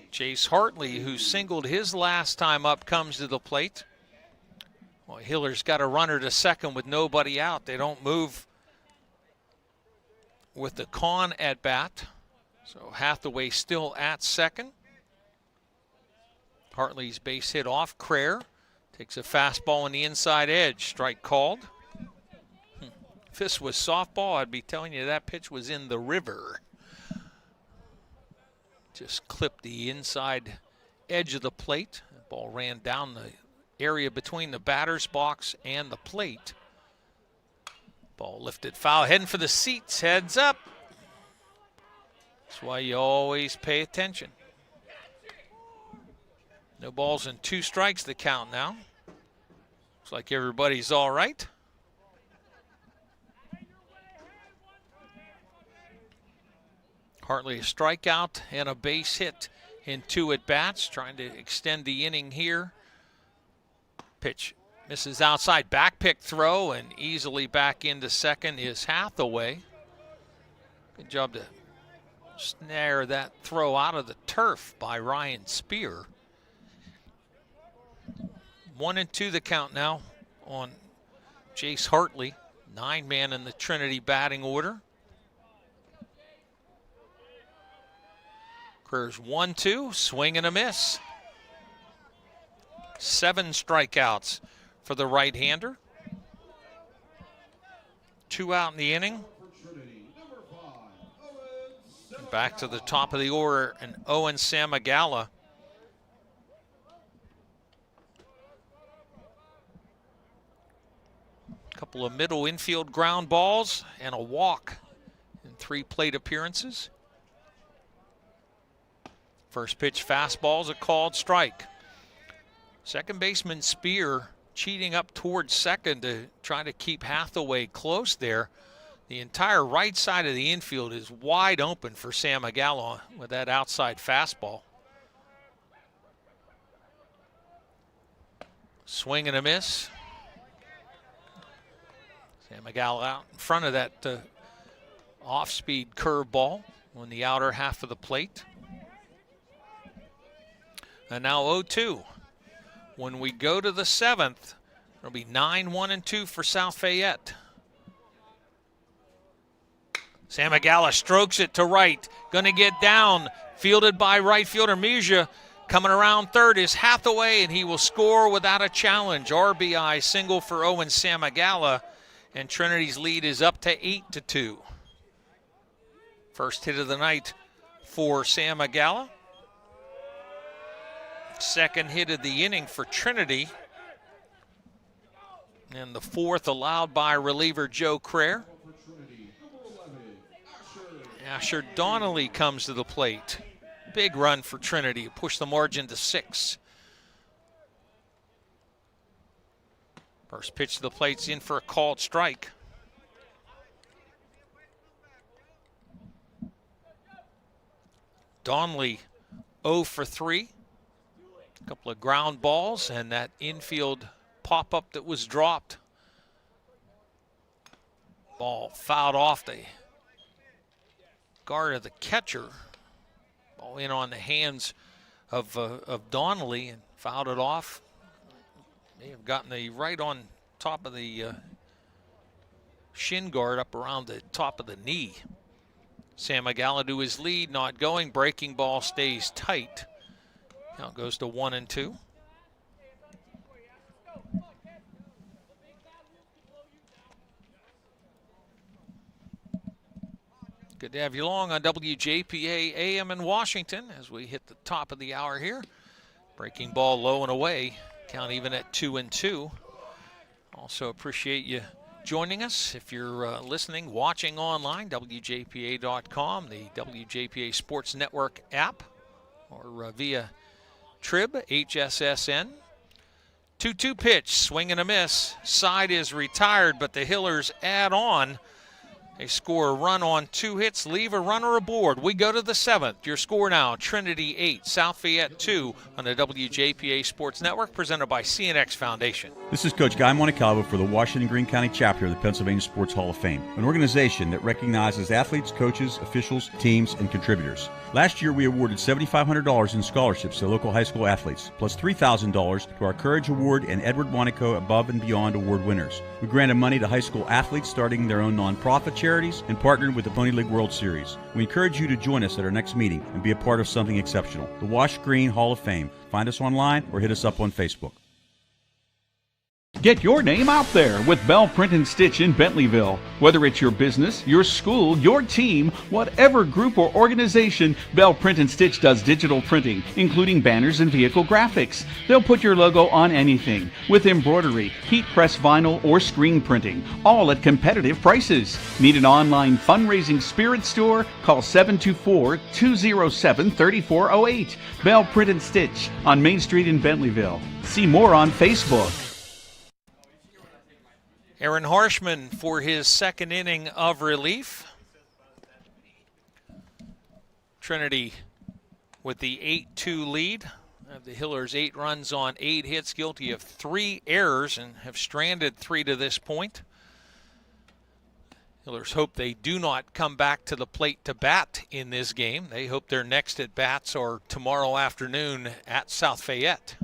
Chase Hartley, who singled his last time up, comes to the plate. Well, Hiller's got a runner to second with nobody out. They don't move with the Kahn at bat. So Hathaway still at second. Hartley's base hit off. Crayer takes a fastball on the inside edge. Strike called. If this was softball, I'd be telling you that pitch was in the river. Just clipped the inside edge of the plate. The ball ran down the area between the batter's box and the plate. Ball lifted foul, heading for the seats, heads up. That's why you always pay attention. No balls and 2 strikes the count now. Looks like everybody's all right. Hartley a strikeout and a base hit in 2 at-bats, trying to extend the inning here. Pitch misses outside, back pick throw, and easily back into second is Hathaway. Good job to snare that throw out of the turf by Ryan Spear. 1-2 the count now on Jace Hartley, 9-man in the Trinity batting order. Crayer's 1-2, swing and a miss. 7 strikeouts for the right-hander. 2 out in the inning. Back to the top of the order, and Owen Samagala. A couple of middle infield ground balls and a walk in 3 plate appearances. First pitch fastball is a called strike. Second baseman Spear cheating up towards second to try to keep Hathaway close there. The entire right side of the infield is wide open for Sam Agala with that outside fastball. Swing and a miss. Sam Agala out in front of that off-speed curveball on the outer half of the plate. And now 0-2. When we go to the 7th, it'll be 9-1-2 for South Fayette. Sam Agala strokes it to right. Going to get down. Fielded by right fielder Mija. Coming around third is Hathaway, and he will score without a challenge. RBI single for Owen Sam Agala, and Trinity's lead is up to 8-2. First hit of the night for Sam Agala. Second hit of the inning for Trinity. And the fourth allowed by reliever Joe Crair. Asher Donnelly comes to the plate. Big run for Trinity, push the margin to 6. First pitch to the plate's in for a called strike. Donnelly 0 for 3. A couple of ground balls and that infield pop-up that was dropped. Ball fouled off the guard of the catcher. Ball in on the hands of Donnelly and fouled it off. May have gotten the right on top of the shin guard up around the top of the knee. Sam Agala to his lead, not going. Breaking ball stays tight. Now it goes to 1-2. Good to have you along on WJPA AM in Washington as we hit the top of the hour here. Breaking ball low and away. Count even at 2-2. Also appreciate you joining us. If you're listening, watching online, WJPA.com, the WJPA Sports Network app, or via Trib, HSSN. 2-2 pitch, swing and a miss. Side is retired, but the Hillers add on. They score a run on 2 hits, leave a runner aboard. We go to the 7th. Your score now, Trinity 8, South Fayette 2 on the WJPA Sports Network, presented by CNX Foundation. This is Coach Guy Montecalvo for the Washington Greene County chapter of the Pennsylvania Sports Hall of Fame, an organization that recognizes athletes, coaches, officials, teams, and contributors. Last year, we awarded $7,500 in scholarships to local high school athletes, plus $3,000 to our Courage Award and Edward Monaco Above and Beyond Award winners. We granted money to high school athletes starting their own nonprofit charities and partnered with the Pony League World Series. We encourage you to join us at our next meeting and be a part of something exceptional. The Wash Greene Hall of Fame. Find us online or hit us up on Facebook. Get your name out there with Bell Print and Stitch in Bentleyville. Whether it's your business, your school, your team, whatever group or organization, Bell Print and Stitch does digital printing, including banners and vehicle graphics. They'll put your logo on anything with embroidery, heat press vinyl, or screen printing, all at competitive prices. Need an online fundraising spirit store? Call 724-207-3408. Bell Print and Stitch on Main Street in Bentleyville. See more on Facebook. Aaron Harshman for his second inning of relief. Trinity with the 8-2 lead. The Hillers 8 runs on 8 hits, guilty of 3 errors, and have stranded 3 to this point. Hillers hope they do not come back to the plate to bat in this game. They hope their next at bats are tomorrow afternoon at South Fayette.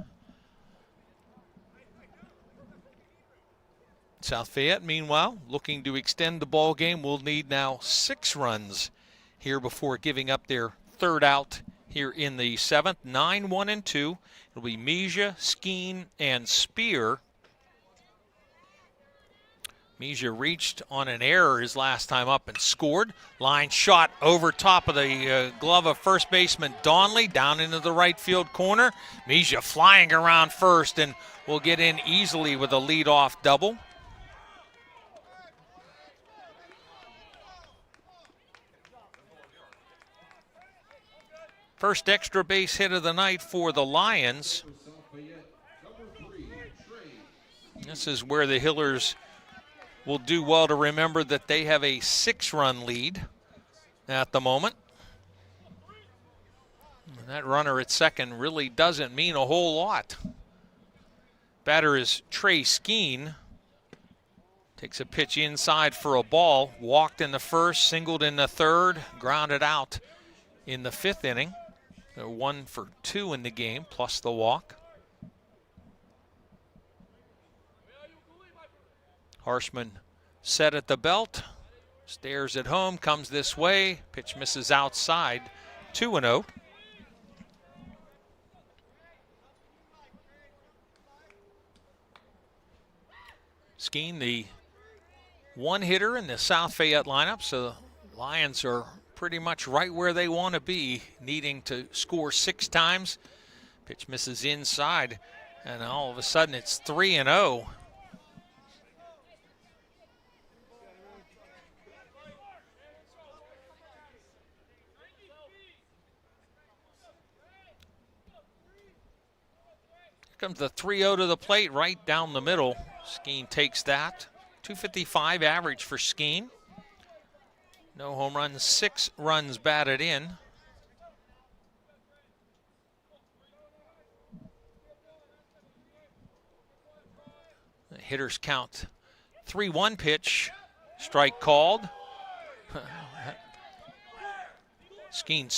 South Fayette, meanwhile, looking to extend the ball game, will need now 6 runs here before giving up their third out here in the 7th. 9-1-2. It'll be Mija, Skeen, and Spear. Mija reached on an error his last time up and scored. Line shot over top of the glove of first baseman Donnelly, down into the right field corner. Mija flying around first and will get in easily with a leadoff double. First extra base hit of the night for the Lions. This is where the Hillers will do well to remember that they have a 6-run lead at the moment. And that runner at second really doesn't mean a whole lot. Batter is Trey Skeen. Takes a pitch inside for a ball. Walked in the first, singled in the third, grounded out in the 5th inning. They're 1 for 2 in the game, plus the walk. Harshman set at the belt. Stares at home, comes this way. Pitch misses outside. 2-0. Skeen, the one-hitter in the South Fayette lineup, so the Lions are pretty much right where they want to be, needing to score 6 times. Pitch misses inside, and all of a sudden it's 3-0. Here comes the 3-0 to the plate, right down the middle. Skeen takes that. 255 average for Skeen. No home runs, 6 runs batted in. The hitters count 3-1 pitch. Strike called. Skeen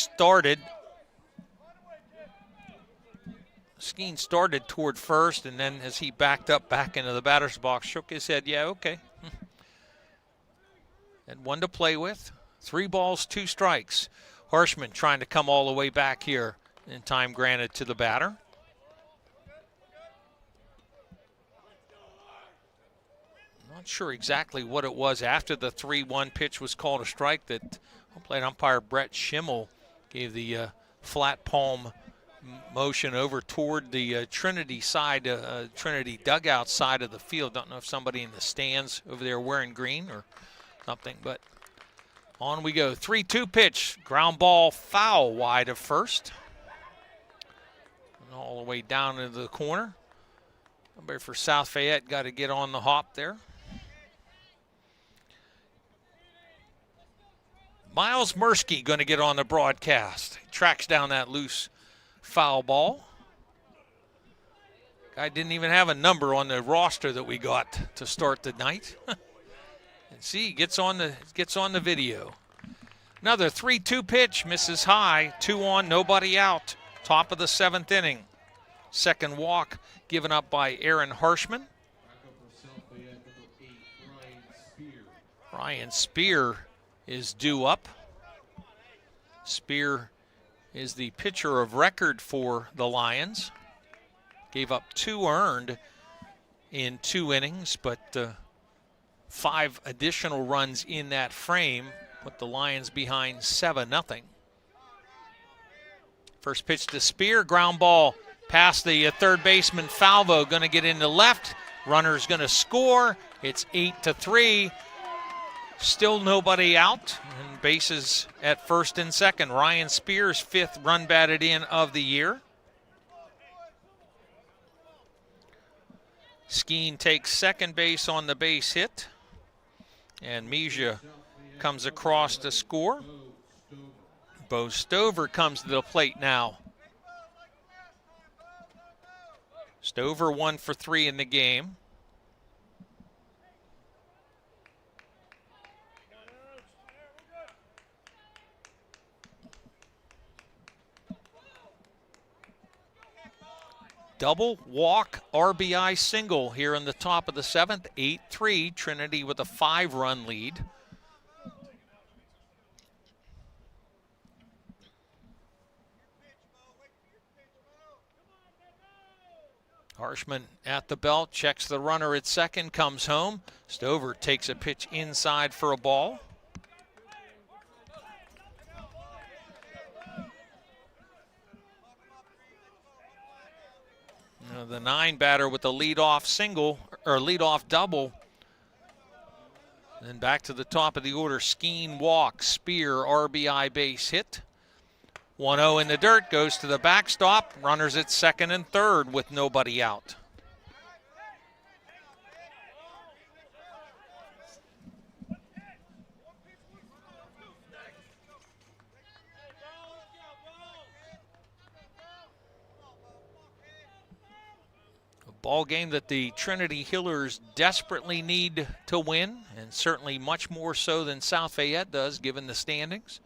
started toward first, and then as he backed up back into the batter's box, shook his head, yeah, okay. And 1 to play with. 3 balls, 2 strikes. Harshman trying to come all the way back here, and time granted to the batter. Not sure exactly what it was after the 3-1 pitch was called a strike that home plate umpire Brett Schimmel gave the flat palm motion over toward the Trinity side, Trinity dugout side of the field. Don't know if somebody in the stands over there wearing green or something, but on we go. 3-2 pitch, ground ball foul wide of first. And all the way down into the corner. Somebody for South Fayette got to get on the hop there. Miles Mursky going to get on the broadcast. He tracks down that loose foul ball. Guy didn't even have a number on the roster that we got to start the night. And see, gets on the video. Another 3-2 pitch, misses high. 2 on, nobody out. Top of the 7th inning. Second walk given up by Aaron Harshman. Ryan Spear is due up. Spear is the pitcher of record for the Lions. Gave up 2 earned in 2 innings, but 5 additional runs in that frame put the Lions behind 7-0. First pitch to Spear, ground ball past the third baseman Falvo, going to get into left. Runner's going to score. It's 8-3. Still nobody out, and bases at first and second. Ryan Spears' 5th run batted in of the year. Skeen takes second base on the base hit, and Mejia comes across to score. Bo Stover comes to the plate now. Stover 1 for 3 in the game. Double, walk, RBI single here in the top of the 7th. 8-3, Trinity with a 5-run lead. Harshman at the belt, checks the runner at second, comes home. Stover takes a pitch inside for a ball. The 9 batter with the leadoff single, or leadoff double. Then back to the top of the order, Skeen walk, Spear RBI base hit. 1-0 in the dirt, goes to the backstop. Runners at second and third with nobody out. ball game that the Trinity Hillers desperately need to win, and certainly much more so than South Fayette does given the standings.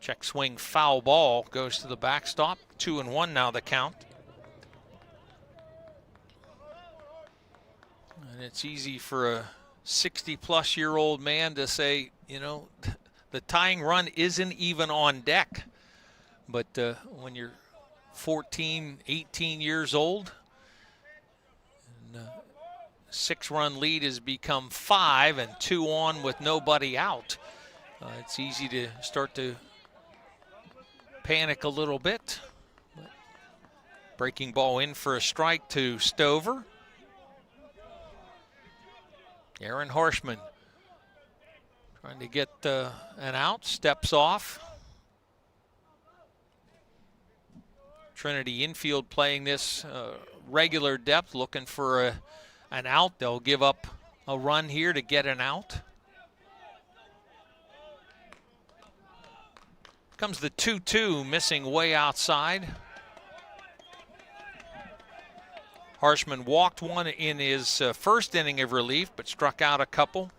Check swing foul ball goes to the backstop. 2-1 now the count. And it's easy for a 60-plus-year-old man to say, you know, the tying run isn't even on deck. But when you're 14, 18 years old, and a 6-run lead has become 5 and 2 on with nobody out, it's easy to start to panic a little bit. But breaking ball in for a strike to Stover. Aaron Harshman trying to get an out, steps off. Trinity infield playing this regular depth, looking for an out. They'll give up a run here to get an out. Comes the 2-2, missing way outside. Harshman walked one in his first inning of relief, but struck out a couple.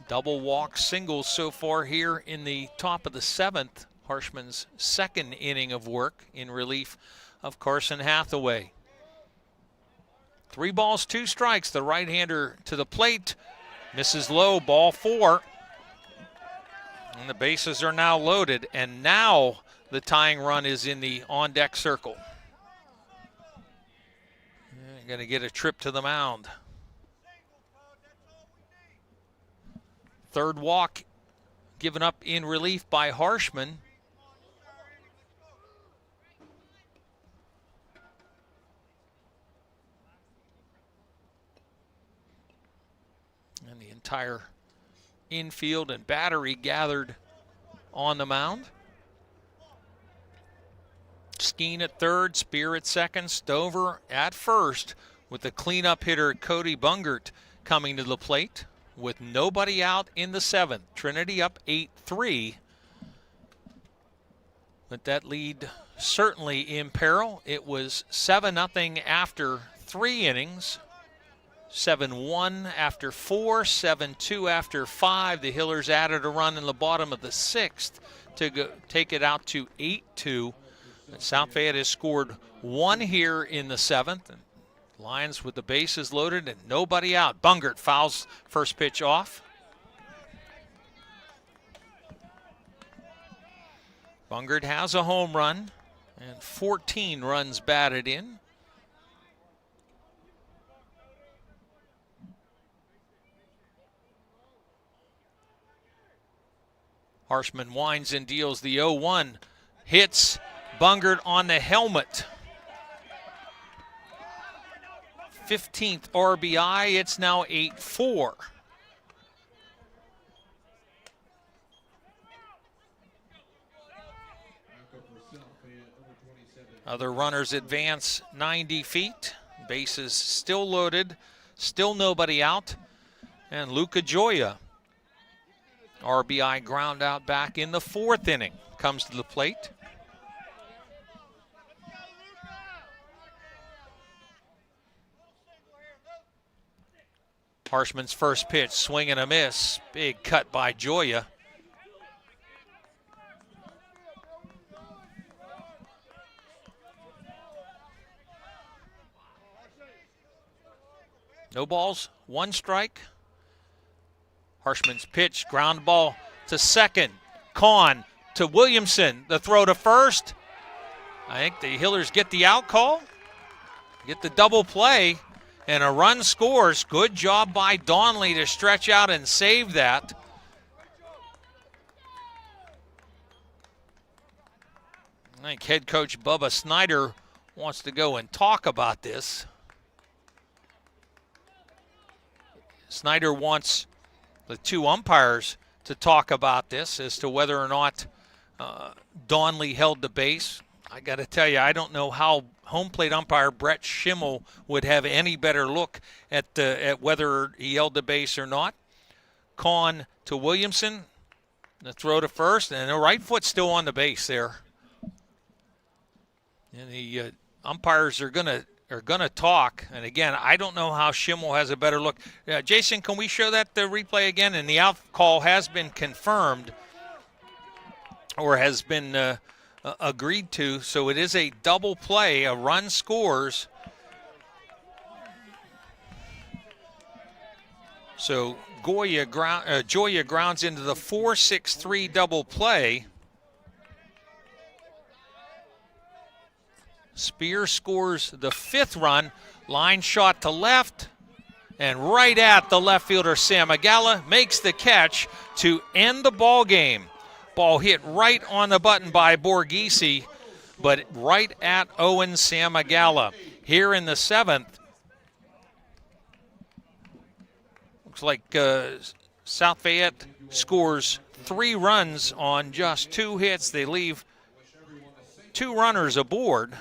Double walk, singles so far here in the top of the 7th. Harshman's second inning of work in relief of Carson Hathaway. 3 balls, 2 strikes. The right-hander to the plate. Misses low, ball 4. And the bases are now loaded. And now the tying run is in the on-deck circle. Going to get a trip to the mound. Third walk given up in relief by Harshman. And the entire infield and battery gathered on the mound. Skeen at third, Spear at second, Stover at first, with the cleanup hitter Cody Bungert coming to the plate with nobody out in the 7th. Trinity up 8-3. But that lead certainly in peril. It was 7-0 after 3 innings, 7-1 after 4, 7-2 after 5. The Hillers added a run in the bottom of the 6th to take it out to 8-2. And South Fayette has scored 1 here in the 7th. And Lions with the bases loaded and nobody out. Bungert fouls first pitch off. Bungert has a home run and 14 runs batted in. Harshman winds and deals the 0-1. Hits Bungert on the helmet. 15th RBI. It's now 8-4. Other runners advance 90 feet. Bases still loaded. Still nobody out. And Luca Gioia, RBI ground out back in the 4th inning, comes to the plate. Harshman's first pitch, swing and a miss. Big cut by Gioia. No balls, 1 strike. Harshman's pitch, ground ball to second. Kahn to Williamson. The throw to first. I think the Hillers get the out call, get the double play, and a run scores. Good job by Donnelly to stretch out and save that. I think head coach Bubba Snyder wants to go and talk about this. Snyder wants the 2 umpires to talk about this as to whether or not Donnelly held the base. I got to tell you, I don't know how home plate umpire Brett Schimmel would have any better look at whether he held the base or not. Kahn to Williamson, the throw to first, and the right foot still on the base there. And the umpires are gonna talk. And again, I don't know how Schimmel has a better look. Jason, can we show that the replay again? And the out call has been confirmed, or has been agreed to. So it is a double play. A run scores. So Joya grounds into the 4-6-3 double play. Spear scores the 5th run. Line shot to left, and right at the left fielder Samagala makes the catch to end the ball game. Ball hit right on the button by Borghese, but right at Owen Samagala. Here in the 7th, looks like South Fayette scores 3 runs on just 2 hits. They leave 2 runners aboard.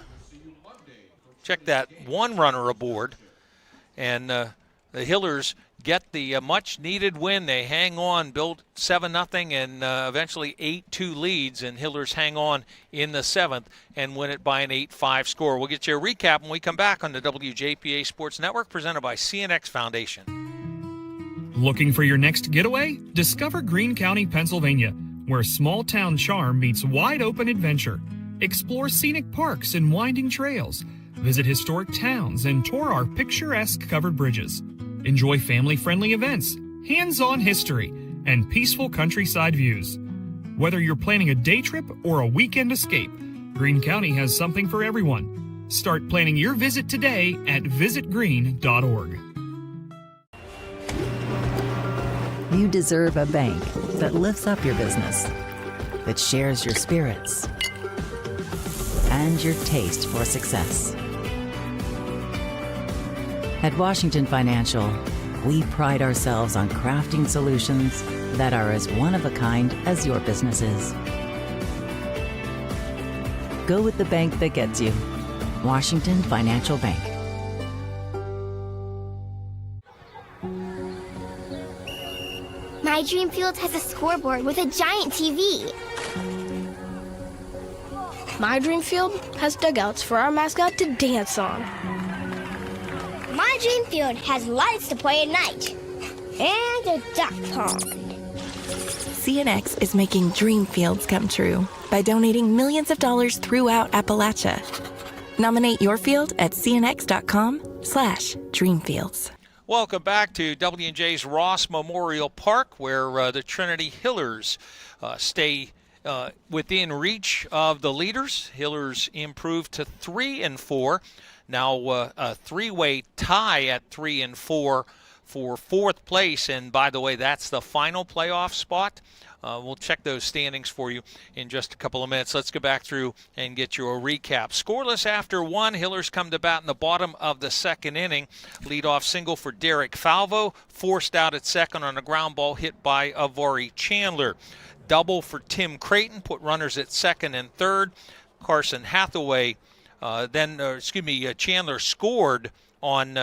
Check that, 1 runner aboard. And the Hillers get the much-needed win. They hang on, build 7-0, and eventually 8-2 leads, and Hillers hang on in the 7th and win it by an 8-5 score. We'll get you a recap when we come back on the WJPA Sports Network, presented by CNX Foundation. Looking for your next getaway? Discover Greene County, Pennsylvania, where small-town charm meets wide-open adventure. Explore scenic parks and winding trails. Visit historic towns and tour our picturesque covered bridges. Enjoy family-friendly events, hands-on history, and peaceful countryside views. Whether you're planning a day trip or a weekend escape, Greene County has something for everyone. Start planning your visit today at visitgreene.org. You deserve a bank that lifts up your business, that shares your spirits and your taste for success. At Washington Financial, we pride ourselves on crafting solutions that are as one of a kind as your business is. Go with the bank that gets you. Washington Financial Bank. My dream field has a scoreboard with a giant TV. My dream field has dugouts for our mascot to dance on. My dream field has lights to play at night. And a duck pond. CNX is making dream fields come true by donating millions of dollars throughout Appalachia. Nominate your field at cnx.com/dreamfields. Welcome back to W&J's Ross Memorial Park, where the Trinity Hillers stay within reach of the leaders. Hillers improved to 3-4. Now a 3-way tie at 3-4 for 4th place. And by the way, that's the final playoff spot. We'll check those standings for you in just a couple of minutes. Let's go back through and get you a recap. Scoreless after 1. Hillers come to bat in the bottom of the 2nd inning. Leadoff single for Derek Falvo. Forced out at second on a ground ball hit by Avari Chandler. Double for Tim Creighton. Put runners at 2nd and 3rd. Carson Hathaway. Chandler scored on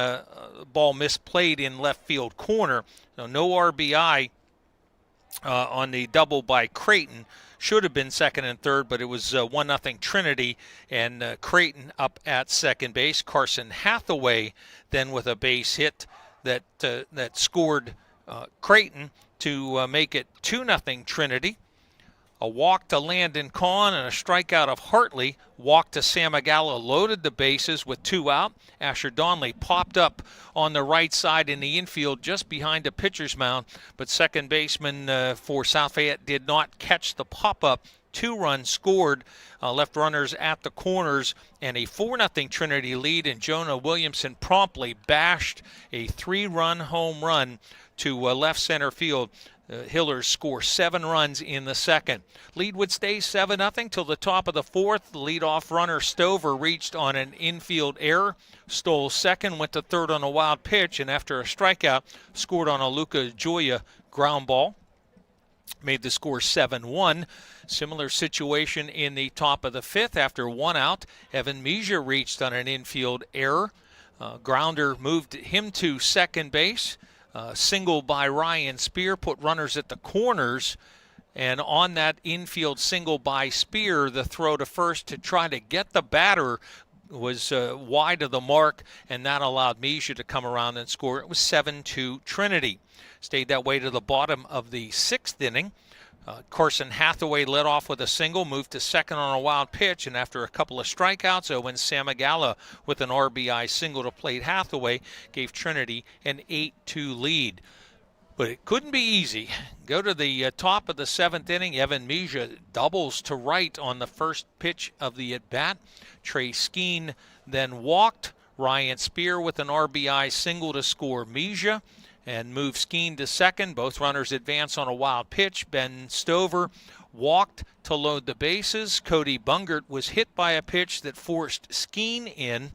ball misplayed in left field corner. So no RBI on the double by Creighton. Should have been 2nd and 3rd, but it was 1-0 Trinity, and Creighton up at second base. Carson Hathaway then with a base hit that scored Creighton to make it 2-0 Trinity. A walk to Landon Kahn and a strikeout of Hartley. Walk to Samagala loaded the bases with 2 out. Asher Donley popped up on the right side in the infield just behind the pitcher's mound, but second baseman for South Fayette did not catch the pop-up. 2 runs scored, left runners at the corners, and a 4-0 Trinity lead, and Jonah Williamson promptly bashed a 3-run home run to left center field. Hillers score 7 runs in the 2nd. Lead would stay 7-0 till the top of the 4th. The leadoff runner Stover reached on an infield error, stole 2nd, went to 3rd on a wild pitch, and after a strikeout, scored on a Luca Joya ground ball. Made the score 7-1. Similar situation in the top of the 5th. After 1 out, Evan Measure reached on an infield error. Grounder moved him to second base. Single by Ryan Spear put runners at the corners, and on that infield single by Spear, the throw to first to try to get the batter wide of the mark, and that allowed Misha to come around and score. It was 7-2 Trinity. Stayed that way to the bottom of the 6th inning. Carson Hathaway led off with a single, moved to second on a wild pitch, and after a couple of strikeouts, Owen Samagala with an RBI single to plate Hathaway gave Trinity an 8-2 lead. But it couldn't be easy. Go to the top of the 7th inning. Evan Misha doubles to right on the first pitch of the at-bat. Trey Skeen then walked. Ryan Spear with an RBI single to score Misha and move Skeen to second. Both runners advance on a wild pitch. Ben Stover walked to load the bases. Cody Bungert was hit by a pitch that forced Skeen in.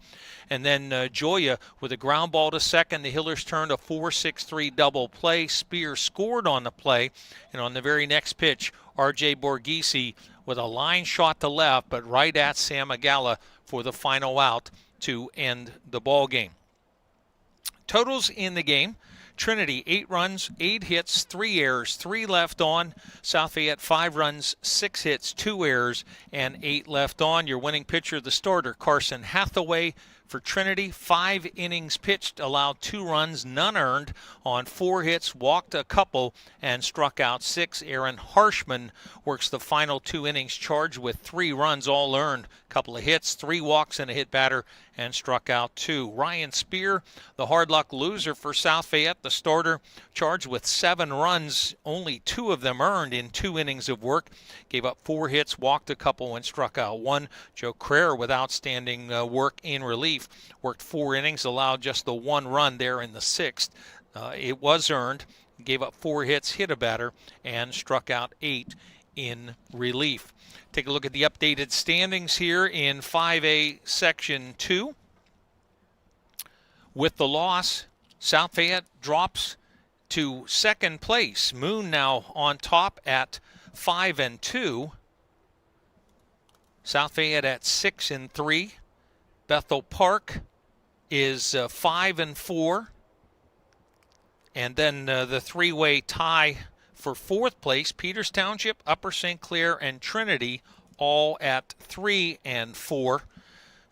And then Joya with a ground ball to second. The Hillers turned a 4-6-3 double play. Spear scored on the play. And on the very next pitch, R.J. Borghese with a line shot to left, but right at Samagala for the final out to end the ball game. Totals in the game. Trinity, 8 runs, 8 hits, 3 errors, 3 left on. South Fayette, 5 runs, 6 hits, 2 errors, and 8 left on. Your winning pitcher, the starter, Carson Hathaway. For Trinity, 5 innings pitched, allowed 2 runs, none earned on 4 hits, walked a couple, and struck out 6. Aaron Harshman works the final 2 innings, charged with 3 runs, all earned. Couple of hits, 3 walks, and a hit batter, and struck out 2. Ryan Spear, the hard luck loser for South Fayette, the starter, charged with 7 runs, only 2 of them earned in 2 innings of work. Gave up 4 hits, walked a couple, and struck out 1. Joe Crair with outstanding work in relief. Worked 4 innings, allowed just the 1 run there in the 6th. It was earned, gave up 4 hits, hit a batter, and struck out 8 in relief. Take a look at the updated standings here in 5A Section 2. With the loss, South Fayette drops to 2nd place. Moon now on top at 5-2. South Fayette at 6-3. Bethel Park is 5-4. And then the 3-way tie for 4th place, Peters Township, Upper St. Clair, and Trinity all at 3-4.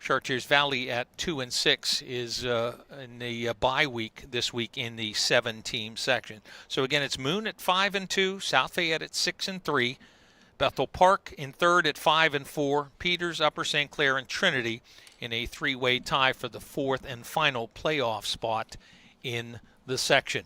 Chartiers Valley at 2-6 is in the bye week this week in the 7-team section. So again, it's Moon at 5-2, South Fayette at 6-3, Bethel Park in 3rd at 5-4, Peters, Upper St. Clair, and Trinity in a 3-way tie for the 4th and final playoff spot in the section.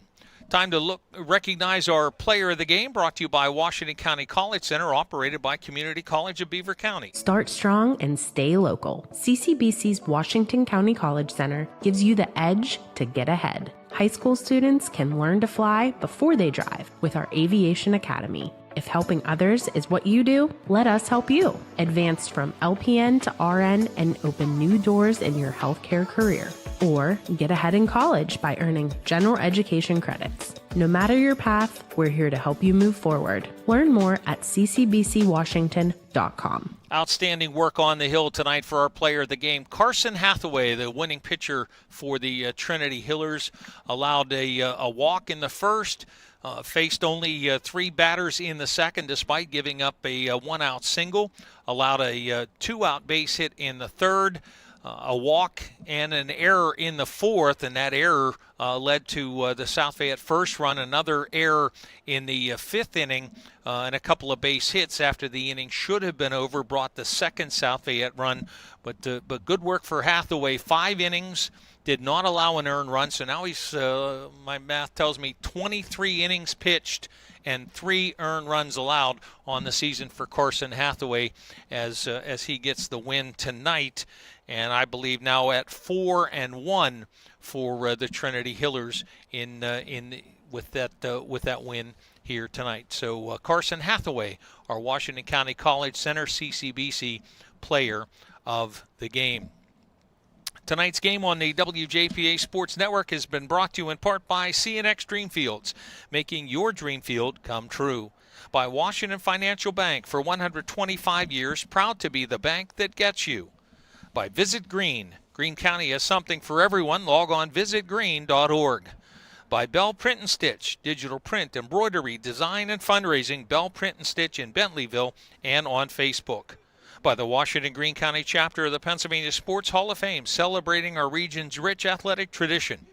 Time to recognize our player of the game, brought to you by Washington County College Center, operated by Community College of Beaver County. Start strong and stay local. CCBC's Washington County College Center gives you the edge to get ahead. High school students can learn to fly before they drive with our Aviation Academy. If helping others is what you do, let us help you. Advance from LPN to RN and open new doors in your healthcare career. Or get ahead in college by earning general education credits. No matter your path, we're here to help you move forward. Learn more at ccbcwashington.com. Outstanding work on the hill tonight for our player of the game. Carson Hathaway, the winning pitcher for the Trinity Hillers, allowed a walk in the first. Faced only 3 batters in the second, despite giving up a 1-out single. Allowed a 2-out base hit in the third. A walk and an error in the fourth, and that error led to the South Fayette first run. Another error in the 5th inning, and a couple of base hits after the inning should have been over brought the second South Fayette run. But good work for Hathaway. 5 innings, did not allow an earned run. So now he's, my math tells me, 23 innings pitched and 3 earned runs allowed on the season for Carson Hathaway as he gets the win tonight. And I believe now at 4-1 for the Trinity Hillers with that win here tonight. So Carson Hathaway, our Washington County College Center CCBC player of the game. Tonight's game on the WJPA Sports Network has been brought to you in part by CNX Dreamfields, making your dream field come true. By Washington Financial Bank, for 125 years, proud to be the bank that gets you. By Visit Green. Greene County has something for everyone. Log on visitgreen.org. By Bell Print and Stitch, digital print, embroidery, design, and fundraising. Bell Print and Stitch in Bentleyville and on Facebook. by the Washington Greene County chapter of the Pennsylvania Sports Hall of Fame, celebrating our region's rich athletic tradition.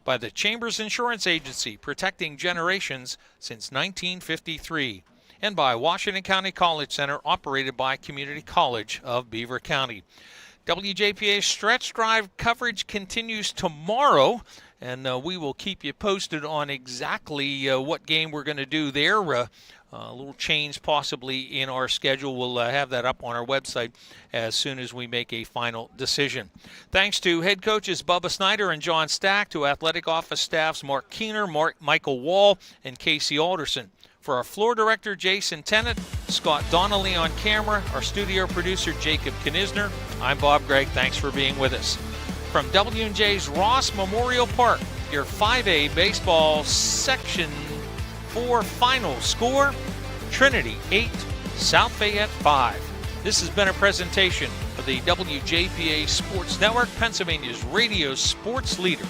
By the Chambers Insurance Agency, protecting generations since 1953. And by Washington County College Center, operated by Community College of Beaver County. WJPA's Stretch Drive coverage continues tomorrow, and we will keep you posted on exactly what game we're going to do there. A little change possibly in our schedule. We'll have that up on our website as soon as we make a final decision. Thanks to head coaches Bubba Snyder and John Stack, to athletic office staffs Mark Keener, Michael Wall, and Casey Alderson. For our floor director, Jason Tennant, Scott Donnelly on camera, our studio producer, Jacob Knisner, I'm Bob Gregg. Thanks for being with us. From W&J's Ross Memorial Park, your 5A baseball Section 4 final score, Trinity 8, South Fayette 5. This has been a presentation of the WJPA Sports Network, Pennsylvania's radio sports leader.